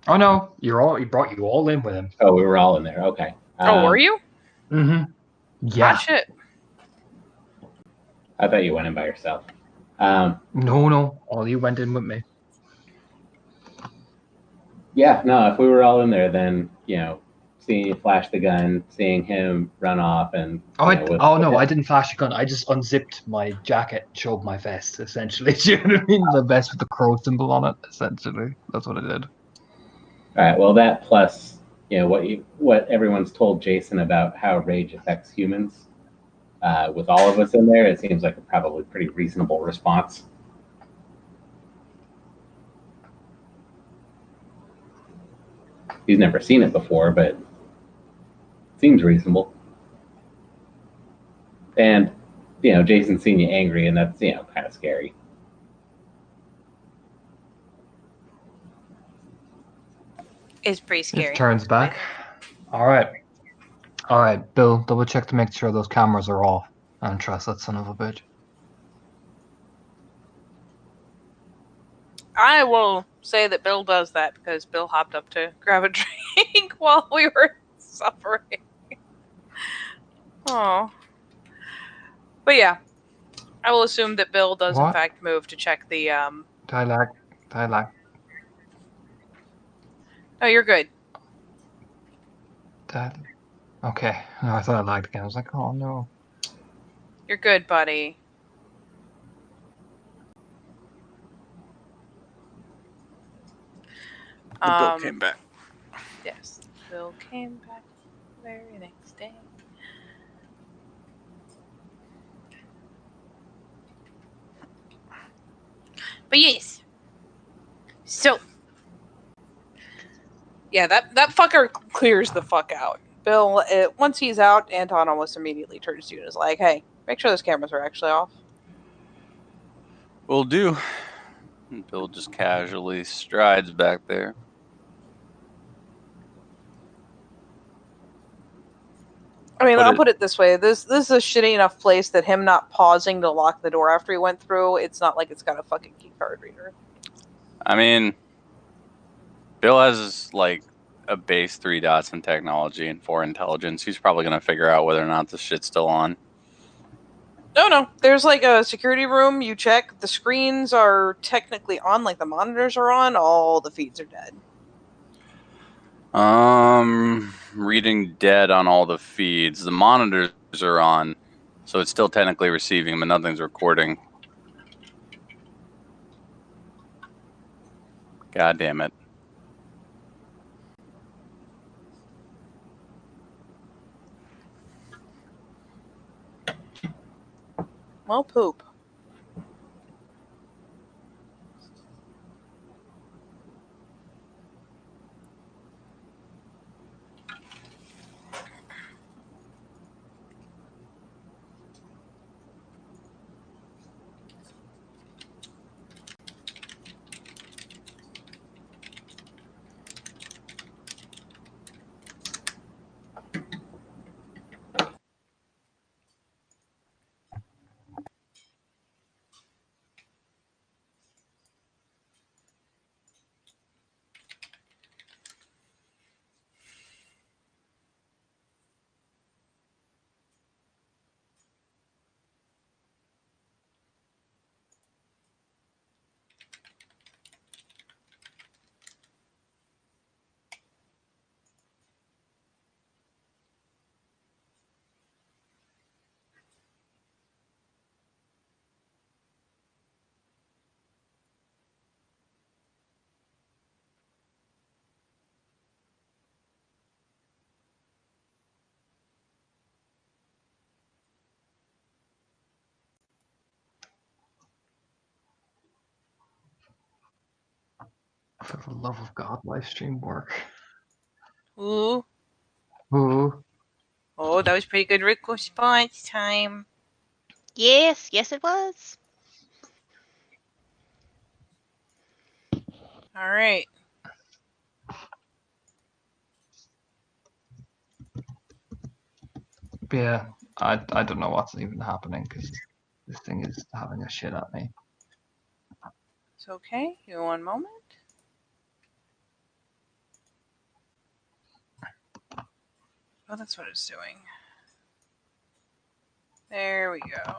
Oh no, he brought you all in with him. Oh, we were all in there. Okay. Oh, were you? Mm-hmm. Ah, Yeah. shit. I thought you went in by yourself. No. All you went in with me. Yeah, no, if we were all in there, then, seeing you flash the gun, seeing him run off, and. I didn't flash a gun. I just unzipped my jacket, showed my vest, essentially. Do you know what I mean? The vest with the crow symbol on it, essentially. That's what I did. All right, well, that plus, what everyone's told Jason about how rage affects humans. With all of us in there, it seems like a probably pretty reasonable response. He's never seen it before, but it seems reasonable. And, Jason's seen you angry, and that's, kind of scary. It's pretty scary. It turns back. All right, Bill, double check to make sure those cameras are off. And trust that son of a bitch. I will say that Bill does that because Bill hopped up to grab a drink while we were suffering. Oh. But yeah, I will assume that Bill does in What? fact move to check the Tylac. No, you're good. Okay. No, I thought I lagged again. I was like, oh no. You're good, buddy. The bill came back. Yes. Bill came back the very next day. But yes. So yeah, that fucker clears the fuck out. Bill, once he's out, Anton almost immediately turns to you and is like, hey, make sure those cameras are actually off. Will do. And Bill just casually strides back there. I mean, I'll put it this way. This is a shitty enough place that him not pausing to lock the door after he went through, it's not like it's got a fucking key card reader. I mean, Bill has like a base 3 dots in technology and 4 intelligence. He's probably going to figure out whether or not this shit's still on. No. There's like a security room. You check. The screens are technically on, like the monitors are on. All the feeds are dead. reading dead on all the feeds. The monitors are on, so it's still technically receiving, but nothing's recording. God damn it. Well, poop. For the love of God, live stream work. Ooh. Ooh. Oh, that was pretty good response time. Yes, yes, it was. All right. Yeah, I don't know what's even happening because this thing is having a shit at me. It's okay. Give me one moment. Oh, that's what it's doing. There we go.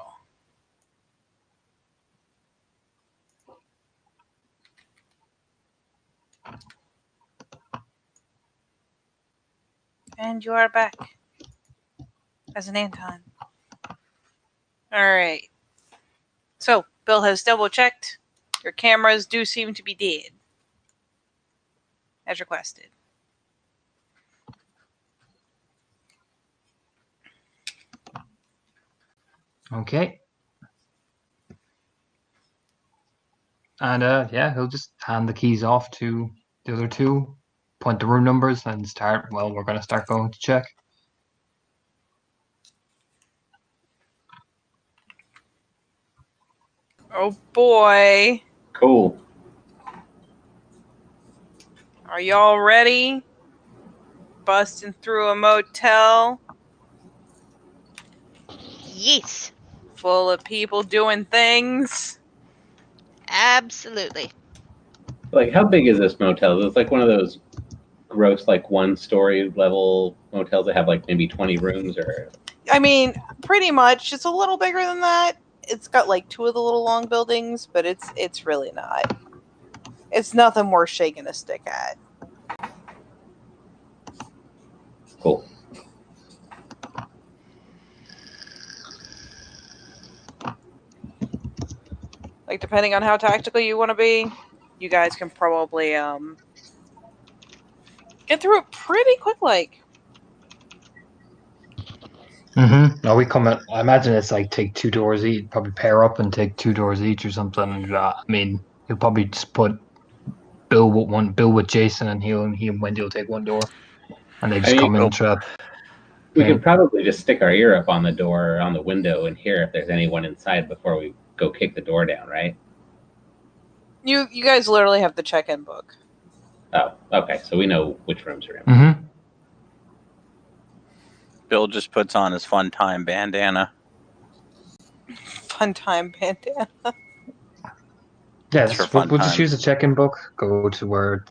And you are back as an Anton. All right. So, Bill has double checked. Your cameras do seem to be dead, as requested. Okay. And yeah, he'll just hand the keys off to the other two, point the room numbers, and start. Well, we're going to start going to check. Oh boy. Cool. Are y'all ready? Busting through a motel Yes, full of people doing things. absolutely. Like, how big is this motel? It's like one of those gross, like, one-story level motels that have, like, maybe 20 rooms, or... I mean, pretty much. It's a little bigger than that. It's got like two of the little long buildings, but it's really not. It's nothing worth shaking a stick at. Cool. Like, depending on how tactical you want to be, you guys can probably get through it pretty quick. Like, No, we come at. I imagine it's like take two doors each, probably pair up and take two doors each or something. I mean, he'll probably just put Bill with Jason, and he and Wendy will take one door, and they just mean, come in through that we thing. could probably just stick our ear up on the door or on the window and hear if there's anyone inside before we go kick the door down, right? you guys literally have the check-in book. Oh, okay. So we know which rooms are in. Mm-hmm. Bill just puts on his fun time bandana. Fun time bandana. Yeah, It's for fun we'll just times. use the check-in book. Go to where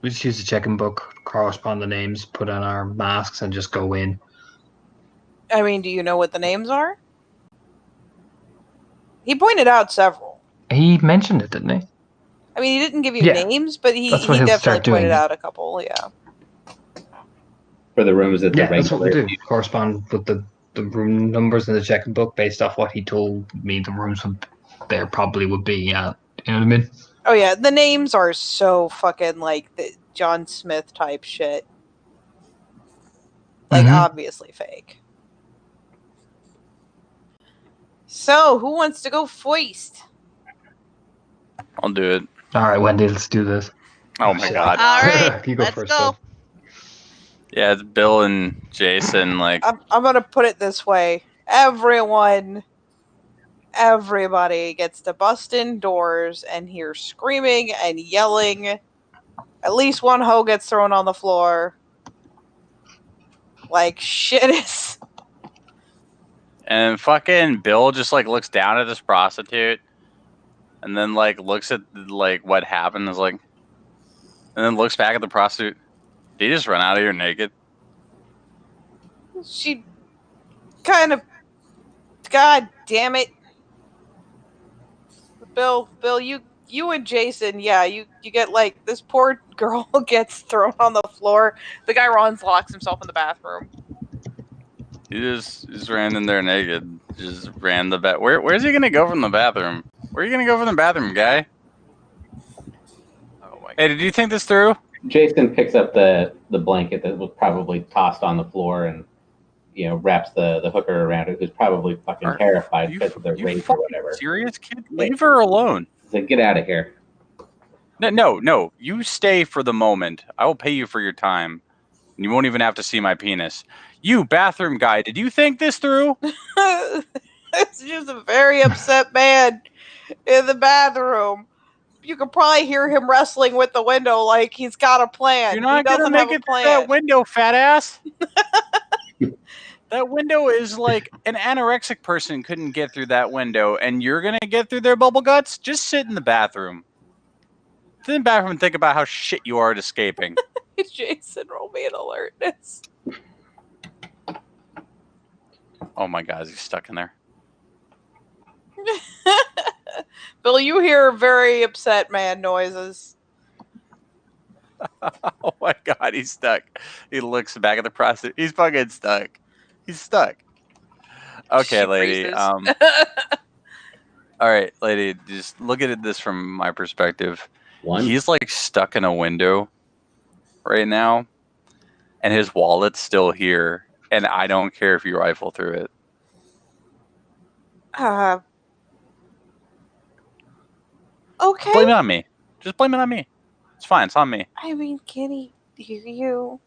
we just use the check-in book, correspond the names, put on our masks, and just go in. I mean, do you know what the names are? He pointed out several. He mentioned it, didn't he? I mean, he didn't give you Yeah, names, but he that's what he'll definitely start doing. pointed out a couple. Yeah. For the rooms that the Yeah, that's what we'll regular. do. Correspond with the room numbers in the checkbook based off what he told me the rooms would there probably would be. Yeah, you know what I mean? Oh yeah, the names are so fucking like the John Smith type shit. Like Mhm. obviously fake. So who wants to go first? I'll do it. All right, Wendy, let's do this. Oh my shit. god. All right, You go let's first, go. Bill. Yeah, it's Bill and Jason. Like, I'm gonna put it this way: everybody gets to bust in doors and hear screaming and yelling. At least one hoe gets thrown on the floor. Like shit is. and fucking Bill just like looks down at this prostitute, and then like looks at like what happened. Is like, and then looks back at the prostitute. Did you just run out of here naked? She kind of. God damn it. Bill, you and Jason, yeah, you get like this poor girl gets thrown on the floor. The guy runs, locks himself in the bathroom. He just ran in there naked. Just ran the bat. Where's he gonna go from the bathroom? Where are you gonna go from the bathroom, guy? Oh my Hey, did you think this through? Jason picks up the blanket that was probably tossed on the floor and wraps the hooker around it, who's probably fucking terrified because of the rape or whatever. Serious, kid? Leave her alone. He's like, get out of here. No. You stay for the moment. I will pay you for your time. You won't even have to see my penis. You bathroom guy, did you think this through? It's just a very upset man in the bathroom. You could probably hear him wrestling with the window like he's got a plan. You're not He gonna doesn't make have a it through plan. that window, fat ass. That window is like an anorexic person couldn't get through that window, and you're gonna get through their bubble guts? Just sit in the bathroom. Sit in the bathroom and think about how shit you are at escaping. Jason, roll me an alertness. Oh my god, is he stuck in there? Bill, you hear very upset man noises. Oh my god, he's stuck. He looks back at the prostitute. He's fucking stuck. He's stuck. Okay, She lady. freezes. All right, lady. Just look at this from my perspective. One. He's like stuck in a window right now, and his wallet's still here, and I don't care if you rifle through it. Okay. Blame it on me. Just blame it on me. It's fine. It's on me. I mean, can he hear you?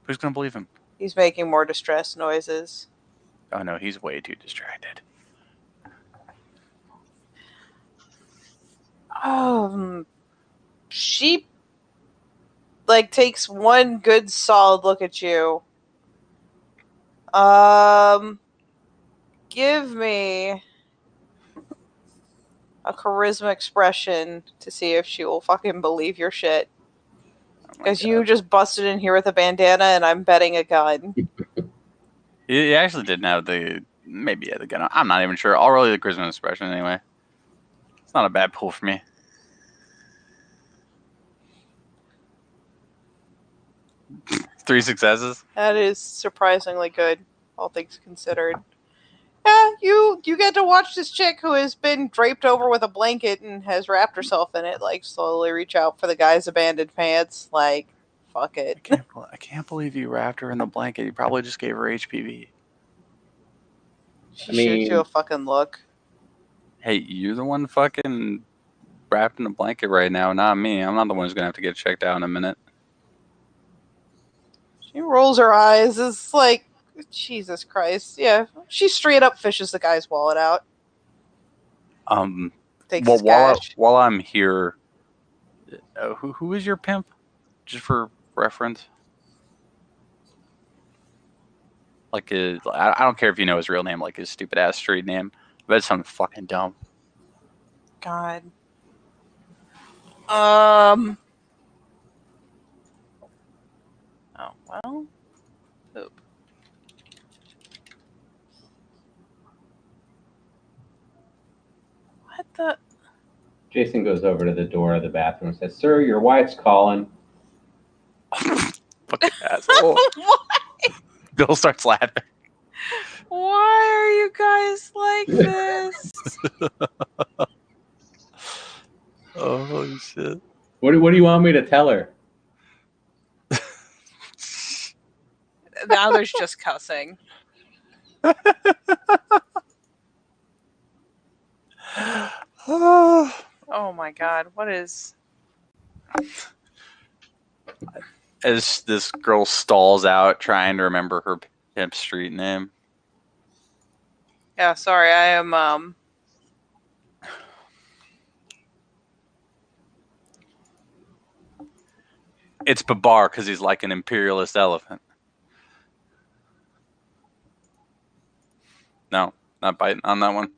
Who's gonna believe him? He's making more distress noises. Oh no, he's way too distracted. She like takes one good solid look at you. Give me a charisma expression to see if she will fucking believe your shit. Oh my Because God. you just busted in here with a bandana and I'm betting a gun. He actually didn't have the maybe he had the gun. I'm not even sure. I'll roll you the charisma expression anyway. It's not a bad pull for me. Three successes. That is surprisingly good, all things considered. Yeah, you get to watch this chick who has been draped over with a blanket and has wrapped herself in it, like slowly reach out for the guy's abandoned pants. Like, fuck it. I can't believe you wrapped her in the blanket. You probably just gave her HPV. She I mean- shoots you a fucking look. Hey, you're the one fucking wrapped in a blanket right now, not me. I'm not the one who's gonna have to get checked out in a minute. She rolls her eyes. It's like, Jesus Christ. Yeah, she straight up fishes the guy's wallet out. Takes his cash. While I'm here, who is your pimp? Just for reference. Like I don't care if you know his real name, like his stupid ass street name. But it's something fucking dumb. God. Oh, well. Poop. What the? Jason goes over to the door of the bathroom and says, "Sir, your wife's calling." Fucking asshole. What? Bill starts laughing. Why are you guys like this? Oh, holy shit. What do you want me to tell her? Now there's just cussing. Oh my god, what is... As this girl stalls out trying to remember her pimp street name. Yeah, sorry, I am, It's Babar because he's like an imperialist elephant. No, not biting on that one.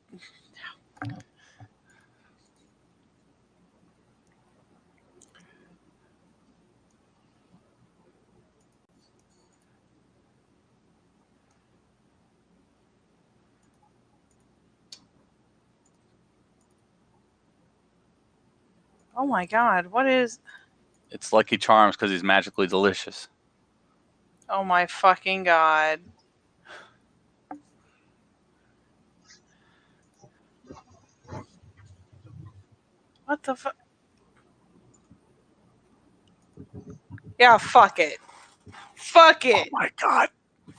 oh my god, what is... It's Lucky Charms because he's magically delicious. Oh my fucking god. What the fuck? Yeah, fuck it. Fuck Oh it. my god.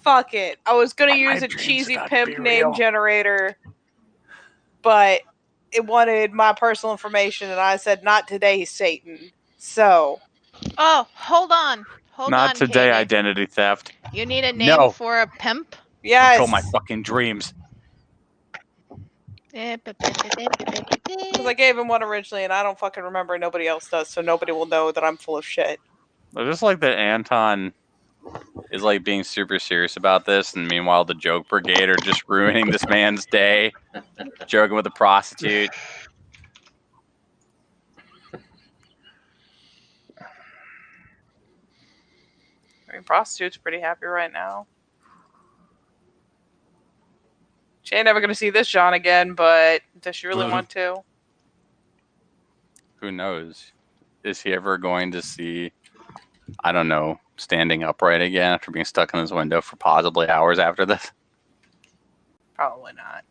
Fuck it. I was gonna Are my use a dreams cheesy about to pimp be name real? generator, but it wanted my personal information, and I said, not today, Satan. So, Oh, hold on. Hold Not on, today, Katie. identity theft. You need a name No. for a pimp? yes. Fulfill my fucking dreams. Because I gave him one originally, and I don't fucking remember, and nobody else does, so nobody will know that I'm full of shit. I just like that Anton is like being super serious about this, and meanwhile the joke brigade are just ruining this man's day, joking with a prostitute. I mean, prostitute's pretty happy right now. She ain't never gonna see this John again, but does she really want to? Who knows? Is he ever going to see, I don't know, standing upright again after being stuck in his window for possibly hours after this? Probably not.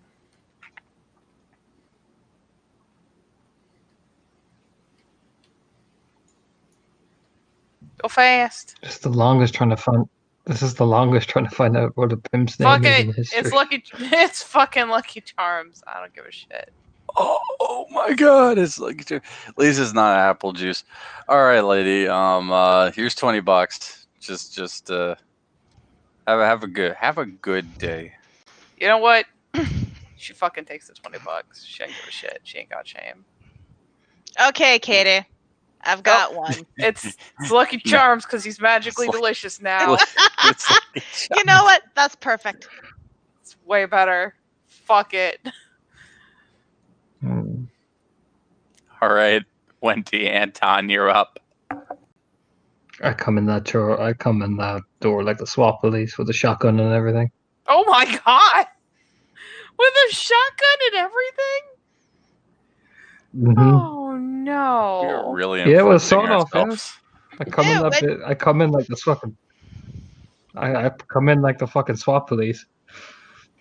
Go fast. This is the longest trying to find. This is the longest trying to find out what a pimp's Fuck name is it. in history. It's Lucky. It's fucking Lucky Charms. I don't give a shit. Oh my god, it's like at least it's not apple juice. All right, lady. Here's $20. Just have a good day. You know what? She fucking takes the $20. She ain't give a shit. She ain't got shame. Okay, Katie. I've got one. It's Lucky Charms because he's magically It's like- delicious now. It's like, You know what? That's perfect. It's way better. Fuck it. Hmm. all right, Wendy, Anton, you're up. I come in that door. I come in that door like the SWAT police with a shotgun and everything. Oh my god! With a shotgun and everything? Mhm. Oh We no. are really Yeah, it was inflicting sort of, yeah. ourselves. I come in Yeah, that bit. I come in like the fucking. I come in like the fucking SWAT police.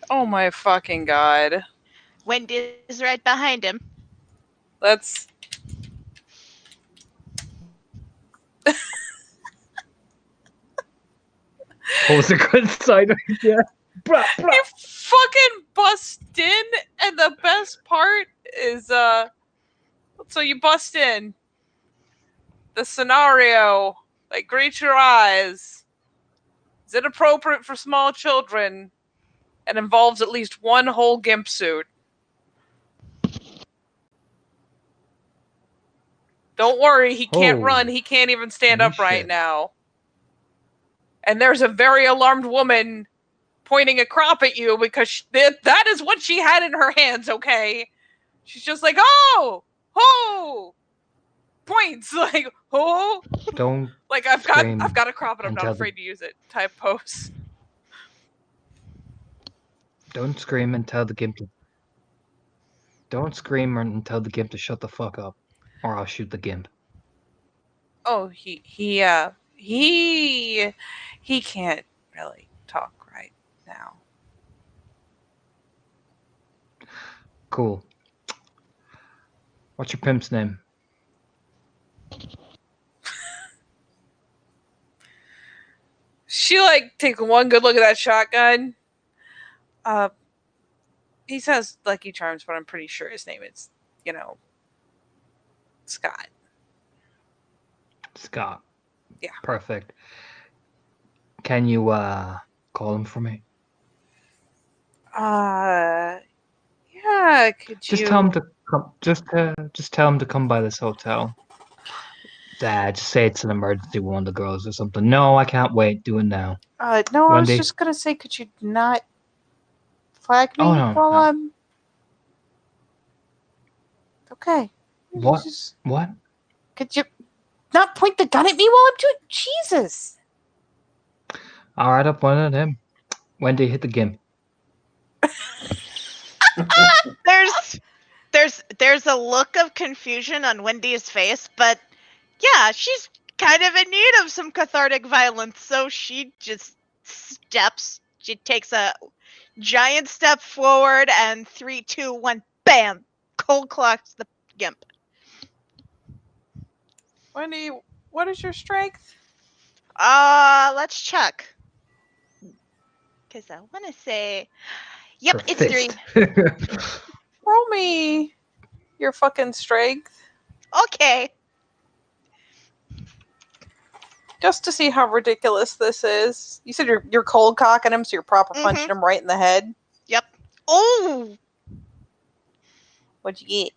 Oh my fucking god. Wendy's right behind him. Let's. What was a good side? Yeah. Bruh, bruh. You fucking bust in, and the best part is, so you bust in. The scenario, like, greet your eyes, is inappropriate for small children and involves at least one whole gimp suit. Don't worry, he can't Oh. run, he can't even stand Holy upright shit. now. And there's a very alarmed woman pointing a crop at you because that is what she had in her hands, okay? She's just like, oh! Points, like, oh! Don't Like, I've scream got a crop and I'm and not tell afraid to use it type pose. don't scream and tell the gimp to. Don't scream and tell the gimp to shut the fuck up, or I'll shoot the gimp. Oh, He can't really talk right now. Cool. What's your pimp's name? She like takes one good look at that shotgun. He says Lucky Charms, but I'm pretty sure his name is, Scott. Scott. Yeah. Perfect. Can you call him for me? Yeah. Could Just you? tell him to come. Just tell him to come by this hotel. Just say it's an emergency with one of the girls or something. No, I can't wait. Do it now. No, I was Wendy? just gonna say, could you not flag me Oh, no, while no. I'm? Okay. What? Just, What? could you not point the gun at me while I'm doing? Jesus. All right, up one of him. Wendy, hit the gimp. There's a look of confusion on Wendy's face, but yeah, she's kind of in need of some cathartic violence, so she just steps. She takes a giant step forward, and 3, 2, 1, bam! Cold clocks the gimp. Wendy, what is your strength? Let's check. Because I want to say, yep, Her it's 3. fist. Roll me your fucking strength. Okay. Just to see how ridiculous this is. You said you're cold cocking him, so you're proper Mhm. punching him right in the head. Yep. Oh, What'd you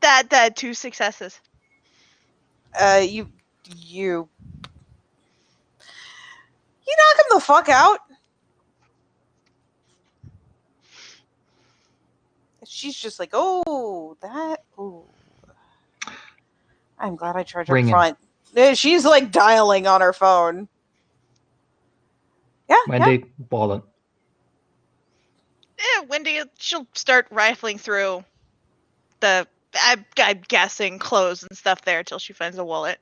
that 2 successes. get? You knock him the fuck out. She's just like, oh, that. Ooh. I'm glad I charged up Ringing. front. She's like dialing on her phone. Yeah, Wendy, ball it. Wendy, she'll start rifling through the, I'm guessing, clothes and stuff there until she finds a wallet.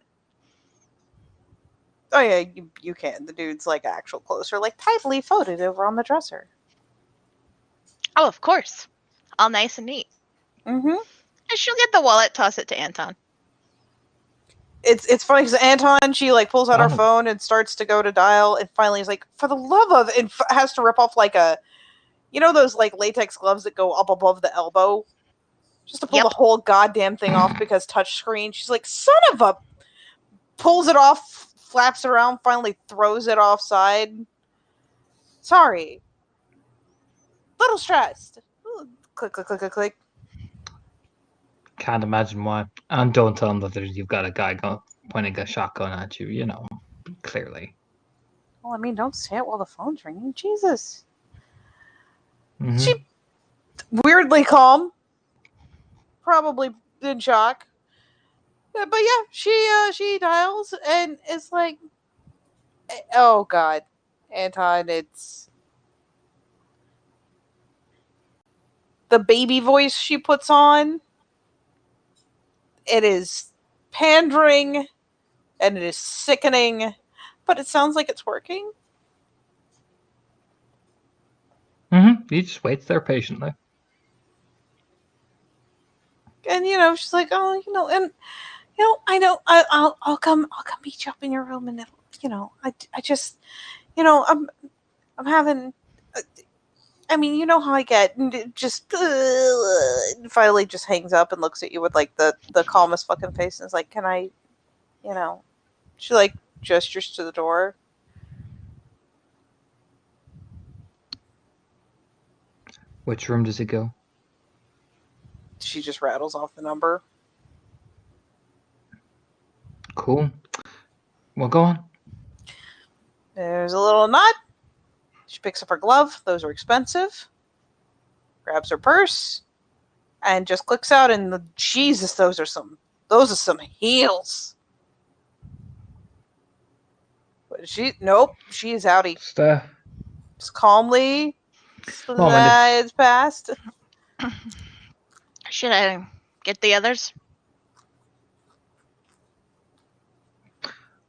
Oh yeah, you can. The dude's like actual clothes are like tightly folded over on the dresser. Oh, of course. All nice and neat. Mm-hmm. And she'll get the wallet, toss it to Anton. It's funny because Anton, she like pulls out her Oh. phone and starts to go to dial, and finally is like, for the love of, and has to rip off like a, those like latex gloves that go up above the elbow, just to pull the whole goddamn thing off because touchscreen. She's like, son of a, pulls it off, flaps it around, finally throws it offside. Sorry, little stressed. Click, click, click, click, click. Can't imagine why. And don't tell him that you've got a guy pointing a shotgun at you, clearly. Well, I mean, don't say it while the phone's ringing. Jesus. Mm-hmm. She weirdly calm, probably in shock. But yeah, she dials and it's like, oh god, Anton, it's the baby voice she puts on. It is pandering and it is sickening, but it sounds like it's working. Mm-hmm. He just waits there patiently. And she's like, oh, and I know, I'll come meet you up in your room, and I just, I'm having. I mean, you know how I get, and it just finally just hangs up and looks at you with like the calmest fucking face, and is like, can I, she like gestures to the door. Which room does he go? She just rattles off the number. Cool. Well, go on. There's a little nod. She picks up her glove. Those are expensive. Grabs her purse and just clicks out. And Jesus, those are some heels. But nope, she is outie. Just calmly slides past. Should I get the others?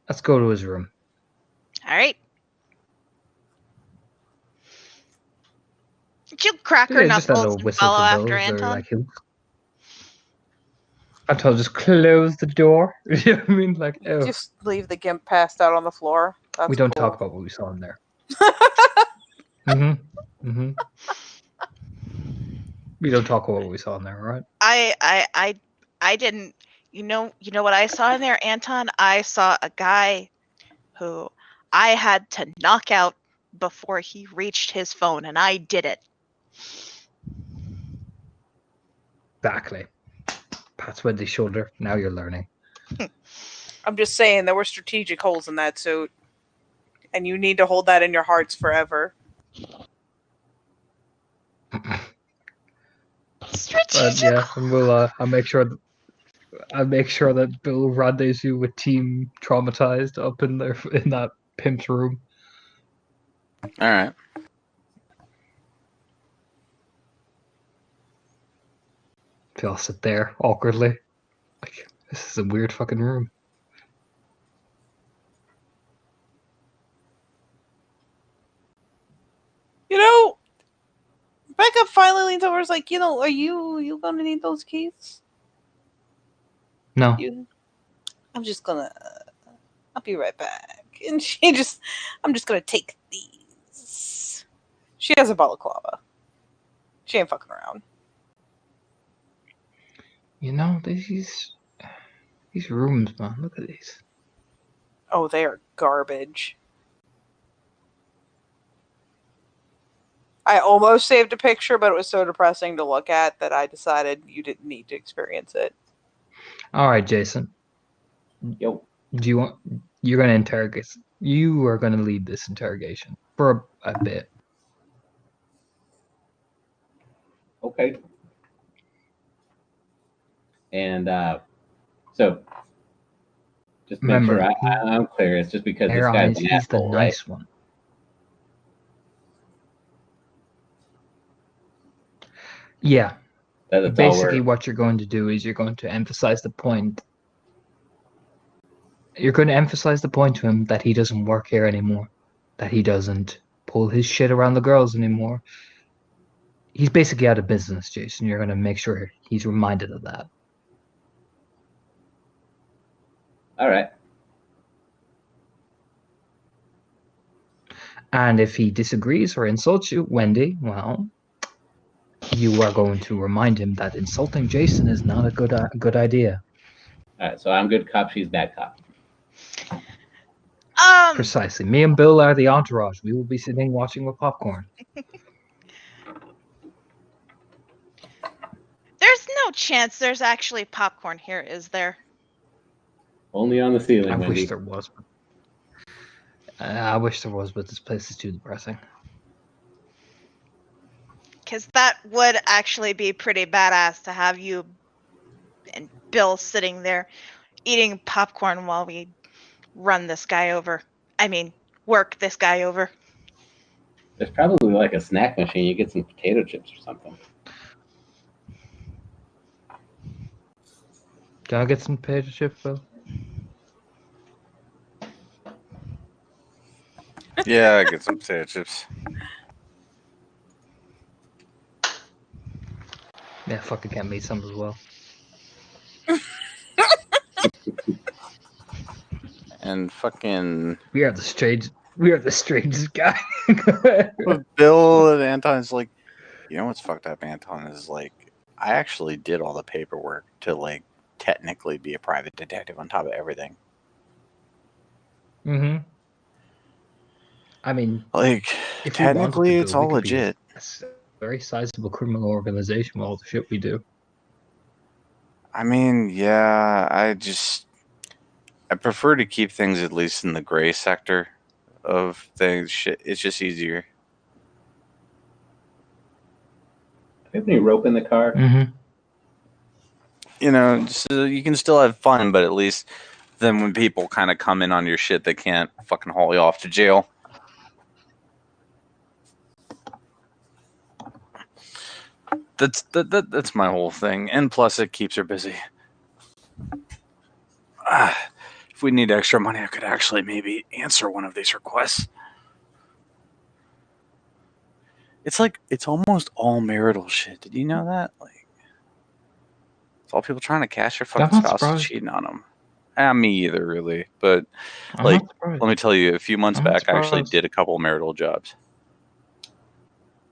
Let's go to his room. All right. Did you crack her Yeah, just a knuckles little and whistle follow for after Bill. They're Anton? like, Anton just close the door. You know what I mean? Like, oh, Just leave the gimp passed out on the floor. That's we don't cool. talk about what we saw in there. Mm-hmm. We don't talk about what we saw in there, right? I didn't. You know what I saw in there, Anton? I saw a guy who I had to knock out before he reached his phone, and I did it. Exactly. Pats Wendy's shoulder. Now you're learning. I'm just saying there were strategic holes in that suit, and you need to hold that in your hearts forever. Strategic. Yeah, and we'll. I'll make sure that Bill rendezvous with Team Traumatized up in there in that pimp's room. All right. They all sit there awkwardly. Like, this is a weird fucking room. You know, Becca finally leans over and is like, are you gonna need those keys? No. I'm just gonna I'll be right back. And I'm just gonna take these. She has a balaclava. She ain't fucking around. You know, these rooms, man. Look at these. Oh, they are garbage. I almost saved a picture, but it was so depressing to look at that I decided you didn't need to experience it. All right, Jason. Yo. Do you want? You're gonna interrogate. You are gonna lead this interrogation for a bit. Okay. And so, just make Remember, sure I'm clear. It's just because this Aaron, guy's an he's the asshole, right? nice one. Yeah. That's Basically, all what you're going to do is you're going to emphasize the point. You're going to emphasize the point to him that he doesn't work here anymore, that he doesn't pull his shit around the girls anymore. He's basically out of business, Jason. You're going to make sure he's reminded of that. All right. And if he disagrees or insults you, Wendy, well, you are going to remind him that insulting Jason is not a good idea. All right. So I'm good cop. She's bad cop. Precisely. Me and Bill are the entourage. We will be sitting watching with popcorn. There's no chance there's actually popcorn here, is there? Only on the ceiling, I Wendy. wish there was. I wish there was, but this place is too depressing. Because that would actually be pretty badass to have you and Bill sitting there eating popcorn while we run this guy over. I mean, work this guy over. There's probably like a snack machine. You get some potato chips or something. Can I get some potato chips, Bill? Yeah, I get some potato chips. Yeah, fuck, I can't meet some as well. And fucking We are the strangest guy. with Bill and Anton's like, you know what's fucked up, Anton, is like I actually did all the paperwork to like technically be a private detective on top of everything. Mm-hmm. I mean, Like if we wanted technically to, it's Bill, we all could be legit. a very sizable criminal organization with all the shit we do. I mean, yeah, I prefer to keep things at least in the gray sector of things. Shit, it's just easier. Do you have any rope in the car? Mm-hmm. You know, so you can still have fun, but at least then when people kind of come in on your shit, they can't fucking haul you off to jail. That's my whole thing, and plus it keeps her busy. If we need extra money, I could actually maybe answer one of these requests. It's almost all marital shit. Did you know that? Like, it's all people trying to cash their I'm fucking not spouses surprised. cheating on them. Me either, really. But I'm like, not surprised. let me tell you, a few months I'm not back, I actually surprised. did a couple marital jobs.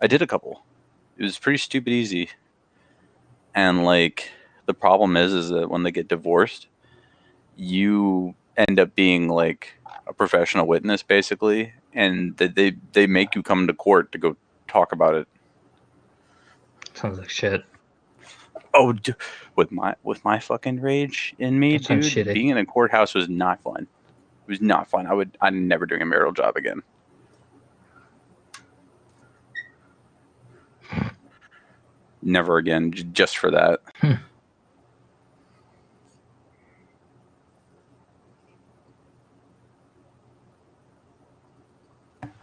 I did a couple. It was pretty stupid easy. And like, the problem is that when they get divorced, you end up being like a professional witness, basically, and that they make you come to court to go talk about it. Sounds like shit. Oh, with my fucking rage in me, That sounds dude, shitty. being in a courthouse was not fun. It was not fun. I'm never doing a marital job again. Never again, just for that.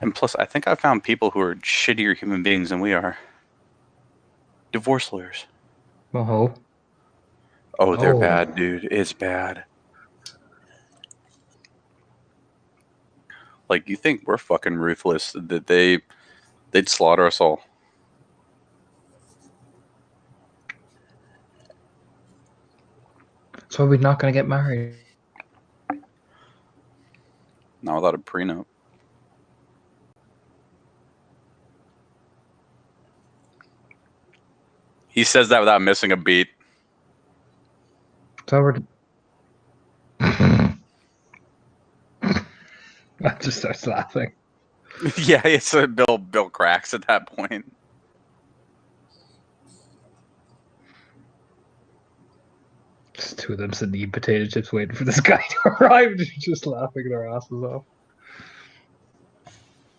And plus, I think I found people who are shittier human beings than we are. Divorce lawyers. Oh. Oh, they're Oh. bad, dude. It's bad. Like, you think we're fucking ruthless, that they'd slaughter us all. So we're not gonna get married. Not without a prenup. He says that without missing a beat. So we're. I just starts laughing. Yeah, it's Bill cracks at that point. Just two of them sitting eating potato chips waiting for this guy to arrive, just laughing their asses off.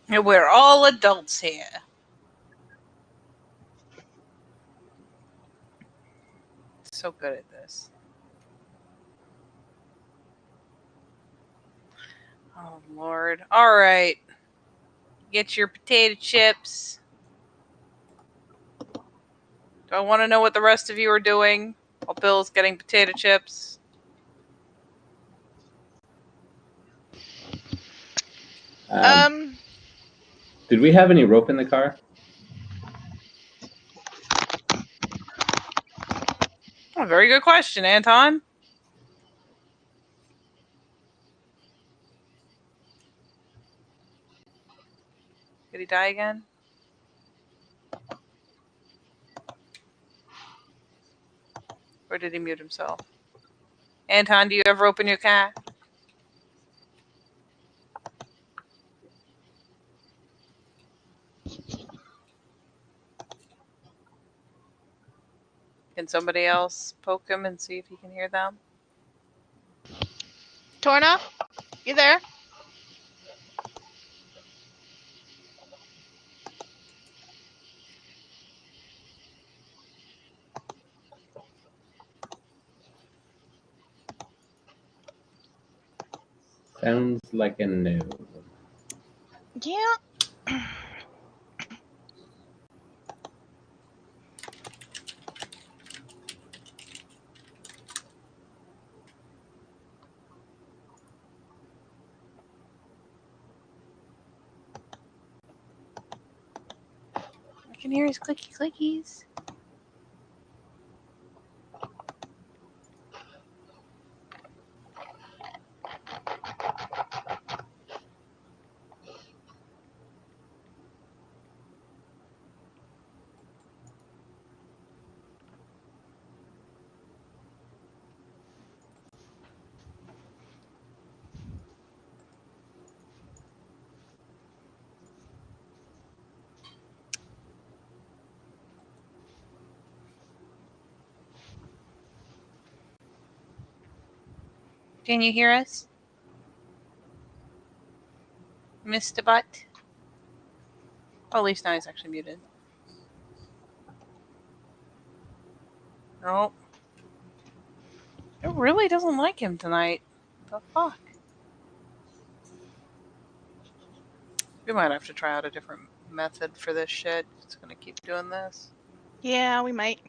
We're all adults here. So good at this. Oh, Lord. All right. Get your potato chips. Do I want to know what the rest of you are doing while Bill's getting potato chips? Did we have any rope in the car? Oh, very good question, Anton. Did he die again? Or did he mute himself? Anton, do you have rope in your car? Can somebody else poke him and see if he can hear them? Torna, you there? Sounds like a no. Yeah. I can hear his clicky clickies. Can you hear us? Mr. Butt? Oh, at least now he's actually muted. Nope. It really doesn't like him tonight. The fuck? We might have to try out a different method for this shit. It's gonna keep doing this. Yeah, we might.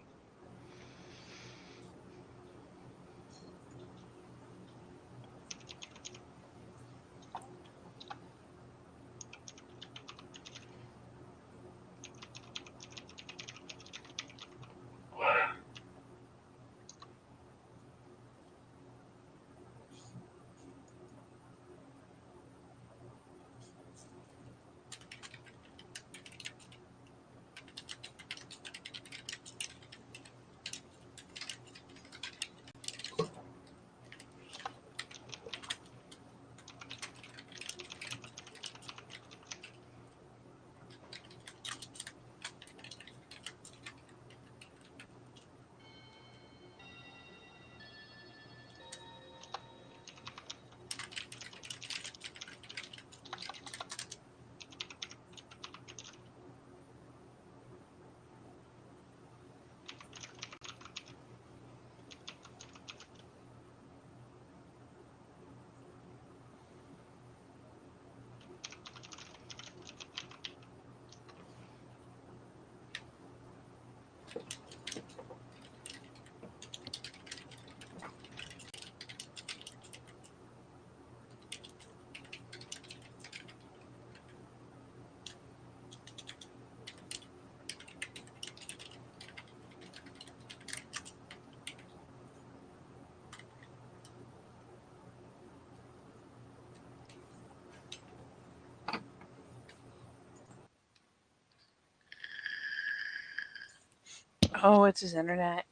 Oh, it's his internet.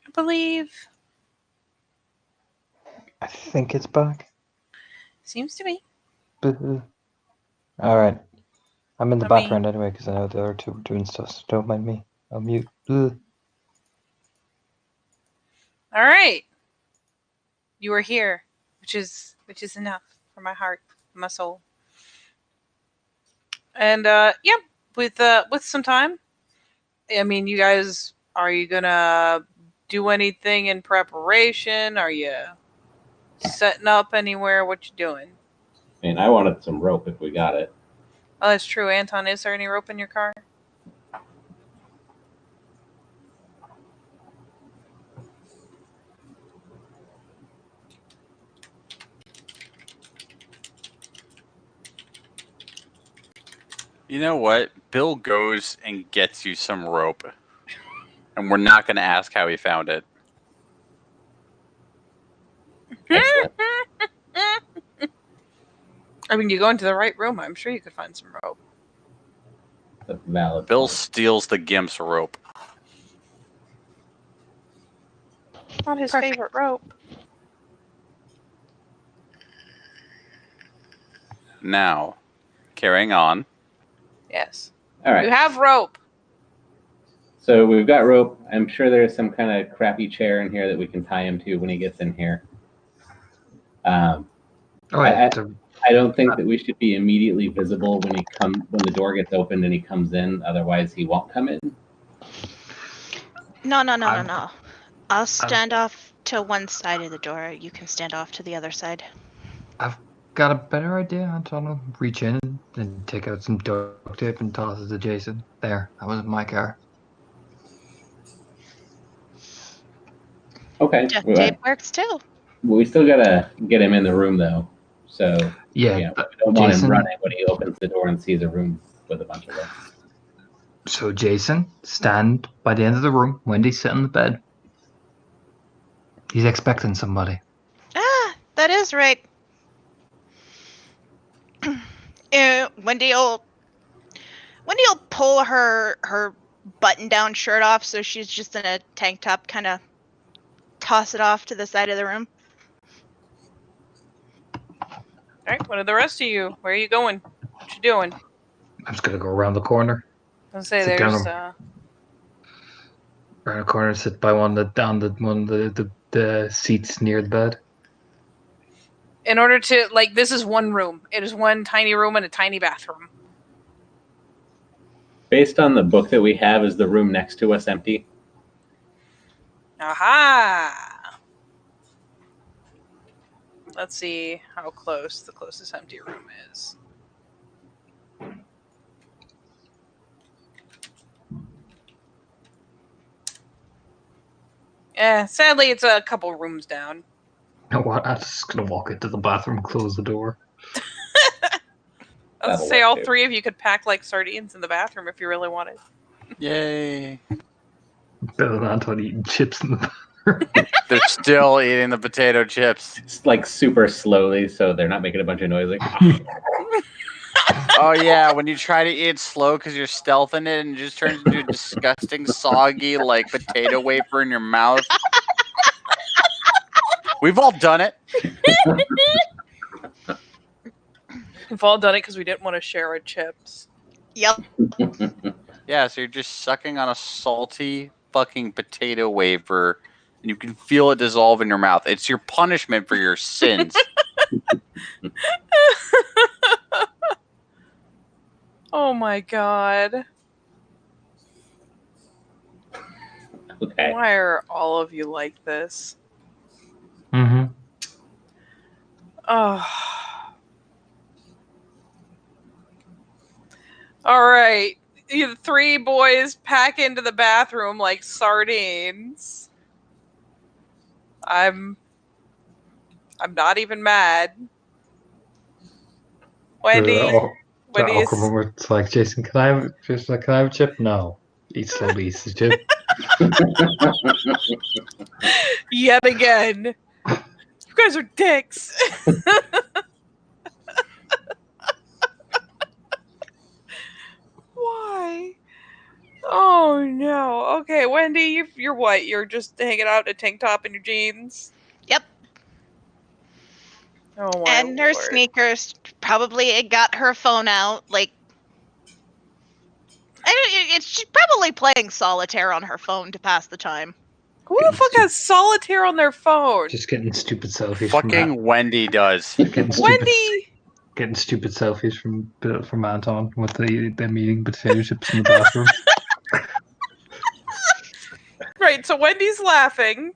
I believe. I think it's back. Seems to be. All right. I'm in the Let me- background anyway because I know the other two are doing stuff. So don't mind me. I'll mute. All right. You are here, which is enough for my heart, my soul. And yeah, with some time. I mean, you guys, are you gonna do anything in preparation? Are you setting up anywhere? What you doing? I mean, I wanted some rope if we got it. Oh, that's true. Anton, is there any rope in your car? You know what? Bill goes and gets you some rope. And we're not going to ask how he found it. Excellent. I mean, you go into the right room. I'm sure you could find some rope. That's a valid Bill point. steals the gimp's rope. Not his Perfect. favorite rope. Now, carrying on. Yes. All right. You have rope. So we've got rope. I'm sure there's some kind of crappy chair in here that we can tie him to when he gets in here. Oh, yeah. I don't think that we should be immediately visible when when the door gets opened and he comes in. Otherwise, he won't come in. No. I'll stand off to one side of the door. You can stand off to the other side. I've got a better idea, Anton. I'll reach in and take out some duct tape and toss it to Jason. There, that was my car. Okay. Duct Well, tape works too. we still gotta get him in the room though. So Yeah, we don't want him Jason. running when he opens the door and sees a room with a bunch of us. So, Jason, stand by the end of the room. Wendy's sitting in the bed. He's expecting somebody. Ah, that is right. Wendy will pull her button-down shirt off, so she's just in a tank top, kind of toss it off to the side of the room. All right. What are the rest of you? Where are you going? What you doing? I'm just gonna go around the corner. I was gonna say Sit down there's. Around the corner, sit by one of the seats near the bed. In order to this is one room. It is one tiny room and a tiny bathroom. Based on the book that we have, is the room next to us empty? Aha! Let's see how close the closest empty room is. Sadly, it's a couple rooms down. You know what? I'm just gonna walk into the bathroom and close the door. Let's say all three of you could pack like sardines in the bathroom if you really wanted. Yay. Bill and Anton eating chips in the bathroom. They're still eating the potato chips. It's like super slowly, so they're not making a bunch of noise. Like, Oh, yeah, when you try to eat it slow because you're stealthing it and it just turns into a disgusting, soggy, potato wafer in your mouth. We've all done it. We've all done it because we didn't want to share our chips. Yep. Yeah, so you're just sucking on a salty fucking potato wafer and you can feel it dissolve in your mouth. It's your punishment for your sins. Oh my god. okay. Why are all of you like this? Mm-hmm. Oh. All right. You three boys pack into the bathroom like sardines. I'm not even mad. Wendy, Awkward moment. It's like, Jason, can I have a chip? No. Eat slowly, eats the chip. yet again. You guys are dicks. Why? Oh no. Okay, Wendy, you're what? You're just hanging out in a tank top and your jeans? Yep. Oh my And her lord. sneakers. Probably it got her phone out. Like, she's probably playing solitaire on her phone to pass the time. Who the fuck has solitaire on their phone? Just getting stupid selfies. Fucking Wendy does. Getting stupid, Wendy! getting stupid selfies from Anton with them eating potato chips in the bathroom. Right, so Wendy's laughing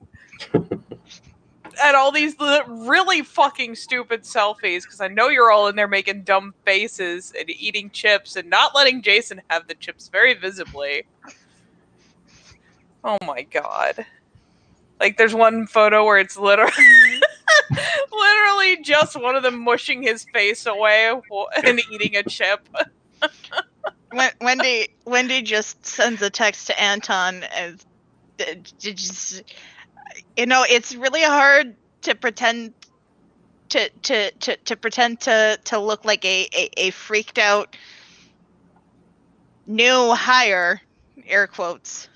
at all these really fucking stupid selfies because I know you're all in there making dumb faces and eating chips and not letting Jason have the chips very visibly. Oh my god. Like, there's one photo where it's literally just one of them mushing his face away and eating a chip. Wendy just sends a text to Anton as, it's really hard to pretend to pretend to look like a freaked out new hire, air quotes,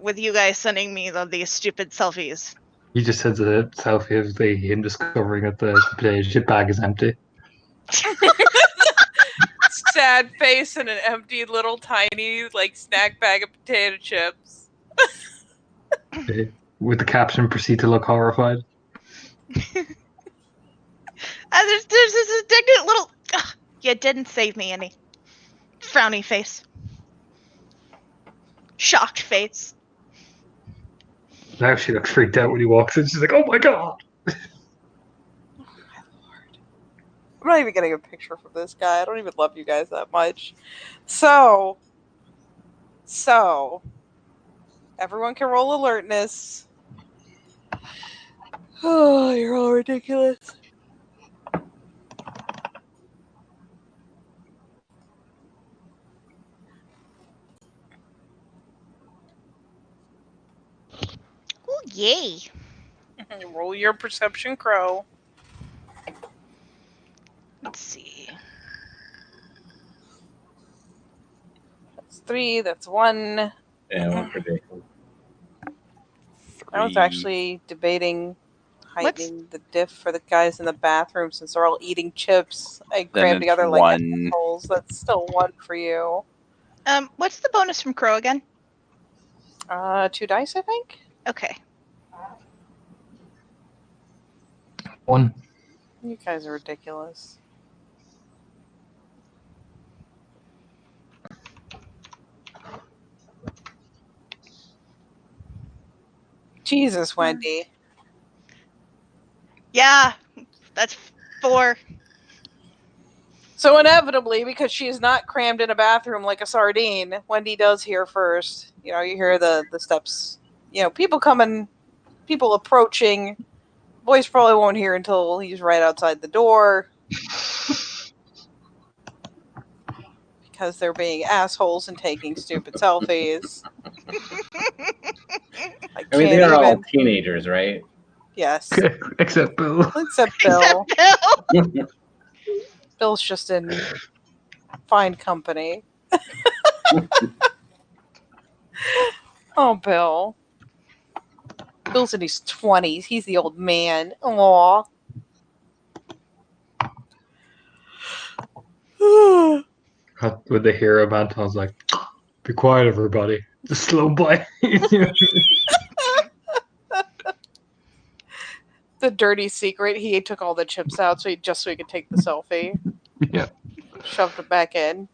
with you guys sending me these stupid selfies. He just sends a selfie of him discovering that the potato chip bag is empty. Sad face and an empty little tiny like snack bag of potato chips. With the caption, "Proceed to look horrified." And there's this indignant little, you didn't save me any. Frowny face. Shocked face. Now she looks freaked out when he walks in. She's like, "Oh my god!" I'm not even getting a picture from this guy. I don't even love you guys that much. So everyone can roll alertness. Oh, you're all ridiculous. Oh yay! Roll your perception, crow. Let's see. That's 3. That's 1. Yeah, one for Jason. I was actually debating heightening the diff for the guys in the bathroom since they're all eating chips. I crammed together like assholes. That's still 1 for you. What's the bonus from Crow again? 2 dice, I think. Okay. 1. You guys are ridiculous. Jesus, Wendy. Yeah, that's 4. So inevitably, because she's not crammed in a bathroom like a sardine, Wendy does hear first. You hear the steps. People coming, people approaching. Boys probably won't hear until he's right outside the door. Because they're being assholes and taking stupid selfies. I mean, they are all teenagers, right? Yes. Except Bill. Except Bill. Except Bill. Bill's just in fine company. Oh, Bill. Bill's in his 20s. He's the old man. Aww. When they hear him, Anton's like, "Be quiet, everybody. Just slow by." The dirty secret, he took all the chips out so he could take the selfie. Yeah. Shoved it back in.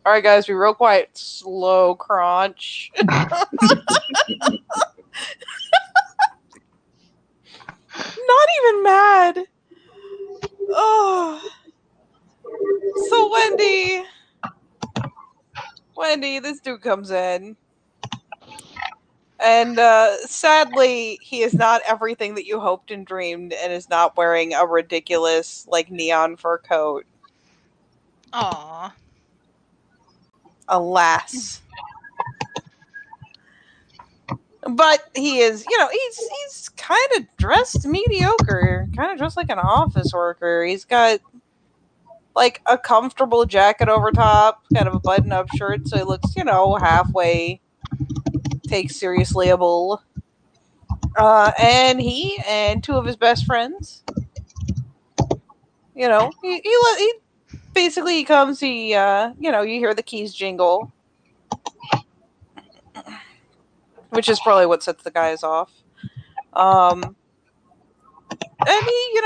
All right, guys, be real quiet. Slow crunch. Not even mad. Oh. So Wendy, this dude comes in. And sadly, he is not everything that you hoped and dreamed and is not wearing a ridiculous, neon fur coat. Aww. Alas. But he is, he's kind of dressed mediocre. Kind of dressed like an office worker. He's got, like a comfortable jacket over top, kind of a button-up shirt, so he looks, halfway take seriouslyable. And he and two of his best friends, he basically he comes, you hear the keys jingle, which is probably what sets the guys off. And he,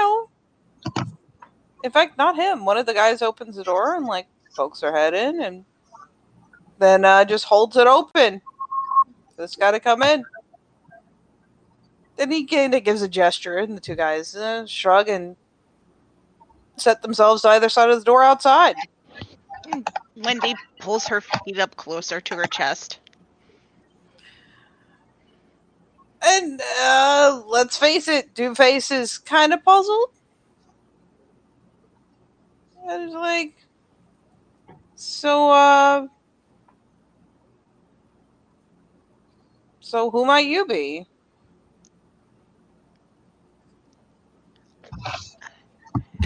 in fact, not him. One of the guys opens the door and pokes their head in, and then just holds it open. This guy to come in. Then he kind of gives a gesture, and the two guys shrug and set themselves to either side of the door outside. Wendy pulls her feet up closer to her chest. And let's face it, Doomface is kind of puzzled. And he's like, so who might you be?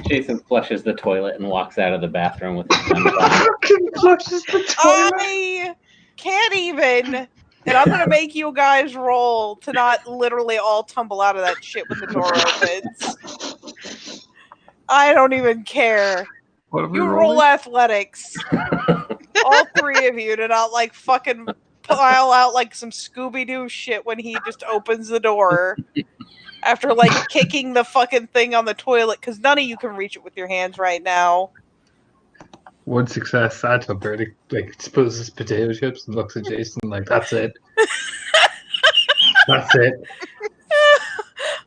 Jason flushes the toilet and walks out of the bathroom with his gun. Flushes the toilet. I can't even. And I'm going to make you guys roll to not literally all tumble out of that shit when the door opens. I don't even care. You roll athletics. All three of you to not fucking pile out some Scooby-Doo shit when he just opens the door. After kicking the fucking thing on the toilet, because none of you can reach it with your hands right now. One success. Santa barely spills his potato chips and looks at Jason like, "That's it. That's it."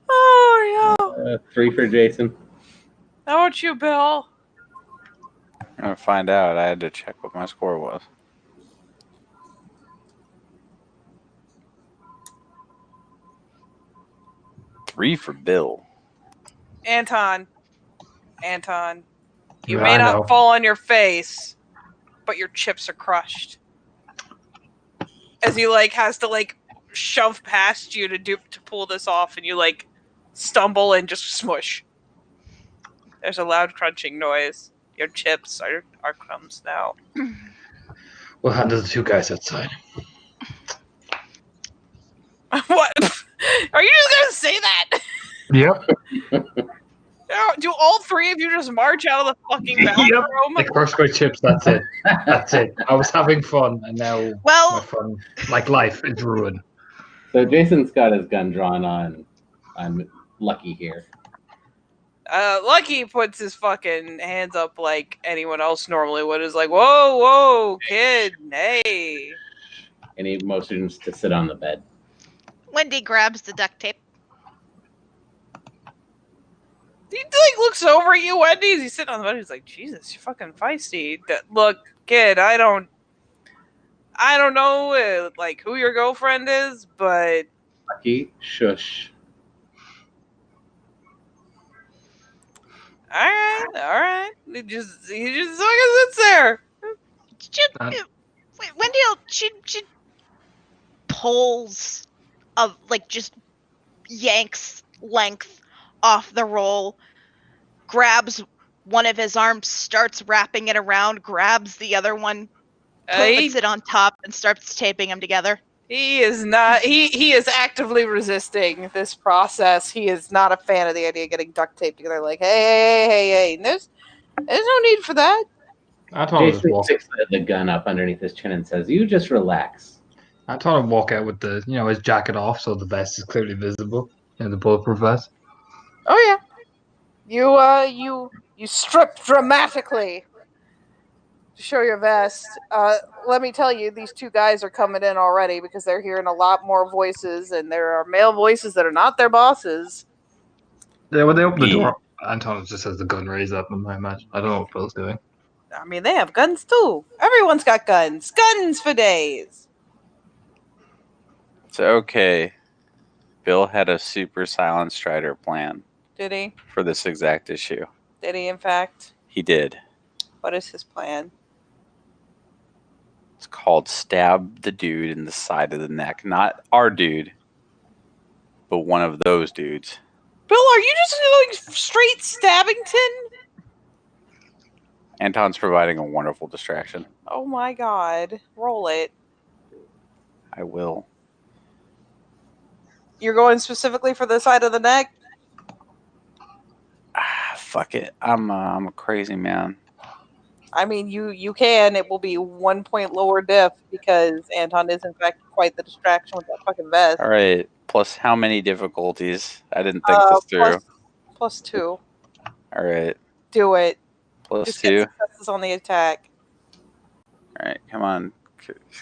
Oh yeah. 3 for Jason. How about you, Bill? I'm gonna find out. I had to check what my score was. 3 for Bill. Anton, you may not fall on your face, but your chips are crushed. As he has to shove past you to pull this off, and you stumble and just smush. There's a loud crunching noise. Your chips are crumbs now. We'll handle the two guys outside. What? Are you just gonna say that? Yep. Do all three of you just march out of the fucking bathroom? They crushed my chips. That's it. That's it. I was having fun, and now my fun, life, is ruined. So Jason's got his gun drawn on Lucky here. Lucky puts his fucking hands up like anyone else normally would. Is like, whoa, kid, hey. And he motions to sit on the bed. Wendy grabs the duct tape. He looks over at you, Wendy. He's sitting on the bed. He's like, Jesus, you're fucking feisty. Look, kid, I don't know who your girlfriend is, but Lucky, shush. All right. He just fucking sits there. Wendy, she pulls just yanks length off the roll, grabs one of his arms, starts wrapping it around, grabs the other one, puts it on top, and starts taping them together. He is not. He is actively resisting this process. He is not a fan of the idea of getting duct taped together. Like, hey. There's no need for that. Jason sticks the gun up underneath his chin and says, "You just relax." I told him walk out with the his jacket off, so the vest is clearly visible. The bulletproof vest. Oh yeah. You strip dramatically to show your vest. Let me tell you, these two guys are coming in already because they're hearing a lot more voices, and there are male voices that are not their bosses. Yeah, when they open the door, Anton just has the gun raised up in my imagine. I don't know what Bill's doing. I mean, they have guns too. Everyone's got guns. Guns for days. It's okay. Bill had a super silent strider plan. Did he? For this exact issue. Did he, in fact? He did. What is his plan? It's called stab the dude in the side of the neck. Not our dude, but one of those dudes. Bill, are you just going straight Stabbington? Anton's providing a wonderful distraction. Oh my god. Roll it. I will. You're going specifically for the side of the neck? Fuck it. I'm a crazy man. I mean, you can. It will be 1 point lower diff because Anton is in fact quite the distraction with that fucking vest. All right. Plus, how many difficulties? I didn't think this through. Plus 2. All right. Do it. Plus Just 2. get successes on the attack. All right. Come on.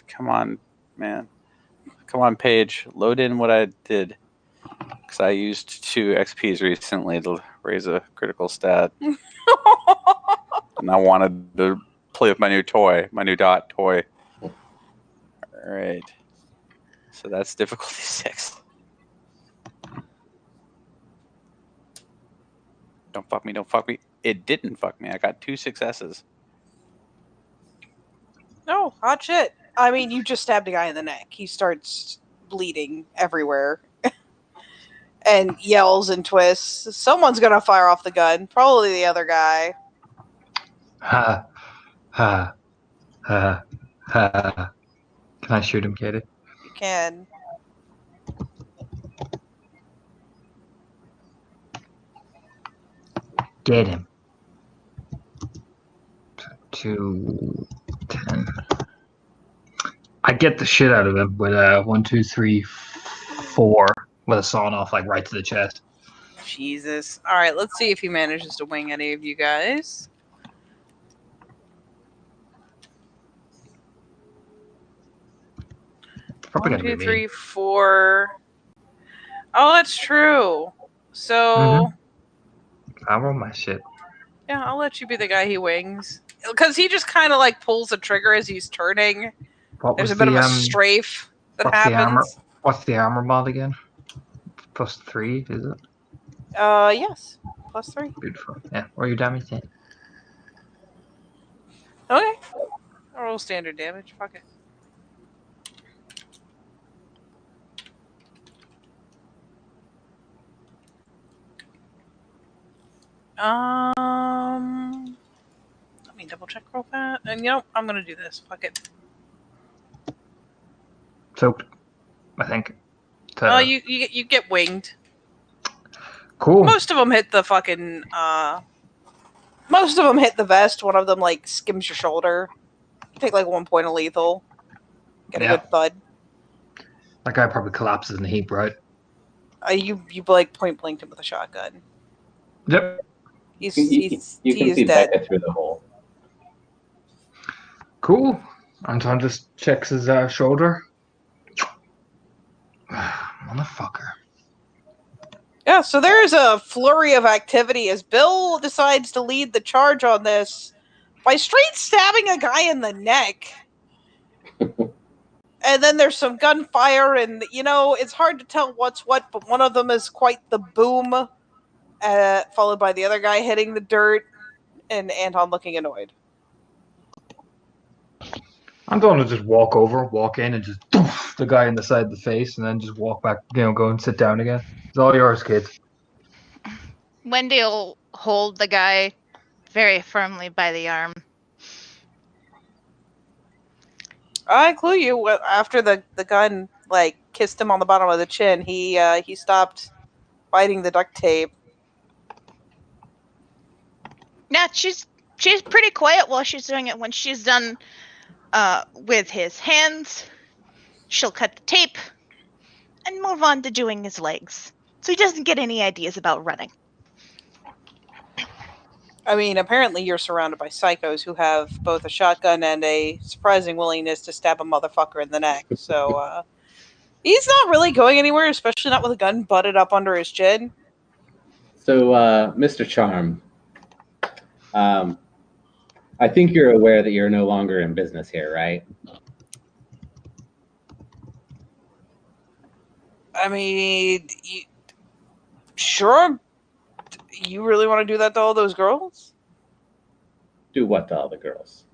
Come on, man. Come on, Paige. Load in what I did. Because I used 2 XPs recently to raise a critical stat. And I wanted to play with my new toy, my new dot toy. All right. So that's difficulty 6. Don't fuck me, don't fuck me. It didn't fuck me. I got 2 successes. No, hot shit. I mean, you just stabbed a guy in the neck. He starts bleeding everywhere. And yells and twists. Someone's gonna fire off the gun. Probably the other guy. Ha, ha, ha, ha. Can I shoot him, Katie? You can. Get him. 2, 10. I get the shit out of him with a 1, 2, 3, 4 with a sawn off like right to the chest. Jesus. Alright, let's see if he manages to wing any of you guys. Probably 1, gonna 2, be 3, me. 4. Oh, that's true. So, I roll my shit. yeah, I'll let you be the guy he wings. Because he just kind of like pulls the trigger as he's turning. What There's was a bit the of a strafe that what's the armor? happens. What's the armor mod again? +3, is it? Yes. +3. Beautiful. Yeah. Or your damage then? Okay. I'll roll standard damage. Fuck it. Let me double check real fast. And you know, I'm gonna do this. Fuck it. Soaked, I think. Oh, you get winged. Cool. Most of them hit the fucking. Most of them hit the vest. One of them like skims your shoulder. Take like 1 point of lethal. Get a Yeah. good thud. That guy probably collapses in the heap, right? You like point blanked him with a shotgun. Yep. He's You can see dead. Becca through the hole. Cool. Anton just checks his shoulder. Motherfucker. Yeah, so there's a flurry of activity as Bill decides to lead the charge on this by straight stabbing a guy in the neck. And then there's some gunfire, and you know, it's hard to tell what's what, but one of them is quite the boom, followed by the other guy hitting the dirt, and Anton looking annoyed. I'm going to just walk in, and just doof the guy in the side of the face, and then just walk back, go and sit down again. It's all yours, kids. Wendy will hold the guy very firmly by the arm. I clue you. After the gun like kissed him on the bottom of the chin, he stopped biting the duct tape. Yeah, she's pretty quiet while she's doing it. When she's done with his hands, she'll cut the tape and move on to doing his legs, so he doesn't get any ideas about running. I mean, apparently you're surrounded by psychos who have both a shotgun and a surprising willingness to stab a motherfucker in the neck. So he's not really going anywhere, especially not with a gun butted up under his chin. So, Mr. Charm, I think you're aware that you're no longer in business here, right? I mean, sure. You really want to do that to all those girls? Do what to all the girls?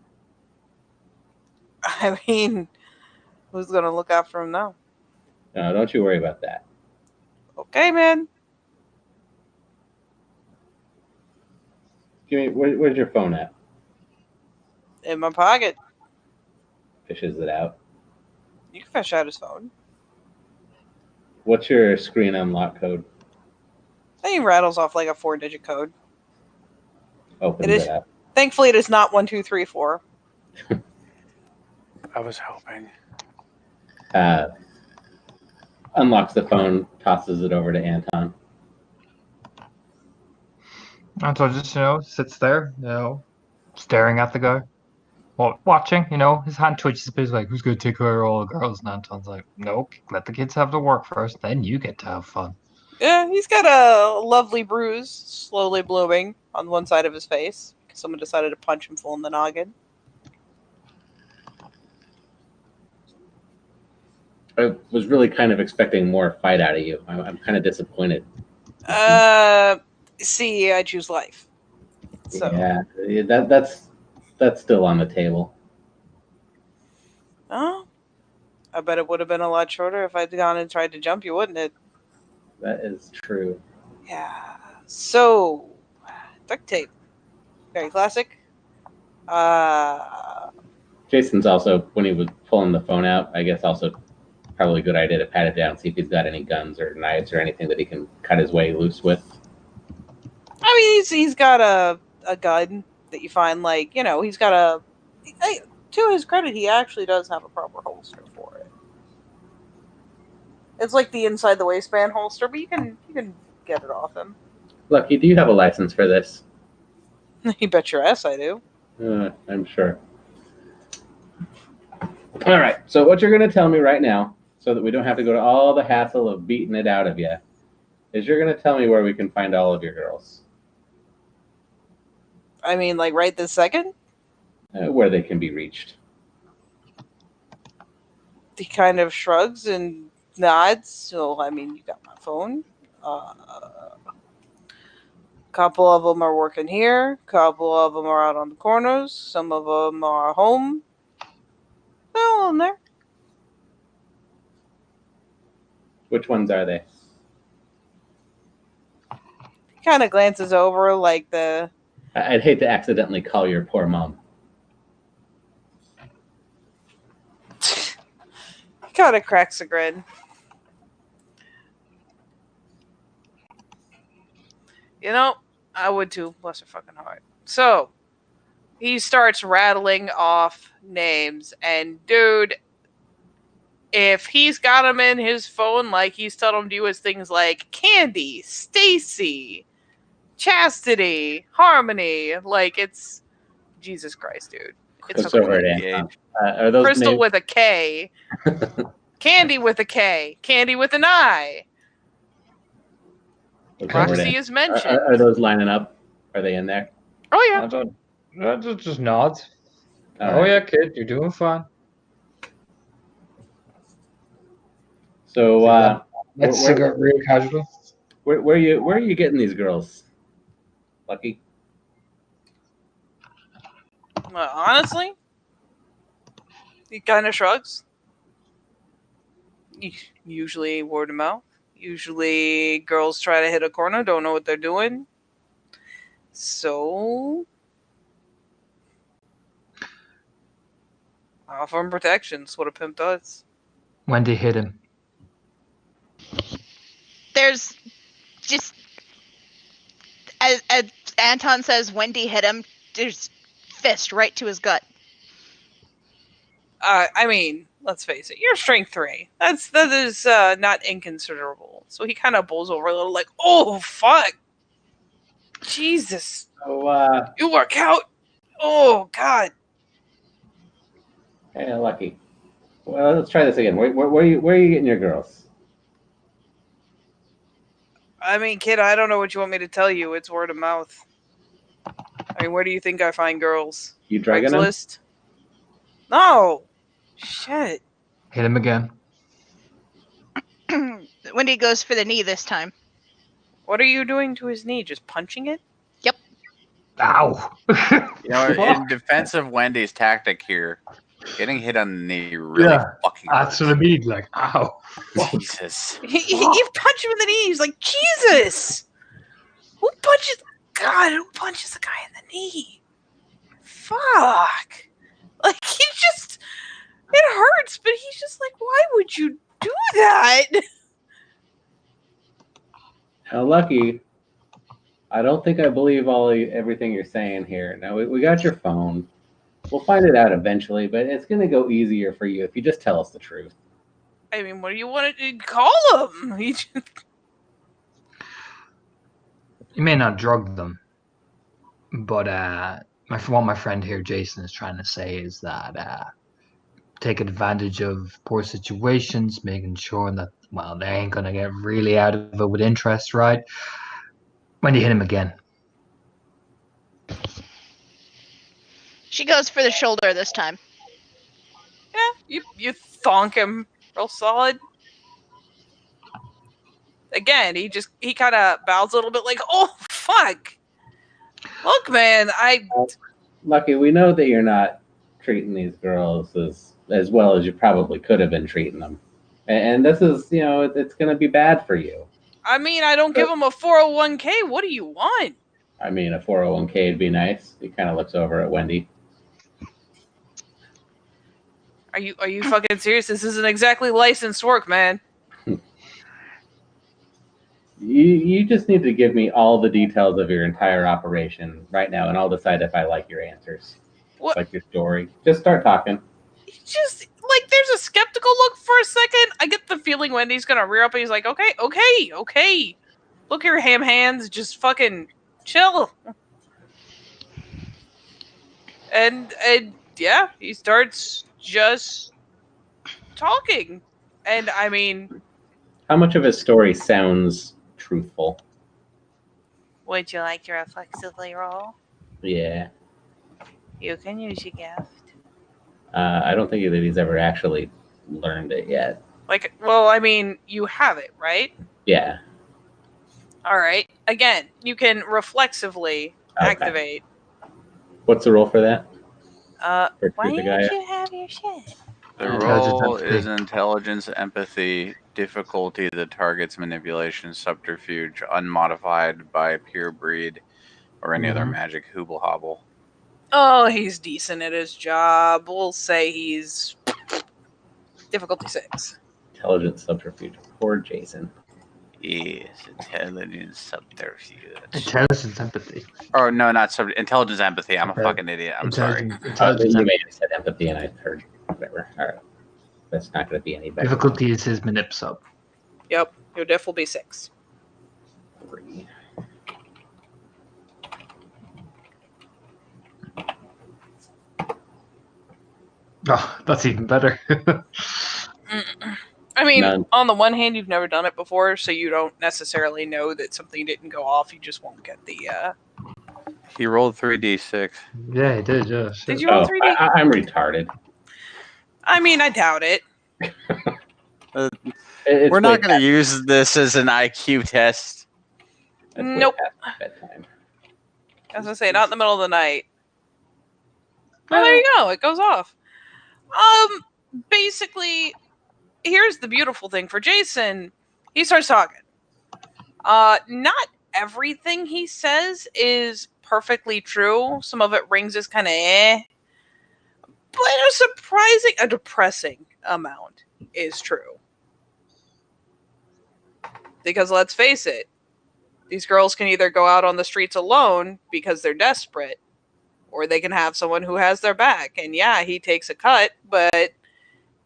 I mean, who's gonna look after him now? No, don't you worry about that. Okay, man. Where's your phone at? In my pocket. Fishes it out. You can fish out his phone. What's your screen unlock code? And he rattles off like a 4-digit code. Opens It is. it up. Thankfully, it is not 1, 2, 3, 4. I was hoping. Unlocks the phone, tosses it over to Anton. Anton just, sits there, staring at the guy. Well, watching, his hand twitches a bit. He's like, who's going to take care of all the girls? And Anton's like, nope, let the kids have the work first, then you get to have fun. Yeah, he's got a lovely bruise slowly blooming on one side of his face. Someone decided to punch him full in the noggin. I was really kind of expecting more fight out of you. I'm kind of disappointed. See, I choose life. So. Yeah, that's still on the table. Oh, I bet it would have been a lot shorter if I'd gone and tried to jump you, wouldn't it? That is true. Yeah. So, duct tape. Very classic. Jason's also, when he was pulling the phone out, I guess also probably a good idea to pat it down, see if he's got any guns or knives or anything that he can cut his way loose with. I mean, he's got a gun that you find, like, he's got to his credit, he actually does have a proper holster for it. It's like the inside the waistband holster, but you can get it off him. Lucky, do you have a license for this? You bet your ass I do. I'm sure. All right, so what you're going to tell me right now, so that we don't have to go to all the hassle of beating it out of you, is you're going to tell me where we can find all of your girls. I mean, like, right this second? Where they can be reached. He kind of shrugs and nods. So, I mean, you got my phone. Couple of them are working here. Couple of them are out on the corners. Some of them are home. They're all in there. Which ones are they? He kind of glances over, like the... I'd hate to accidentally call your poor mom. He kind of cracks a grin. I would too. Bless her fucking heart. So, he starts rattling off names. And, dude, if he's got them in his phone, like he's telling them to you as things like Candy, Stacy, Chastity, Harmony, like it's Jesus Christ, dude. It's so hurt, Anton. Are those Crystal names? with a K, Candy with a K, Candy with an I. Roxy is mentioned. Are those lining up? Are they in there? Oh yeah. Just nods. All right. Yeah, kid, you're doing fine. So, Let's cigarette real casually. where are you getting these girls, Lucky? Well, honestly, he kind of shrugs. Usually word of mouth. Usually girls try to hit a corner, don't know what they're doing. So, offer him protection. That's what a pimp does. Wendy hit him. There's just, as Anton says, Wendy hit him. There's fist right to his gut. I mean, let's face it. You're strength 3. That is not inconsiderable. So he kind of bowls over a little, like, oh fuck, Jesus. So, You work out. Oh God. hey, Lucky. Well, let's try this again. Where are you getting your girls? I mean, kid, I don't know what you want me to tell you. It's word of mouth. I mean, where do you think I find girls? You drugging them? Craigslist? No. Shit. Hit him again. Wendy goes for the knee this time. What are you doing to his knee? Just punching it? Yep. Ow! In defense of Wendy's tactic here, getting hit on the knee really fucking That's hurts. what I mean. Like, ow. You Jesus. punch him in the knee. He's like, Jesus. Who punches a guy in the knee? Fuck. Like, it hurts, but he's just like, why would you do that? Now, Lucky, I don't think I believe everything you're saying here. Now, we got your phone. We'll find it out eventually, but it's going to go easier for you if you just tell us the truth. I mean, what do you want to call him? You may not drug them, but what my friend here, Jason, is trying to say is that take advantage of poor situations, making sure that, well, they ain't gonna get really out of it with interest, right? When you hit him again. She goes for the shoulder this time. Yeah, you thonk him real solid. Again, he kind of bows a little bit, like, oh fuck. Look, man, Lucky, we know that you're not treating these girls as well as you probably could have been treating them, and this is, it's going to be bad for you. I mean, I don't give him a 401k. What do you want? I mean, a 401k would be nice. He kind of looks over at Wendy. Are you fucking serious? This isn't exactly licensed work, man. You just need to give me all the details of your entire operation right now, and I'll decide if I like your answers. What? Like your story. Just start talking. Just like, there's a skeptical look for a second. I get the feeling Wendy's gonna rear up and he's like, okay. Look here, ham hands, just fucking chill. And yeah, he starts just talking. And I mean, How much of his story sounds truthful? would you like to reflexively roll? Yeah. You can use your gift. I don't think that he's ever actually learned it yet. Like, well, I mean, you have it, right? Yeah. All right. Again, you can reflexively activate. What's the roll for that? Why didn't you have your shit? The Intelligence roll empathy. is intelligence, empathy, difficulty, the target's manipulation, subterfuge, unmodified by pure breed or any other magic hooble hobble. Oh, he's decent at his job. We'll say he's difficulty 6. Intelligence subterfuge. Poor Jason. Yes, intelligence, subterfuge. Intelligence empathy. Oh, no, not intelligence, empathy. I'm a fucking idiot. I'm sorry. Intelligence You empathy. may have said empathy and I heard whatever. All right. That's not going to be any better. Difficulty is his manip sub. Yep, your diff will be 6. 3. Oh, that's even better. I mean, None. on the one hand, you've never done it before, so you don't necessarily know that something didn't go off. You just won't get the. He rolled 3d6. Yeah, he did. Yeah. Shit. Did you roll 3D? I'm retarded. I mean, I doubt it. It's We're not way going to use this as an IQ test. That's way Nope. past bedtime. As I say, not in the middle of the night. Oh, there you go. It goes off. Basically, here's the beautiful thing for Jason. He starts talking. Not everything he says is perfectly true. Some of it rings as kind of but a depressing amount is true. Because let's face it, these girls can either go out on the streets alone because they're desperate, or they can have someone who has their back. And yeah, he takes a cut, but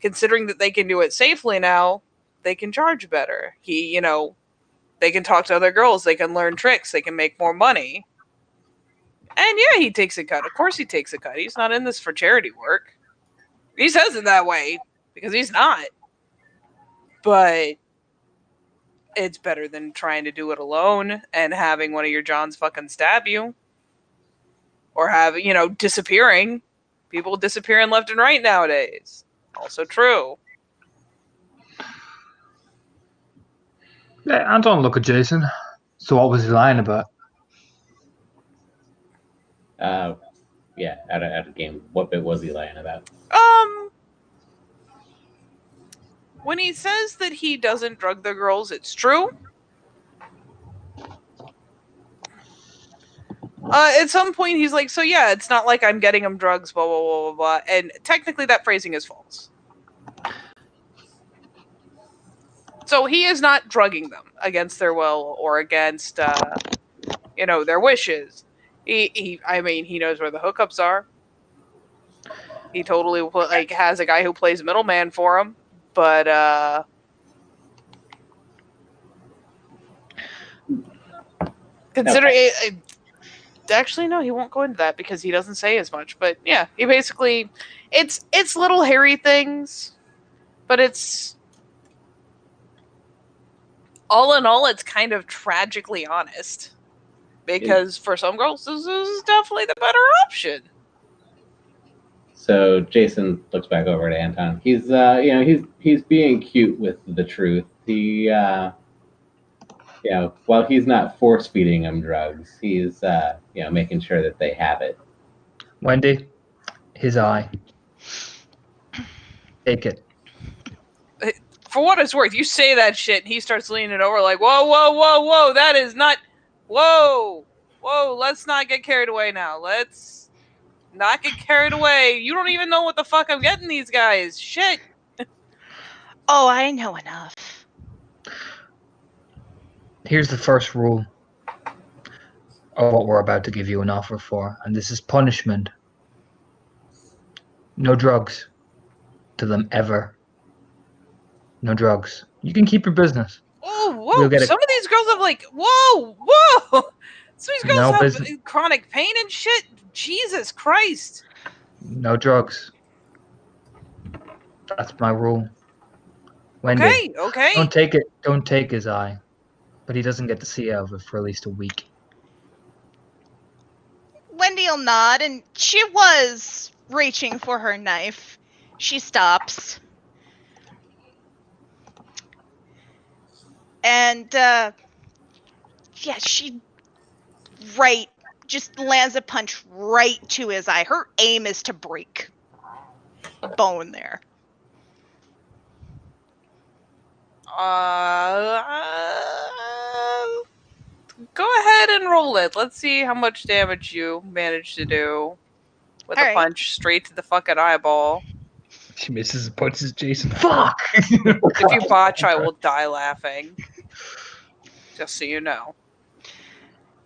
considering that they can do it safely now, they can charge better. They can talk to other girls, they can learn tricks, they can make more money. And yeah, he takes a cut. Of course he takes a cut. He's not in this for charity work. He says it that way because he's not. But it's better than trying to do it alone and having one of your Johns fucking stab you. Or disappearing. People disappearing left and right nowadays. Also true. Yeah, Anton, look at Jason. So what was he lying about? Yeah, at a game. What bit was he lying about? When he says that he doesn't drug the girls, it's true. At some point, he's like, so yeah, it's not like I'm getting him drugs, blah, blah, blah, blah, blah. And technically, that phrasing is false. So he is not drugging them against their will or against, their wishes. He knows where the hookups are. He totally has a guy who plays middleman for him, but considering actually no, he won't go into that because he doesn't say as much. But yeah, he basically it's little hairy things, but it's all in all, it's kind of tragically honest because for some girls, this is definitely the better option. So Jason looks back over to Anton. He's he's being cute with the truth. He while he's not force feeding them drugs, he's making sure that they have it. Wendy, his eye. Take it. For what it's worth, you say that shit, and he starts leaning over like, whoa, whoa, whoa, whoa, that is not, whoa, let's not get carried away now. Let's not get carried away. You don't even know what the fuck I'm getting these guys. Shit. Oh, I know enough. Here's the first rule of what we're about to give you an offer for, and this is punishment. No drugs to them ever. No drugs. You can keep your business. Oh, whoa. We'll get Some of these girls have like, whoa. Some of these girls have business. chronic pain and shit. Jesus Christ. No drugs. That's my rule. Wendy, Okay. don't take it. Don't take his eye, but he doesn't get to see out of it for at least a week. Wendy will nod, and she was reaching for her knife. She stops. And, she just lands a punch right to his eye. Her aim is to break a bone there. Go ahead and roll it. Let's see how much damage you manage to do with a punch straight to the fucking eyeball. She misses and punches Jason. Fuck! If you botch, I will die laughing. Just so you know.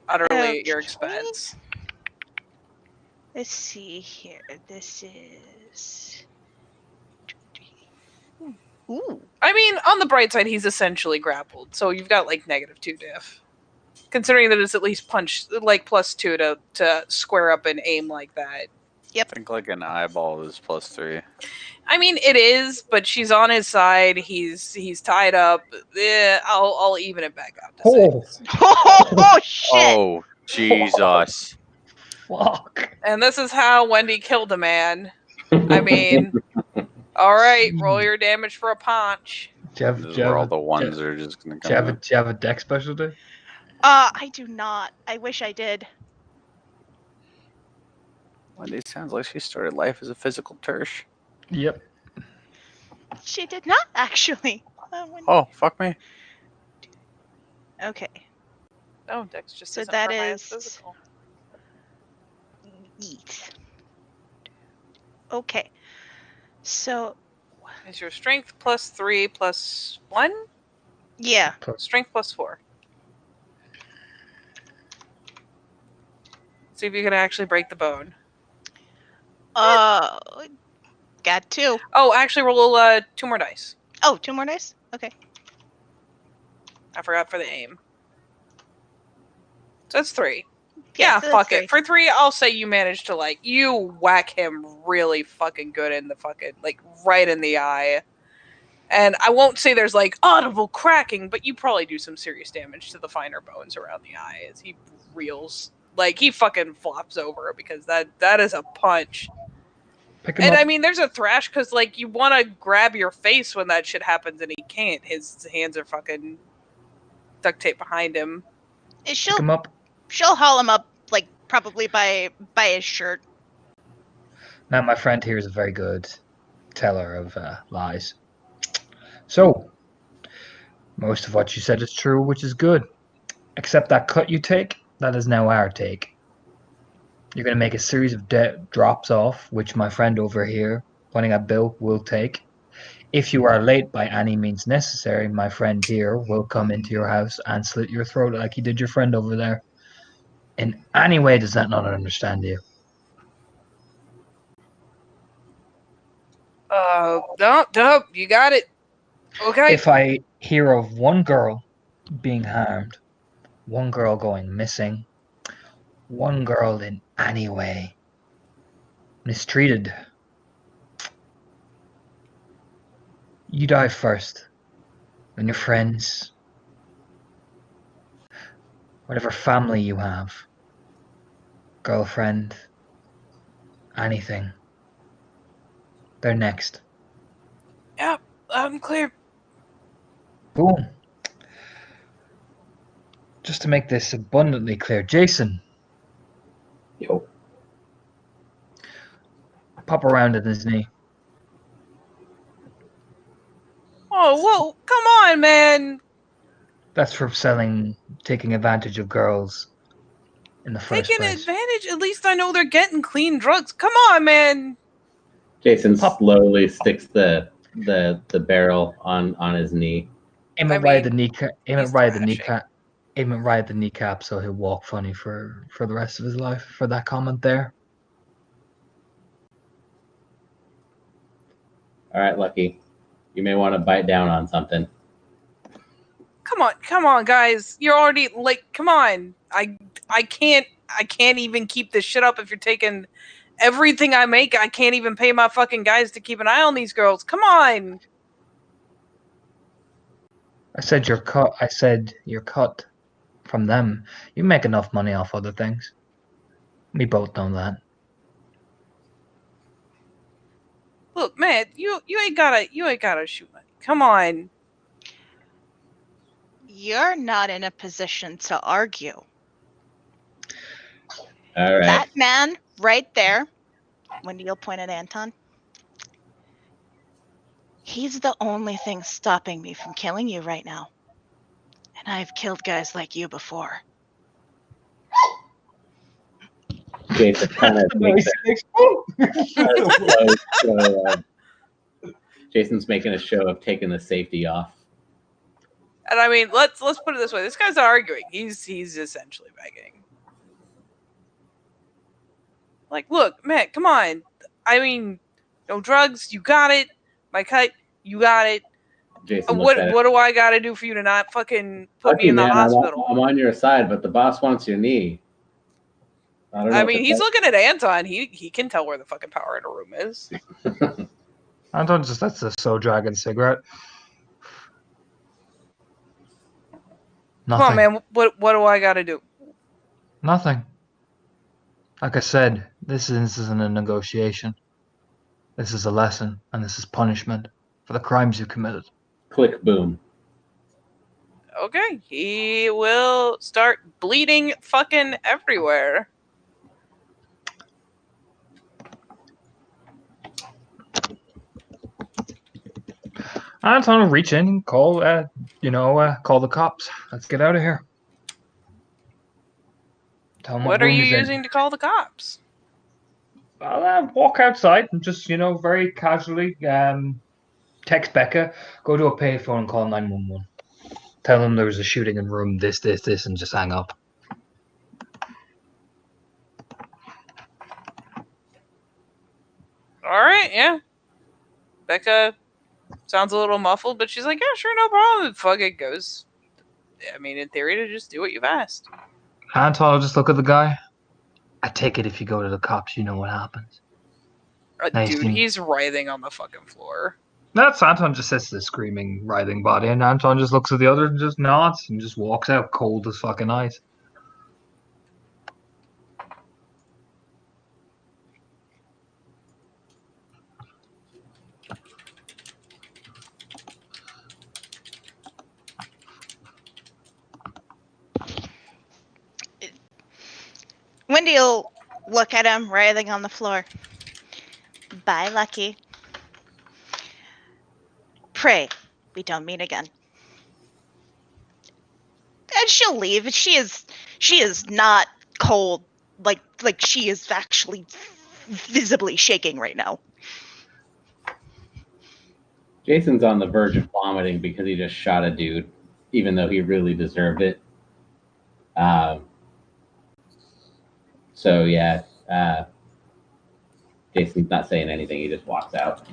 Utterly at your expense. Let's see here. This is... Ooh. I mean, on the bright side, he's essentially grappled, so you've got like -2 diff. Considering that it's at least punch like +2 to square up and aim like that. Yep. I think like an eyeball is +3. I mean, it is, but she's on his side. He's tied up. I'll even it back out. Oh shit! Oh Jesus! Fuck! And this is how Wendy killed a man. I mean, all right, roll your damage for a punch. All the ones are just gonna come. Do you have a deck specialty? I do not. I wish I did. Wendy sounds like she started life as a physical tersh. Yep. She did not, actually. Oh, fuck me. Okay. Oh, Dex just So isn't that her highest is... physical. Yeet. Okay. So... Is your strength +3 +1? Yeah. Strength +4. See if you can actually break the bone. Got 2. Oh, actually roll 2 more dice. Oh, 2 more dice? Okay. I forgot for the aim. So that's 3. Yeah, Yeah, so fuck that's it. For 3, I'll say you managed to you whack him really fucking good in the fucking, right in the eye. And I won't say there's audible cracking, but you probably do some serious damage to the finer bones around the eye as he reels. He fucking flops over because that is a punch. Pick him And up. I mean, there's a thrash because you want to grab your face when that shit happens and he can't. His hands are fucking duct tape behind him. Pick him up. She'll haul him up, probably by his shirt. Now, my friend here is a very good teller of lies. So, most of what you said is true, which is good. Except that cut you take, that is now our take. You're going to make a series of drops off, which my friend over here, pointing at Bill, will take. If you are late by any means necessary, my friend here will come into your house and slit your throat like he did your friend over there. In any way does that not understand you? No, you got it. Okay. If I hear of one girl being harmed, one girl going missing, one girl in any way mistreated, you die first. And your friends, whatever family you have, girlfriend, anything, they're next. Yep, I'm clear. Boom. Just to make this abundantly clear, Jason, Yo. pop around at his knee. Oh, whoa, come on, man. That's for taking advantage of girls in the first Taking place. advantage. At least I know they're getting clean drugs. Come on, man. Jason Pop. slowly sticks the barrel on his knee. Aim I it right at mean, the kneecap. Aim it he's right at the thrashing. kneecap. Aim it right at the kneecap, so he'll walk funny for the rest of his life. For that comment there. All right, Lucky. You may want to bite down on something. Come on, guys. You're already like, come on. I can't even keep this shit up if you're taking everything I make. I can't even pay my fucking guys to keep an eye on these girls. Come on. I said you're cut. I said you're cut from them. You make enough money off other things. We both know that. Look, man, you ain't gotta shoot money. Come on. You're not in a position to argue. All right. That man right there, Wendy will point at Anton. He's the only thing stopping me from killing you right now. And I've killed guys like you before. Jason kind of makes Jason's making a show of taking the safety off. And I mean, let's put it this way: this guy's not arguing. He's essentially begging. Like, look, man, come on. I mean, no drugs. You got it. My cut. You got it. Jason What looks at do I got to do for you to not fucking put Lucky, me in the man, hospital? I'm on your side, but the boss wants your knee. I don't know. I mean, he's looking at Anton. He can tell where the fucking power in a room is. Anton just lets the Soul Dragon cigarette. Nothing. Come on, man. What do I got to do? Nothing. Like I said, this isn't a negotiation. This is a lesson, and this is punishment for the crimes you committed. Click, boom. Okay, he will start bleeding fucking everywhere. Anton will reach in and call the cops. Let's get out of here. Tell him What are room you he's in. using to call the cops? I'll walk outside and just, very casually text Becca, go to a payphone and call 911. Tell them there was a shooting in room this, and just hang up. All right, yeah. Becca sounds a little muffled, but she's like, yeah, sure, no problem. Fuck it goes. I mean, in theory, to just do what you've asked. Anton will just look at the guy. I take it if you go to the cops, you know what happens. Nice Dude, team. he's writhing on the fucking floor. That's Anton just sits there screaming, writhing body, and Anton just looks at the other and just nods and just walks out cold as fucking ice. Wendy will look at him writhing on the floor. Bye, Lucky. Pray we don't meet again. And she'll leave. She is not cold like she is actually visibly shaking right now. Jason's on the verge of vomiting because he just shot a dude, even though he really deserved it. So yeah, Jason's not saying anything. He just walks out.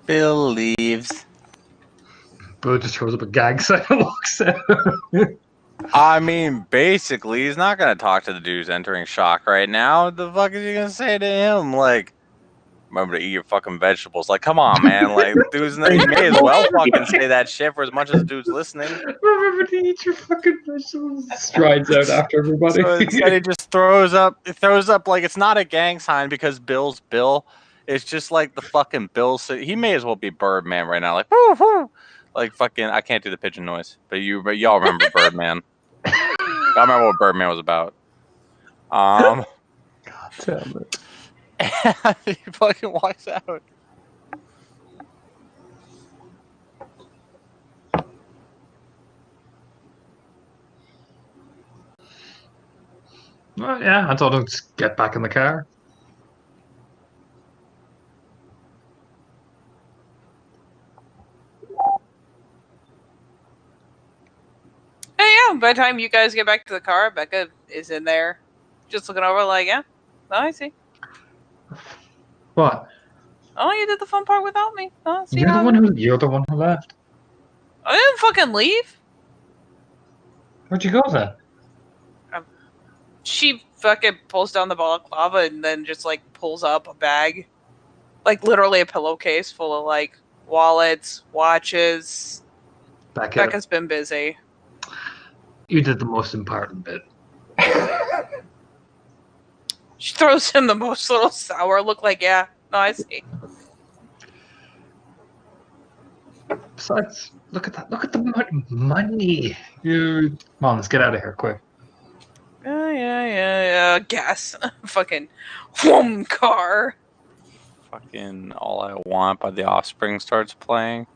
Bill leaves. Bill just throws up a gag sign and walks out. I mean, basically, he's not gonna talk to the dude who's entering shock right now. What the fuck is he gonna say to him? Like, remember to eat your fucking vegetables. Like, come on, man. Like, dude's he may as well fucking say that shit for as much as the dude's listening. Remember to eat your fucking vegetables. Strides out after everybody. So instead, he just throws up like it's not a gang sign because Bill's Bill. It's just like the fucking Bill. He may as well be Birdman right now. Like, woo, woo. Like fucking. I can't do the pigeon noise, but y'all remember Birdman. I remember what Birdman was about. God damn it. He fucking walks out. Well, yeah, I thought I'd just get back in the car. Hey, yeah, by the time you guys get back to the car, Becca is in there, just looking over like, yeah, oh, I see. What? Oh, you did the fun part without me. Oh, see You're the one who left. I didn't fucking leave. Where'd you go then? She fucking pulls down the balaclava and then just like pulls up a bag, like literally a pillowcase full of like wallets, watches. Becca's been busy. You did the most important bit. She throws him the most little sour look like, yeah, no, I see. Besides, look at that. Look at the money. Come on, let's get out of here quick. Yeah. Gas. Fucking whoom car. Fucking All I Want by The Offspring starts playing.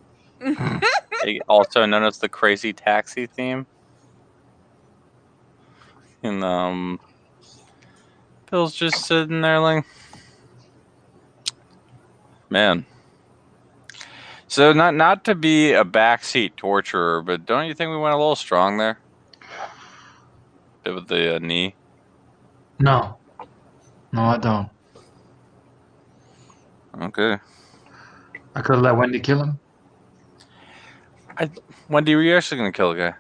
Also known as the Crazy Taxi theme. And Bill's just sitting there like, man. So not to be a backseat torturer, but don't you think we went a little strong there? Bit with the knee. No, I don't. Okay. I could have let Wendy kill him. Wendy, were you actually gonna kill the guy?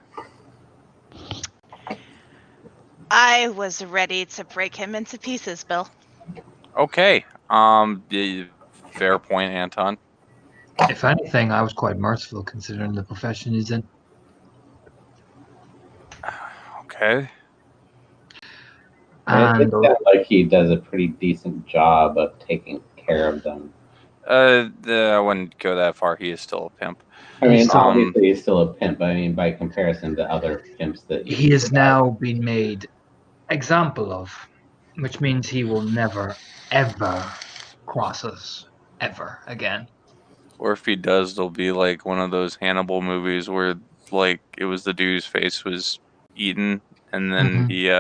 I was ready to break him into pieces, Bill. Okay. Fair point, Anton. If anything, I was quite merciful considering the profession he's in. Okay. It sounds like he does a pretty decent job of taking care of them. I wouldn't go that far. He is still a pimp. I mean, obviously he's still a pimp. I mean, by comparison to other pimps that he has now been made example of, which means he will never, ever cross us ever again. Or if he does, there'll be like one of those Hannibal movies where like it was the dude's face was eaten, and then he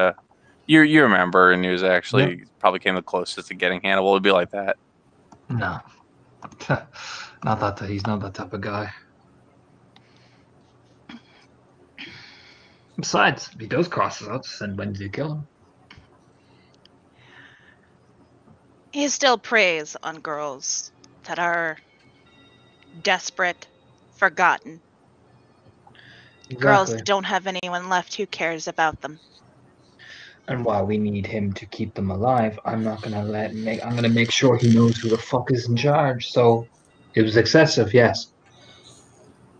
you remember, and he was actually probably came the closest to getting Hannibal. It'd be like that. No, not that. He's not that type of guy. Besides, if he does cross us, I'll just send Wendy to kill him. He still preys on girls that are desperate, forgotten. Exactly. Girls that don't have anyone left who cares about them. And while we need him to keep them alive, I'm not gonna I'm gonna make sure he knows who the fuck is in charge. So it was excessive, yes.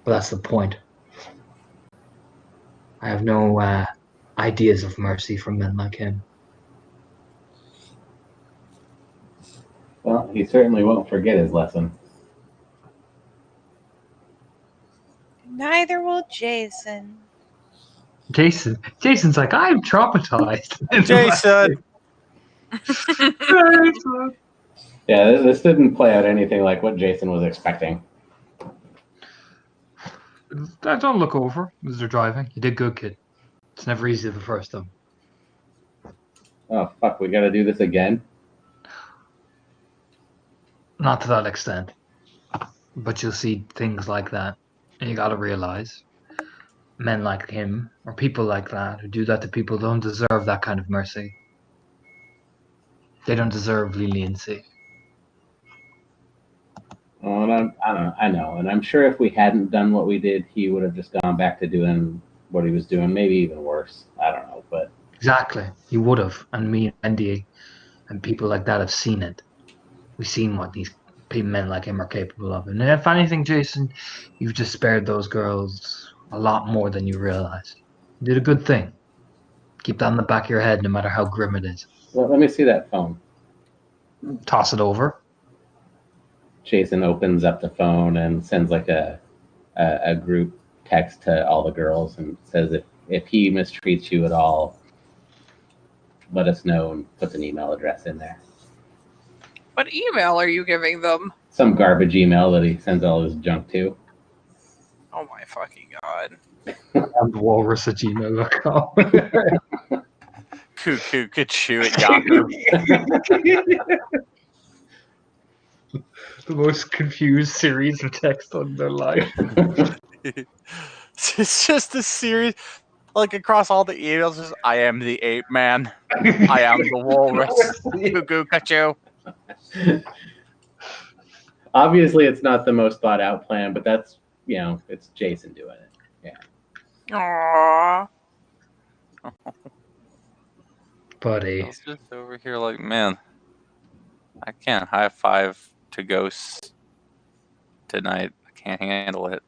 But that's the point. I have no ideas of mercy from men like him. Well, he certainly won't forget his lesson. Neither will Jason. Jason's like, I'm traumatized. Jason. Yeah, this didn't play out anything like what Jason was expecting. Don't look over as they're driving. You did good, kid. It's never easy the first time. Oh fuck, we gotta do this again. Not to that extent. But you'll see things like that. And you gotta realize men like him or people like that who do that to people don't deserve that kind of mercy. They don't deserve leniency. Oh, and I know, and I'm sure if we hadn't done what we did, he would have just gone back to doing what he was doing, maybe even worse. I don't know, but Exactly. He would have. And me and Andy and people like that have seen it. We've seen what these men like him are capable of. And if anything, Jason, you've just spared those girls a lot more than you realize. You did a good thing. Keep that in the back of your head, no matter how grim it is. let me see that phone. Toss it over. Jason opens up the phone and sends like a group text to all the girls and says if he mistreats you at all, let us know, and puts an email address in there. What email are you giving them? Some garbage email that he sends all his junk to. Oh my fucking god. And walrus at gmail.com. Cuckoo, Kachu at Yahoo. The most confused series of text on their life. It's just a series, like across all the emails. Just, I am the ape man. I am the walrus. Cuckoo, Kachu. Obviously, it's not the most thought out plan, but that's, it's Jason doing it. Aww. Buddy. I was just over here like, man, I can't high five to ghosts tonight. I can't handle it.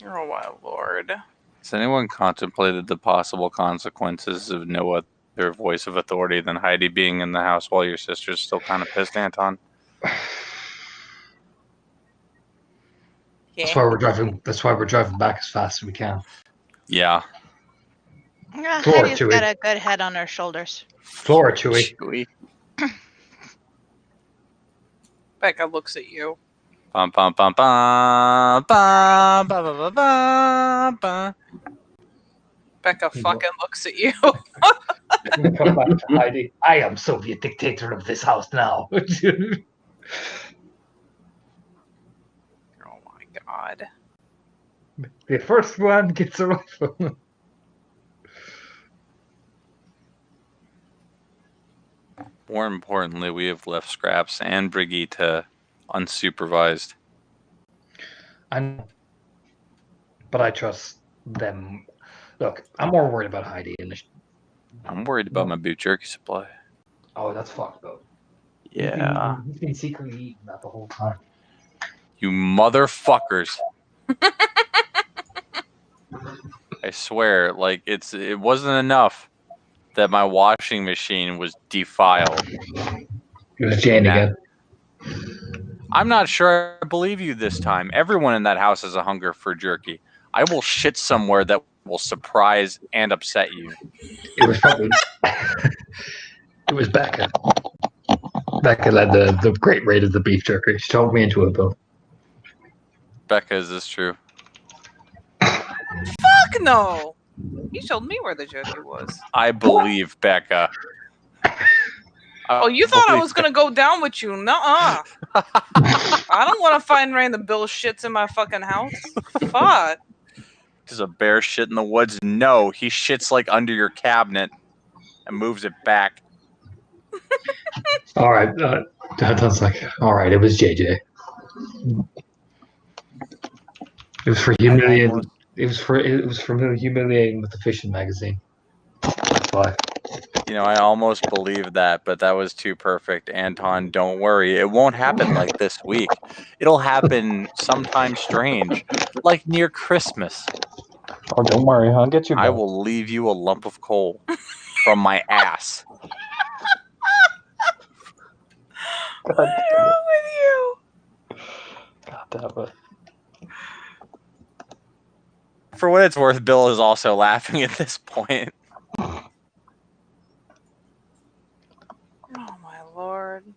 Oh my lord. Has anyone contemplated the possible consequences of no other voice of authority than Heidi being in the house while your sister's still kind of pissed, Anton? That's Yeah. why we're driving back as fast as we can. Yeah. Floor, Heidi's Chewie. got a good head on her shoulders. Floor, Chewie. Chewy. Becca looks at you. Bum, bum, bum, bum, bum, bum, bum, bum, bum, bum. Becca fucking looks at you. Come back to Heidi. I am Soviet dictator of this house now. Oh my god. The first one gets a rifle. More importantly, we have left Scraps and Brigitte unsupervised. I know. But I trust them. Look, I'm more worried about Heidi. I'm worried about my beef jerky supply. Oh, that's fucked up. Yeah. He's been secretly eating that the whole time. You motherfuckers. I swear, like it wasn't enough that my washing machine was defiled. It was Jane again. I'm not sure I believe you this time. Everyone in that house has a hunger for jerky. I will shit somewhere that will surprise and upset you. It was probably it was Becca. Becca led the great rate of the beef jerky. She talked me into it, though. Becca, is this true? Fuck no! You showed me where the jerky was. I believe Becca. Oh, you thought I was gonna go down with you? Nuh-uh. I don't want to find random Bill shits in my fucking house. Fuck. Does a bear shit in the woods? No, he shits like under your cabinet and moves it back. All right, that's like all right. It was JJ. It was for humiliating. It was for humiliating with the fishing magazine. That's why. You know, I almost believed that, but that was too perfect. Anton, don't worry. It won't happen like this week. It'll happen sometime strange, like near Christmas. Oh, don't worry. I'll get you back. I will leave you a lump of coal from my ass. What's wrong with you? God damn it. For what it's worth, Bill is also laughing at this point. Oh my lord.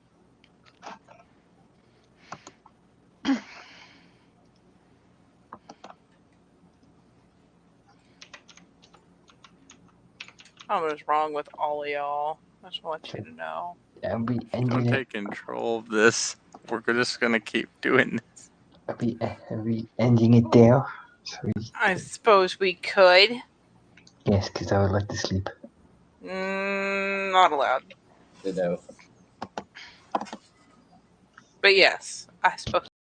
Something's wrong with all of y'all. I just want you to know. Are we Don't ending it? take control of this. We're just gonna keep doing this. Are we ending it there? Sorry. I suppose we could. Yes, because I would like to sleep. Not allowed. Ditto. But yes, I suppose